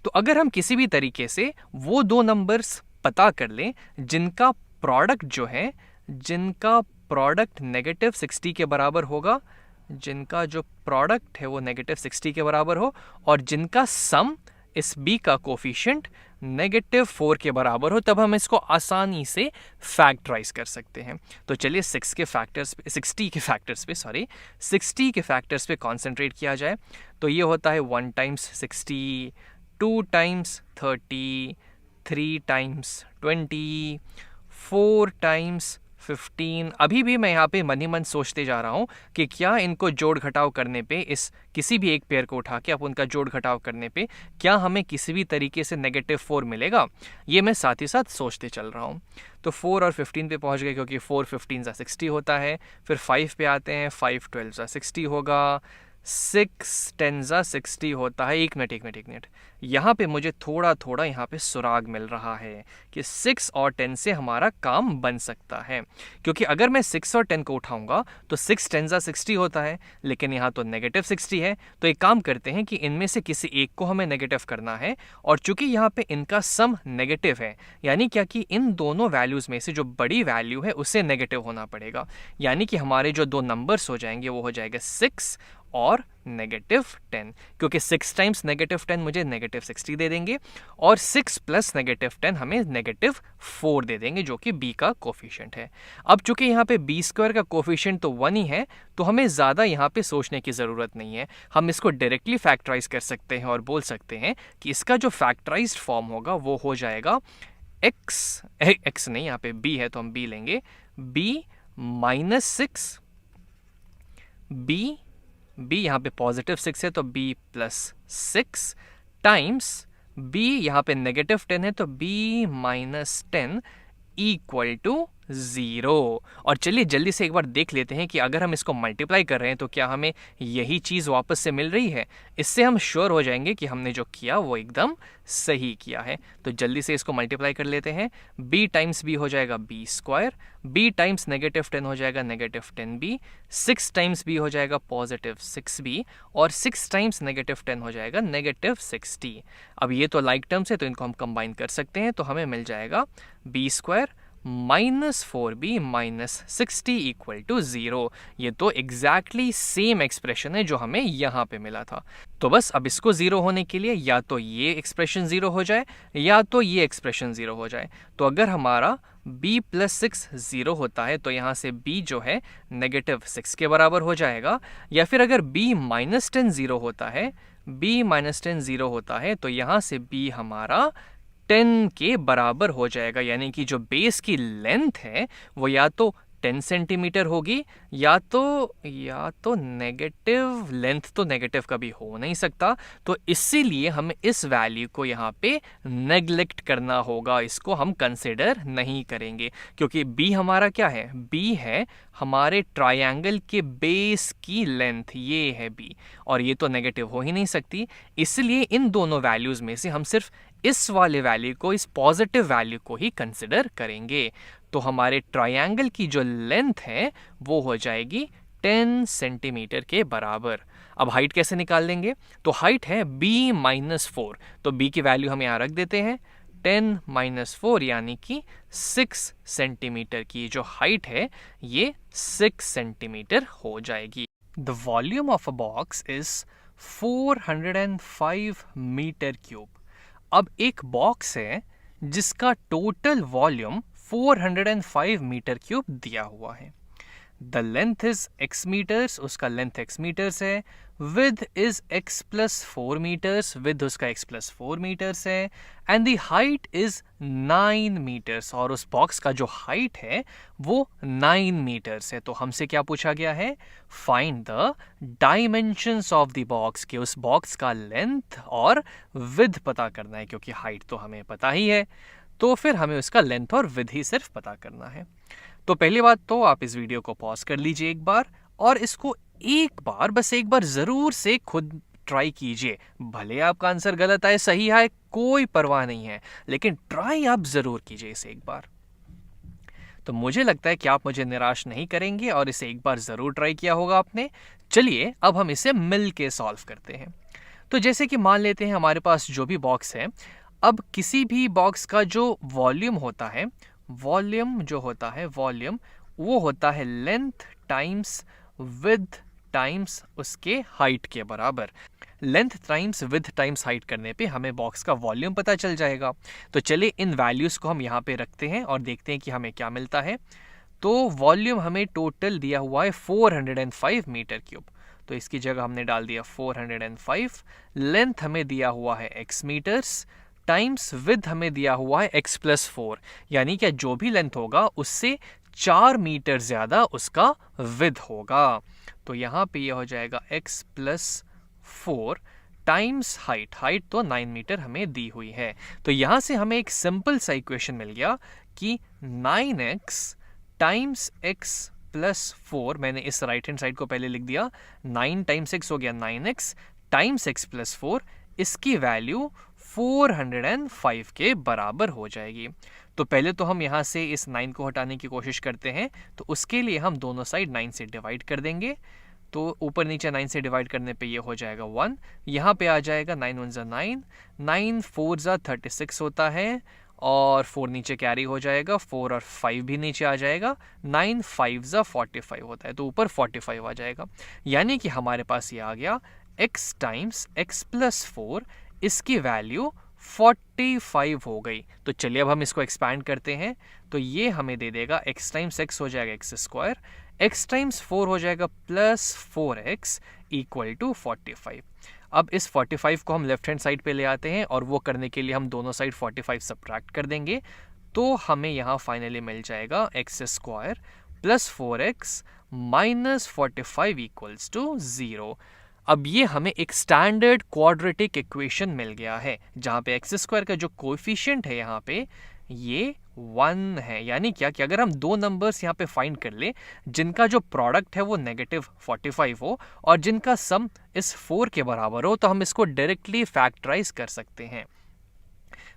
तो अगर हम किसी भी तरीके से वो दो नंबर्स पता कर लें जिनका प्रोडक्ट जो है, जिनका प्रोडक्ट -60 के बराबर होगा, जिनका जो प्रोडक्ट है वो -60 के बराबर हो, और जिनका सम इस b का कोफिशिएंट -4 के बराबर हो, तब हम इसको आसानी से फैक्टराइज कर सकते हैं। तो चलिए 60 के फैक्टर्स पे कॉन्सेंट्रेट किया जाए। तो ये होता है 1 टाइम्स 60, 2 टाइम्स 30, 3 टाइम्स 20, 4 टाइम्स 15। अभी भी मैं यहाँ पे मन ही मन सोचते जा रहा हूँ कि क्या इनको जोड़ घटाव करने पे, इस किसी भी एक पेयर को उठा के आप उनका जोड़ घटाव करने पे क्या हमें किसी भी तरीके से -4 मिलेगा, ये मैं साथ ही साथ सोचते चल रहा हूँ। तो 4 और 15 पे पहुँच गए, क्योंकि 4 15 60 होता है। फिर 5 पे आते हैं, 5 12 60 होगा, 6 10 60 होता है। एक मिनट, यहाँ पे मुझे थोड़ा यहाँ पे सुराग मिल रहा है कि 6 और 10 से हमारा काम बन सकता है, क्योंकि अगर मैं 6 और 10 को उठाऊंगा तो 6 10 60 होता है, लेकिन यहाँ तो -60 है। तो एक काम करते हैं कि इनमें से किसी एक को हमें नेगेटिव करना है, और चूंकि यहाँ पे इनका सम नेगेटिव है, यानी क्या कि इन दोनों वैल्यूज में से जो बड़ी वैल्यू है उसे नेगेटिव होना पड़ेगा। यानी कि हमारे जो दो नंबर्स हो जाएंगे वो हो जाएगा 6 और -10, क्योंकि 6 टाइम्स -10 मुझे -60 दे देंगे और 6 प्लस -10 हमें -4 दे देंगे, जो कि b का कोफिशिएंट है। अब चूंकि यहाँ पे b² का कोफिशिएंट तो 1 ही है, तो हमें ज़्यादा यहाँ पे सोचने की ज़रूरत नहीं है। हम इसको डायरेक्टली फैक्टराइज कर सकते हैं और बोल सकते हैं कि इसका जो फैक्टराइज्ड फॉर्म होगा वो हो जाएगा x नहीं, यहाँ पे b है तो हम b लेंगे, b -6, b यहाँ पे +6 है तो b + 6 टाइम्स b यहाँ पे -10 है तो b -10 इक्वल टू 0। और चलिए जल्दी से एक बार देख लेते हैं कि अगर हम इसको मल्टीप्लाई कर रहे हैं तो क्या हमें यही चीज़ वापस से मिल रही है। इससे हम श्योर हो जाएंगे कि हमने जो किया वो एकदम सही किया है। तो जल्दी से इसको मल्टीप्लाई कर लेते हैं। b टाइम्स b हो जाएगा b², b टाइम्स -10 हो जाएगा -10b, 6 टाइम्स b हो जाएगा +6b और 6 टाइम्स -10 हो जाएगा -60। अब ये तो लाइक टर्म्स है तो इनको हम कंबाइन कर सकते हैं, तो हमें मिल जाएगा b² -4b -60 इक्वल टू 0। ये तो एग्जैक्टली सेम एक्सप्रेशन है जो हमें यहाँ पे मिला था। तो बस अब इसको 0 होने के लिए या तो ये एक्सप्रेशन 0 हो जाए या तो ये एक्सप्रेशन 0 हो जाए। तो अगर हमारा b + 6 0 होता है तो यहाँ से b जो है -6 के बराबर हो जाएगा, या फिर अगर b -10 0 होता है, b -10 0 होता है तो यहाँ से b हमारा 10 के बराबर हो जाएगा, यानी कि जो बेस की लेंथ है वो या तो 10 सेंटीमीटर होगी या तो नेगेटिव लेंथ, तो नेगेटिव कभी हो नहीं सकता। तो इसीलिए हमें इस वैल्यू को यहाँ पे नेग्लेक्ट करना होगा, इसको हम कंसिडर नहीं करेंगे, क्योंकि b हमारा क्या है, b है हमारे ट्रायंगल के बेस की लेंथ, ये है b, और ये तो नेगेटिव हो ही नहीं सकती। इसलिए इन दोनों वैल्यूज में से हम सिर्फ इस वाले वैल्यू को, इस पॉजिटिव वैल्यू को ही कंसिडर करेंगे। तो हमारे ट्रायंगल की जो लेंथ है वो हो जाएगी 10 सेंटीमीटर के बराबर। अब हाइट कैसे निकाल लेंगे, तो हाइट है b -4, तो b की वैल्यू हम यहाँ रख देते हैं 10 - 4 यानी कि 6 सेंटीमीटर की जो हाइट है ये 6 सेंटीमीटर हो जाएगी। The volume of a box is 405 metre cube. अब एक बॉक्स है जिसका टोटल वॉल्यूम 405 मीटर क्यूब दिया हुआ है। The length is x metres, उसका लेंथ x मीटर्स है। Width is x + 4 metres, width उसका x + 4 मीटर्स है। And the height is 9 metres, और उस बॉक्स का जो हाइट है वो 9 मीटर्स है। तो हमसे क्या पूछा गया है, find the dimensions of the box, के उस बॉक्स का लेंथ और विथ पता करना है, क्योंकि हाइट तो हमें पता ही है, तो फिर हमें उसका लेंथ और विथ ही सिर्फ पता करना है। तो पहली बात तो आप इस वीडियो को पॉज कर लीजिए एक बार और इसको बस एक बार जरूर से खुद ट्राई कीजिए। भले आपका आंसर गलत आए सही आए कोई परवाह नहीं है, लेकिन ट्राई आप जरूर कीजिए इसे एक बार। तो मुझे लगता है कि आप मुझे निराश नहीं करेंगे और इसे एक बार जरूर ट्राई किया होगा आपने। चलिए अब हम इसे मिल के सॉल्व करते हैं। तो जैसे कि मान लेते हैं हमारे पास जो भी बॉक्स है, अब किसी भी बॉक्स का जो वॉल्यूम होता है, वॉल्यूम वो होता है लेंथ टाइम्स विड्थ टाइम्स उसके हाइट के बराबर। Length times width times height करने पे हमें बॉक्स का वॉल्यूम पता चल जाएगा। तो चलिए इन वैल्यूज को हम यहाँ पे रखते हैं और देखते हैं कि हमें क्या मिलता है। तो वॉल्यूम हमें टोटल दिया हुआ है 405 मीटर क्यूब, तो इसकी जगह हमने डाल दिया 405। लेंथ हमें दिया हुआ है x मीटर्स, टाइम्स विड्थ हमें दिया हुआ है x + 4, यानी कि जो भी लेंथ होगा उससे 4 मीटर ज्यादा उसका विड्थ होगा। तो यहाँ पे ये हो जाएगा x + 4 टाइम्स हाइट तो 9 मीटर हमें दी हुई है। तो यहाँ से हमें एक सिंपल सा इक्वेशन मिल गया कि 9x टाइम्स x + 4, मैंने इस राइट हैंड साइड को पहले लिख दिया, 9 टाइम्स x हो गया 9x टाइम्स x + 4, इसकी वैल्यू 405 के बराबर हो जाएगी। तो पहले तो हम यहाँ से इस 9 को हटाने की कोशिश करते हैं, तो उसके लिए हम दोनों साइड 9 से डिवाइड कर देंगे। तो ऊपर नीचे 9 से डिवाइड करने पे ये हो जाएगा 1, यहाँ पे आ जाएगा 9 × 1 = 9, 9 × 4 = 36 होता है, और 4 नीचे कैरी हो जाएगा, 4 और 5 भी नीचे आ जाएगा, 9 5 ज़ा 45 होता है, तो ऊपर 45 आ जाएगा। यानी कि हमारे पास ये आ गया x टाइम्स x प्लस 4, इसकी वैल्यू 45 हो गई। तो चलिए अब हम इसको एक्सपैंड करते हैं, तो ये हमें दे देगा x टाइम्स x हो जाएगा x स्क्वायर, x टाइम्स 4 हो जाएगा प्लस 4x इक्वल टू 45। अब इस 45 को हम लेफ्ट हैंड साइड पे ले आते हैं और वो करने के लिए हम दोनों साइड 45 सब्ट्रैक्ट कर देंगे, तो हमें यहाँ फाइनली मिल जाएगा x square plus 4x minus 45 equals to 0। अब ये हमें एक स्टैंडर्ड क्वाड्रेटिक इक्वेशन मिल गया है जहाँ पे एक्स स्क्वायर का जो कोएफिशिएंट है यहाँ पे ये 1 है। यानी क्या कि अगर हम दो नंबर्स यहाँ पे फाइंड कर ले जिनका जो प्रोडक्ट है वो नेगेटिव 45 हो और जिनका सम इस 4 के बराबर हो, तो हम इसको डायरेक्टली फैक्टराइज कर सकते हैं।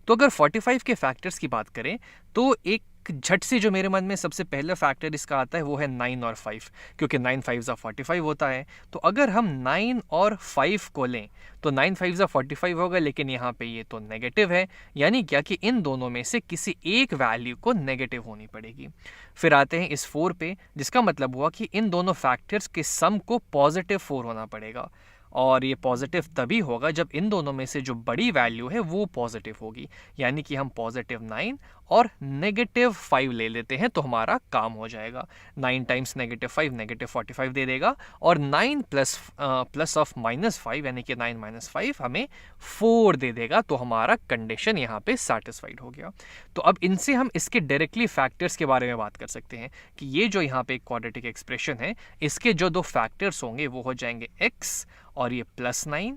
तो अगर 45 के फैक्टर्स की बात करें तो एक झट से जो मेरे मन में सबसे पहला फैक्टर इसका आता है वो है 9 और 5, क्योंकि 9 5 ज़ा 45 होता है। तो अगर हम 9 और 5 को लें तो 9 5 ज़ा 45 होगा, लेकिन यहाँ पे ये तो नेगेटिव है, यानी क्या कि इन दोनों में से किसी एक वैल्यू को नेगेटिव होनी पड़ेगी। फिर आते हैं इस 4 पे, जिसका मतलब हुआ कि इन दोनों फैक्टर्स के सम को पॉजिटिव 4 होना पड़ेगा, और ये पॉजिटिव तभी होगा जब इन दोनों में से जो बड़ी वैल्यू है वो पॉजिटिव होगी। यानी कि हम पॉजिटिव 9 और नेगेटिव 5 ले लेते हैं तो हमारा काम हो जाएगा। 9 टाइम्स नेगेटिव 5 नेगेटिव 45 दे देगा, और 9 प्लस ऑफ माइनस 5 यानी कि 9 माइनस 5 हमें 4 दे देगा। तो हमारा कंडीशन यहाँ पे सेटिस्फाइड हो गया। तो अब इनसे हम इसके डायरेक्टली फैक्टर्स के बारे में बात कर सकते हैं कि ये जो यहाँ पे एक क्वाड्रेटिक एक्सप्रेशन है, इसके जो दो फैक्टर्स होंगे वो हो जाएंगे x और ये प्लस 9,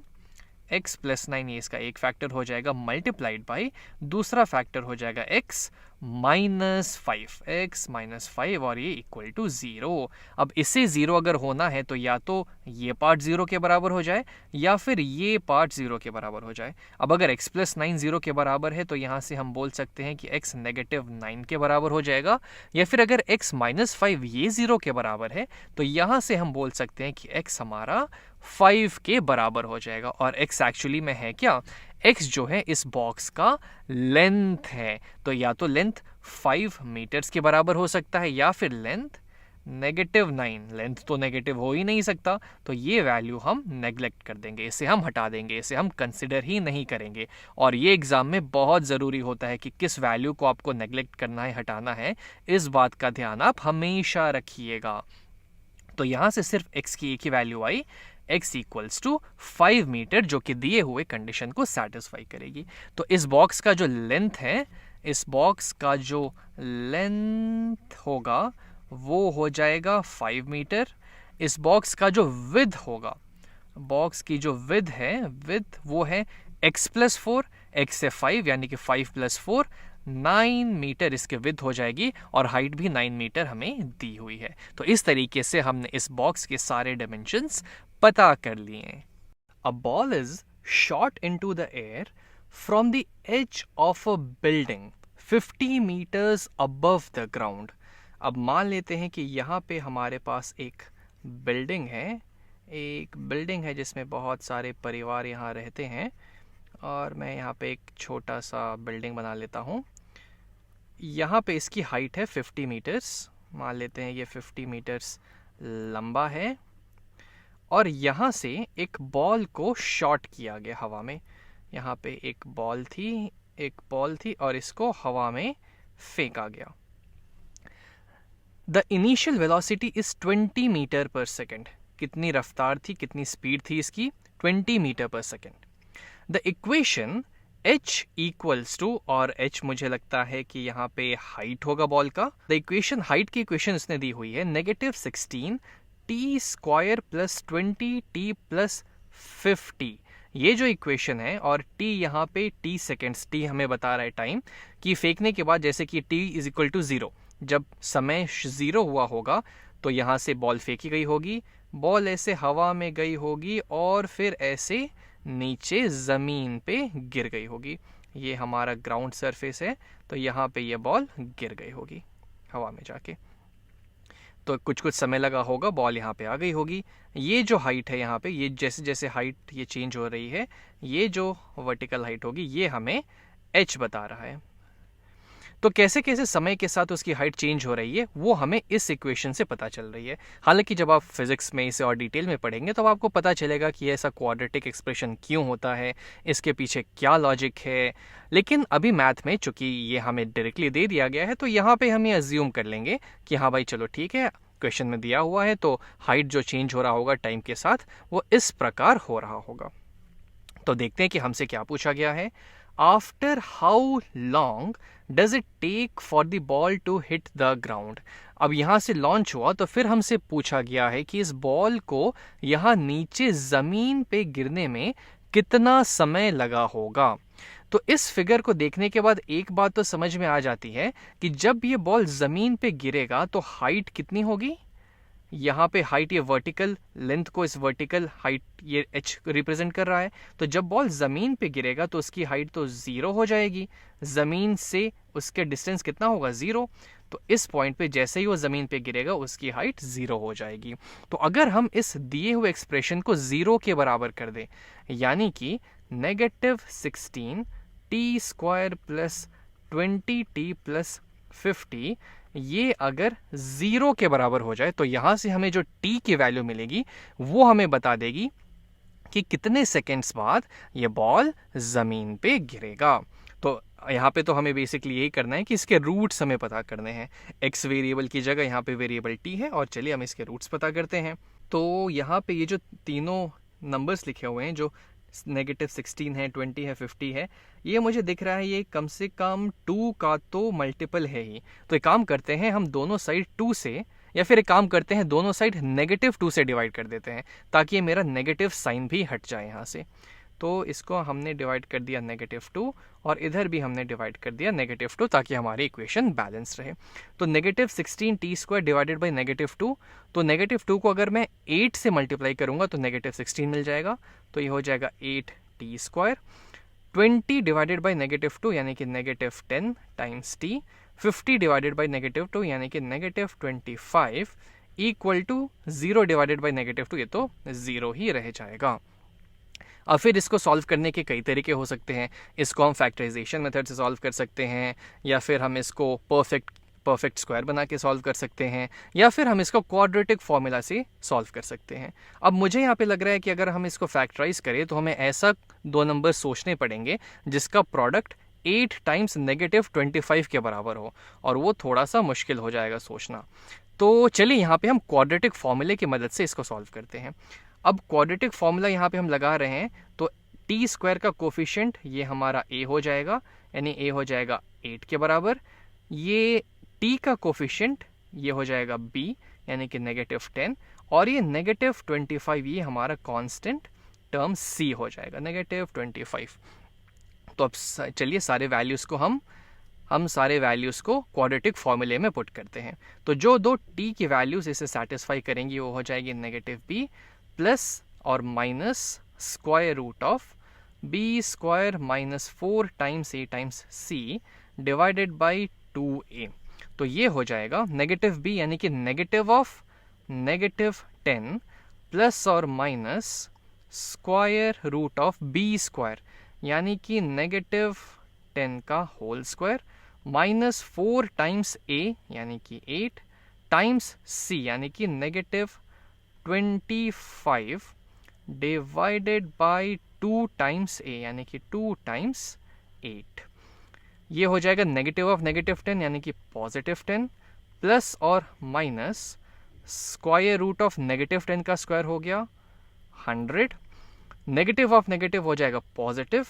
x प्लस 9 ये इसका एक फैक्टर हो जाएगा, मल्टीप्लाइड बाई दूसरा फैक्टर हो जाएगा x माइनस 5, x माइनस 5, और ये इक्वल टू 0। अब इसे 0 अगर होना है तो या तो ये पार्ट 0 के बराबर हो जाए या फिर ये पार्ट 0 के बराबर हो जाए। अब अगर x प्लस 9 0 के बराबर है तो यहाँ से हम बोल सकते हैं कि x नेगेटिव 9 के बराबर हो जाएगा, या फिर अगर x माइनस 5 ये 0 के बराबर है तो यहाँ से हम बोल सकते हैं कि x हमारा 5 के बराबर हो जाएगा। और x एक्चुअली में है क्या, x जो है इस बॉक्स का लेंथ है, तो या तो लेंथ 5 मीटर्स के बराबर हो सकता है या फिर लेंथ नेगेटिव 9। लेंथ तो नेगेटिव हो ही नहीं सकता, तो ये वैल्यू हम नेग्लेक्ट कर देंगे, इसे हम हटा देंगे, इसे हम कंसिडर ही नहीं करेंगे। और ये एग्जाम में बहुत ज़रूरी होता है कि किस वैल्यू को आपको नेग्लेक्ट करना है, हटाना है, इस बात का ध्यान आप हमेशा रखिएगा। तो यहाँ से सिर्फ x की एक ही वैल्यू आई, x इक्वल्स टू 5 मीटर, जो कि दिए हुए कंडीशन को सेटिस्फाई करेगी। तो इस बॉक्स का जो लेंथ है, इस बॉक्स का जो लेंथ होगा वो हो जाएगा 5 मीटर। इस बॉक्स का जो विड्थ होगा, बॉक्स की जो विड्थ है, विड्थ वो है x प्लस 4, x से 5 यानी कि 5 प्लस 4 9 मीटर इसके विड्थ हो जाएगी, और हाइट भी 9 मीटर हमें दी हुई है। तो इस तरीके से हमने इस बॉक्स के सारे डायमेंशंस पता कर लिए। A ball is shot into the air from the edge of a building 50 metres above the ground. अब मान लेते हैं कि यहाँ पे हमारे पास एक बिल्डिंग है, जिसमें बहुत सारे परिवार यहाँ रहते हैं, और मैं यहाँ पे एक छोटा सा बिल्डिंग बना लेता हूँ। यहाँ पे इसकी हाइट है 50 मीटर्स, मान लेते हैं ये 50 मीटर्स लंबा है, और यहाँ से एक बॉल को शॉट किया गया हवा में। यहाँ पे एक बॉल थी और इसको हवा में फेंका गया। The initial velocity is 20 metre per second. कितनी रफ्तार थी, कितनी स्पीड थी इसकी, 20 metre per second. The equation h equals to, और h मुझे लगता है कि यहाँ पे हाइट होगा बॉल का। द इक्वेशन, हाइट की इक्वेशन इसने दी हुई है -16 t square plus 20 t plus 50। ये जो इक्वेशन है, और t यहाँ पे t सेकेंड्स, t हमें बता रहा है टाइम कि फेंकने के बाद, जैसे कि t इज इक्वल टू 0, जब समय 0 हुआ होगा तो यहाँ से बॉल फेंकी गई होगी, बॉल ऐसे हवा में गई होगी और फिर ऐसे नीचे ज़मीन पे गिर गई होगी। ये हमारा ग्राउंड सरफेस है, तो यहाँ पे ये बॉल गिर गई होगी हवा में जाके। तो कुछ समय लगा होगा, बॉल यहाँ पे आ गई होगी। ये जो हाइट है यहाँ पे, ये जैसे जैसे हाइट ये चेंज हो रही है, ये जो वर्टिकल हाइट होगी ये हमें h बता रहा है। तो कैसे कैसे समय के साथ उसकी हाइट चेंज हो रही है वो हमें इस इक्वेशन से पता चल रही है। हालांकि जब आप फिजिक्स में इसे और डिटेल में पढ़ेंगे तो आपको पता चलेगा कि ऐसा क्वाड्रेटिक एक्सप्रेशन क्यों होता है, इसके पीछे क्या लॉजिक है। लेकिन अभी मैथ में चूंकि ये हमें डायरेक्टली दे दिया गया है तो यहाँ पे हम ये अज्यूम कर लेंगे कि हाँ भाई चलो ठीक है, क्वेश्चन में दिया हुआ है तो हाइट जो चेंज हो रहा होगा टाइम के साथ वो इस प्रकार हो रहा होगा। तो देखते हैं कि हमसे क्या पूछा गया है। After how long does it take for the ball to hit the ground. अब यहां से लॉन्च हुआ तो फिर हमसे पूछा गया है कि इस बॉल को यहां नीचे जमीन पे गिरने में कितना समय लगा होगा। तो इस फिगर को देखने के बाद एक बात तो समझ में आ जाती है कि जब ये बॉल जमीन पे गिरेगा तो हाइट कितनी होगी। यहाँ पे हाइट ये वर्टिकल लेंथ को इस वर्टिकल हाइट ये h रिप्रेजेंट कर रहा है। तो जब बॉल जमीन पे गिरेगा तो उसकी हाइट तो 0 हो जाएगी, जमीन से उसके डिस्टेंस कितना होगा 0। तो इस पॉइंट पे जैसे ही वो जमीन पे गिरेगा उसकी हाइट 0 हो जाएगी। तो अगर हम इस दिए हुए एक्सप्रेशन को 0 के बराबर कर दें, यानी कि -16 t square plus 20t plus 50, ये अगर 0 के बराबर हो जाए तो यहां से हमें जो t की वैल्यू मिलेगी वो हमें बता देगी कि कितने सेकेंड्स बाद ये बॉल जमीन पे गिरेगा। तो यहाँ पे तो हमें बेसिकली यही करना है कि इसके रूट्स हमें पता करने हैं। x वेरिएबल की जगह यहाँ पे वेरिएबल t है और चलिए हम इसके रूट्स पता करते हैं। तो यहाँ पे ये जो तीनों नंबर्स लिखे हुए हैं जो -16 है, 20 है, 50 है, ये मुझे दिख रहा है ये कम से कम 2 का तो मल्टीपल है ही। तो एक काम करते हैं हम दोनों साइड 2 से, या फिर एक काम करते हैं दोनों साइड -2 से डिवाइड कर देते हैं ताकि ये मेरा नेगेटिव साइन भी हट जाए यहाँ से। तो इसको हमने डिवाइड कर दिया -2 और इधर भी हमने डिवाइड कर दिया -2 ताकि हमारी इक्वेशन बैलेंस रहे। तो -16 t स्क्वायर डिवाइडेड बाई -2, तो -2 को अगर मैं 8 से मल्टीप्लाई करूंगा तो -16 मिल जाएगा। तो ये हो जाएगा 8t स्क्वायर। 20 डिवाइडेड बाई -2 यानी कि -10 टाइम्स t। 50 डिवाइडेड बाई -2 यानी कि -25 इक्वल टू 0 डिवाइडेड बाई -2, ये तो 0 ही रह जाएगा। अब फिर इसको सॉल्व करने के कई तरीके हो सकते हैं। इसको हम फैक्टराइजेशन मेथड से सॉल्व कर सकते हैं, या फिर हम इसको परफेक्ट स्क्वायर बना के सॉल्व कर सकते हैं, या फिर हम इसको क्वाड्रेटिक फॉर्मूला से सॉल्व कर सकते हैं। अब मुझे यहाँ पे लग रहा है कि अगर हम इसको फैक्टराइज करें तो हमें ऐसा 2 नंबर सोचने पड़ेंगे जिसका प्रोडक्ट 8 टाइम्स -25 के बराबर हो, और वो थोड़ा सा मुश्किल हो जाएगा सोचना। तो चलिए यहाँ पे हम क्वाड्रेटिक फॉर्मूले की मदद से इसको सॉल्व करते हैं। अब क्वाड्रेटिक फॉर्मूला यहाँ पे हम लगा रहे हैं तो टी स्क्वायर का कोफिशिएंट ये हमारा a हो जाएगा, यानी a हो जाएगा 8 के बराबर। ये t का कोफिशिएंट ये हो जाएगा b यानी कि -10, और ये -25 ये हमारा कांस्टेंट टर्म c हो जाएगा -25। तो अब चलिए सारे वैल्यूज़ को हम सारे वैल्यूज़ को क्वाड्रेटिक फॉर्मूले में पुट करते हैं। तो जो दो t की वैल्यूज़ इसे सेटिस्फाई करेंगी वो हो जाएगी -b प्लस और minus square root of b square -4 times a times c divided by 2a। तो ये हो जाएगा -b यानी कि -10 प्लस और minus square root of b square यानी कि -10 का होल स्क्वायर -4 टाइम्स a यानी कि 8 टाइम्स c यानी कि -25 डिवाइडेड बाई 2 टाइम्स a यानी कि 2 टाइम्स 8। ये हो जाएगा -10 यानी कि +10 प्लस और माइनस स्क्वायर रूट ऑफ -10 का स्क्वायर हो गया 100, नेगेटिव ऑफ नेगेटिव हो जाएगा पॉजिटिव,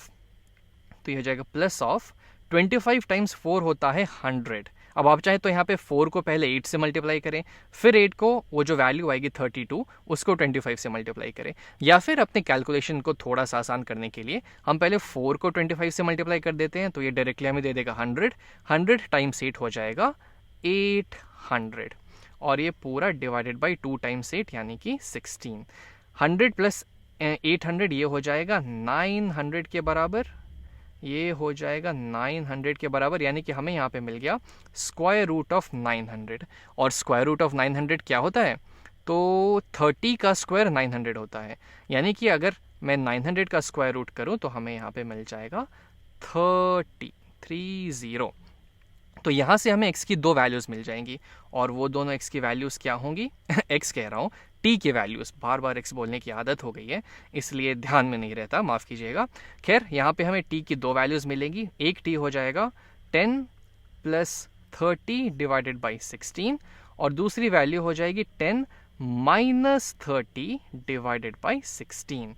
तो ये हो जाएगा प्लस ऑफ 25 टाइम्स 4 होता है 100। अब आप चाहें तो यहाँ पे 4 को पहले 8 से मल्टीप्लाई करें, फिर 8 को वो जो वैल्यू आएगी 32 उसको 25 से मल्टीप्लाई करें, या फिर अपने कैलकुलेशन को थोड़ा सा आसान करने के लिए हम पहले 4 को 25 से मल्टीप्लाई कर देते हैं, तो ये डायरेक्टली हमें दे देगा 100 टाइम्स 8 हो जाएगा 800, और ये पूरा डिवाइडेड बाई 2 टाइम्स 8 यानी कि 16। 100 प्लस 800 ये हो जाएगा 900 के बराबर, ये हो जाएगा 900 के बराबर, यानी कि हमें यहाँ पे मिल गया स्क्वायर रूट ऑफ 900। और स्क्वायर रूट ऑफ 900 क्या होता है, तो 30 का स्क्वायर 900 होता है, यानी कि अगर मैं 900 का स्क्वायर रूट करूँ तो हमें यहाँ पे मिल जाएगा 30। तो यहाँ से हमें x की दो वैल्यूज़ मिल जाएंगी और वो दोनों x की वैल्यूज़ क्या होंगी x कह रहा हूँ, t की वैल्यूज़, बार बार x बोलने की आदत हो गई है इसलिए ध्यान में नहीं रहता, माफ़ कीजिएगा। खैर यहाँ पे हमें t की दो वैल्यूज़ मिलेंगी, एक t हो जाएगा 10 + 30 डिवाइडेड बाई 16 और दूसरी वैल्यू हो जाएगी 10 - 30 डिवाइडेड बाई 16।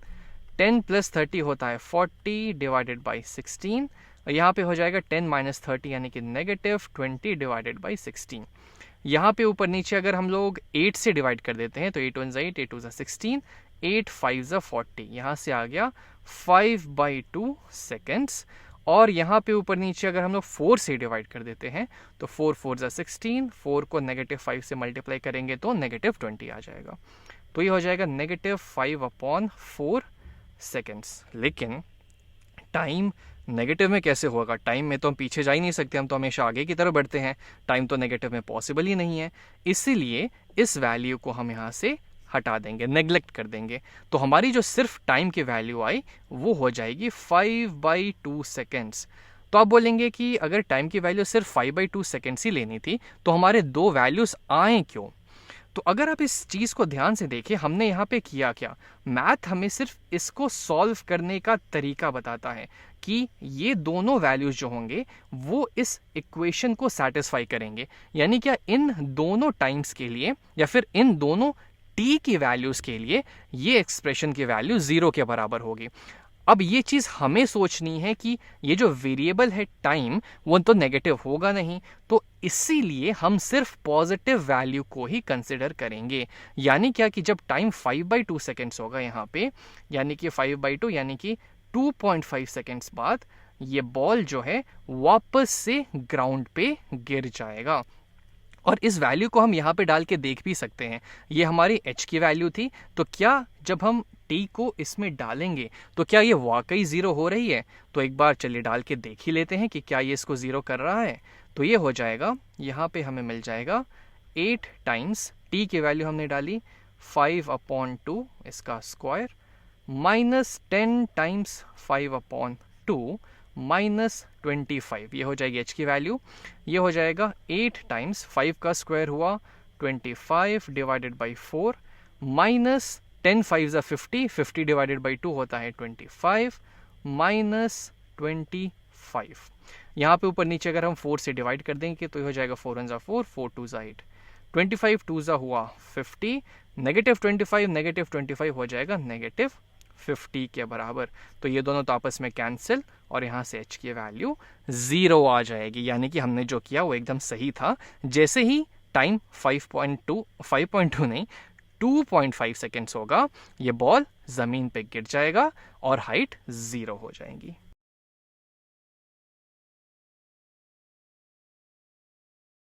10 + 30 होता है 40 डिवाइडेड बाई 16 और यहाँ पे हो जाएगा 10 - 30 यानी कि -20 डिवाइडेड बाई 16। यहाँ पे ऊपर नीचे अगर हम लोग 8 से डिवाइड कर देते हैं तो 8 1 8, 8 2 16, 8 5 40, यहाँ से आ गया 5/2 सेकेंड्स। और यहाँ पे ऊपर नीचे अगर हम लोग 4 से डिवाइड कर देते हैं तो 4 4 16, 4 को -5 से मल्टीप्लाई करेंगे तो -20 आ जाएगा। तो ये हो जाएगा -5/4 सेकेंड्स। लेकिन टाइम नेगेटिव में कैसे होगा? टाइम में तो हम पीछे जा ही नहीं सकते, हम तो हमेशा आगे की तरफ बढ़ते हैं, टाइम तो नेगेटिव में पॉसिबल ही नहीं है। इसीलिए इस वैल्यू को हम यहाँ से हटा देंगे, नेग्लेक्ट कर देंगे। तो हमारी जो सिर्फ टाइम की वैल्यू आई वो हो जाएगी 5/2 सेकेंड्स। तो आप बोलेंगे कि अगर टाइम की वैल्यू सिर्फ 5/2 सेकेंड्स ही लेनी थी तो हमारे दो वैल्यूज़ आए क्यों? तो अगर आप इस चीज़ को ध्यान से देखें, हमने यहाँ पे किया क्या, मैथ हमें सिर्फ इसको सॉल्व करने का तरीका बताता है कि ये दोनों वैल्यूज जो होंगे वो इस इक्वेशन को सेटिस्फाई करेंगे। यानी क्या इन दोनों टाइम्स के लिए या फिर इन दोनों t की वैल्यूज के लिए ये एक्सप्रेशन की वैल्यू 0 के बराबर होगी। अब ये चीज़ हमें सोचनी है कि ये जो वेरिएबल है टाइम वो तो नेगेटिव होगा नहीं, तो इसीलिए हम सिर्फ पॉजिटिव वैल्यू को ही कंसिडर करेंगे। यानी क्या कि जब टाइम 5/2 सेकेंड्स होगा यहाँ पे, यानी कि 5/2 यानी कि 2.5 सेकेंड्स बाद ये बॉल जो है वापस से ग्राउंड पे गिर जाएगा। और इस वैल्यू को हम यहाँ पे डाल के देख भी सकते हैं, ये हमारी h की वैल्यू थी, तो क्या जब हम t को इसमें डालेंगे तो क्या ये वाकई 0 हो रही है? तो एक बार चलिए डाल के देख ही लेते हैं कि क्या ये इसको 0 कर रहा है। तो ये हो जाएगा, यहाँ पे हमें मिल जाएगा 8 टाइम्स t की वैल्यू हमने डाली 5/2 इसका स्क्वायर -10 टाइम्स 5/2 -25, ये हो जाएगी h की वैल्यू। ये हो जाएगा 8 टाइम्स 5 का स्क्वायर हुआ 25 डिवाइडेड बाई 4 -10 5 50, 50 डिवाइडेड बाई 2 होता है 25 -25। यहाँ पे ऊपर नीचे अगर हम 4 से डिवाइड कर देंगे तो ये हो जाएगा 4 1 4, 4 2 8, 25 2 हुआ 50, -25 हो जाएगा -50 के बराबर। तो ये दोनों तो आपस में कैंसिल और यहाँ से h की वैल्यू 0 आ जाएगी। यानी कि हमने जो किया वो एकदम सही था। जैसे ही टाइम 5.2 नहीं 2.5 सेकेंड्स होगा, ये बॉल ज़मीन पे गिर जाएगा और हाइट 0 हो जाएगी।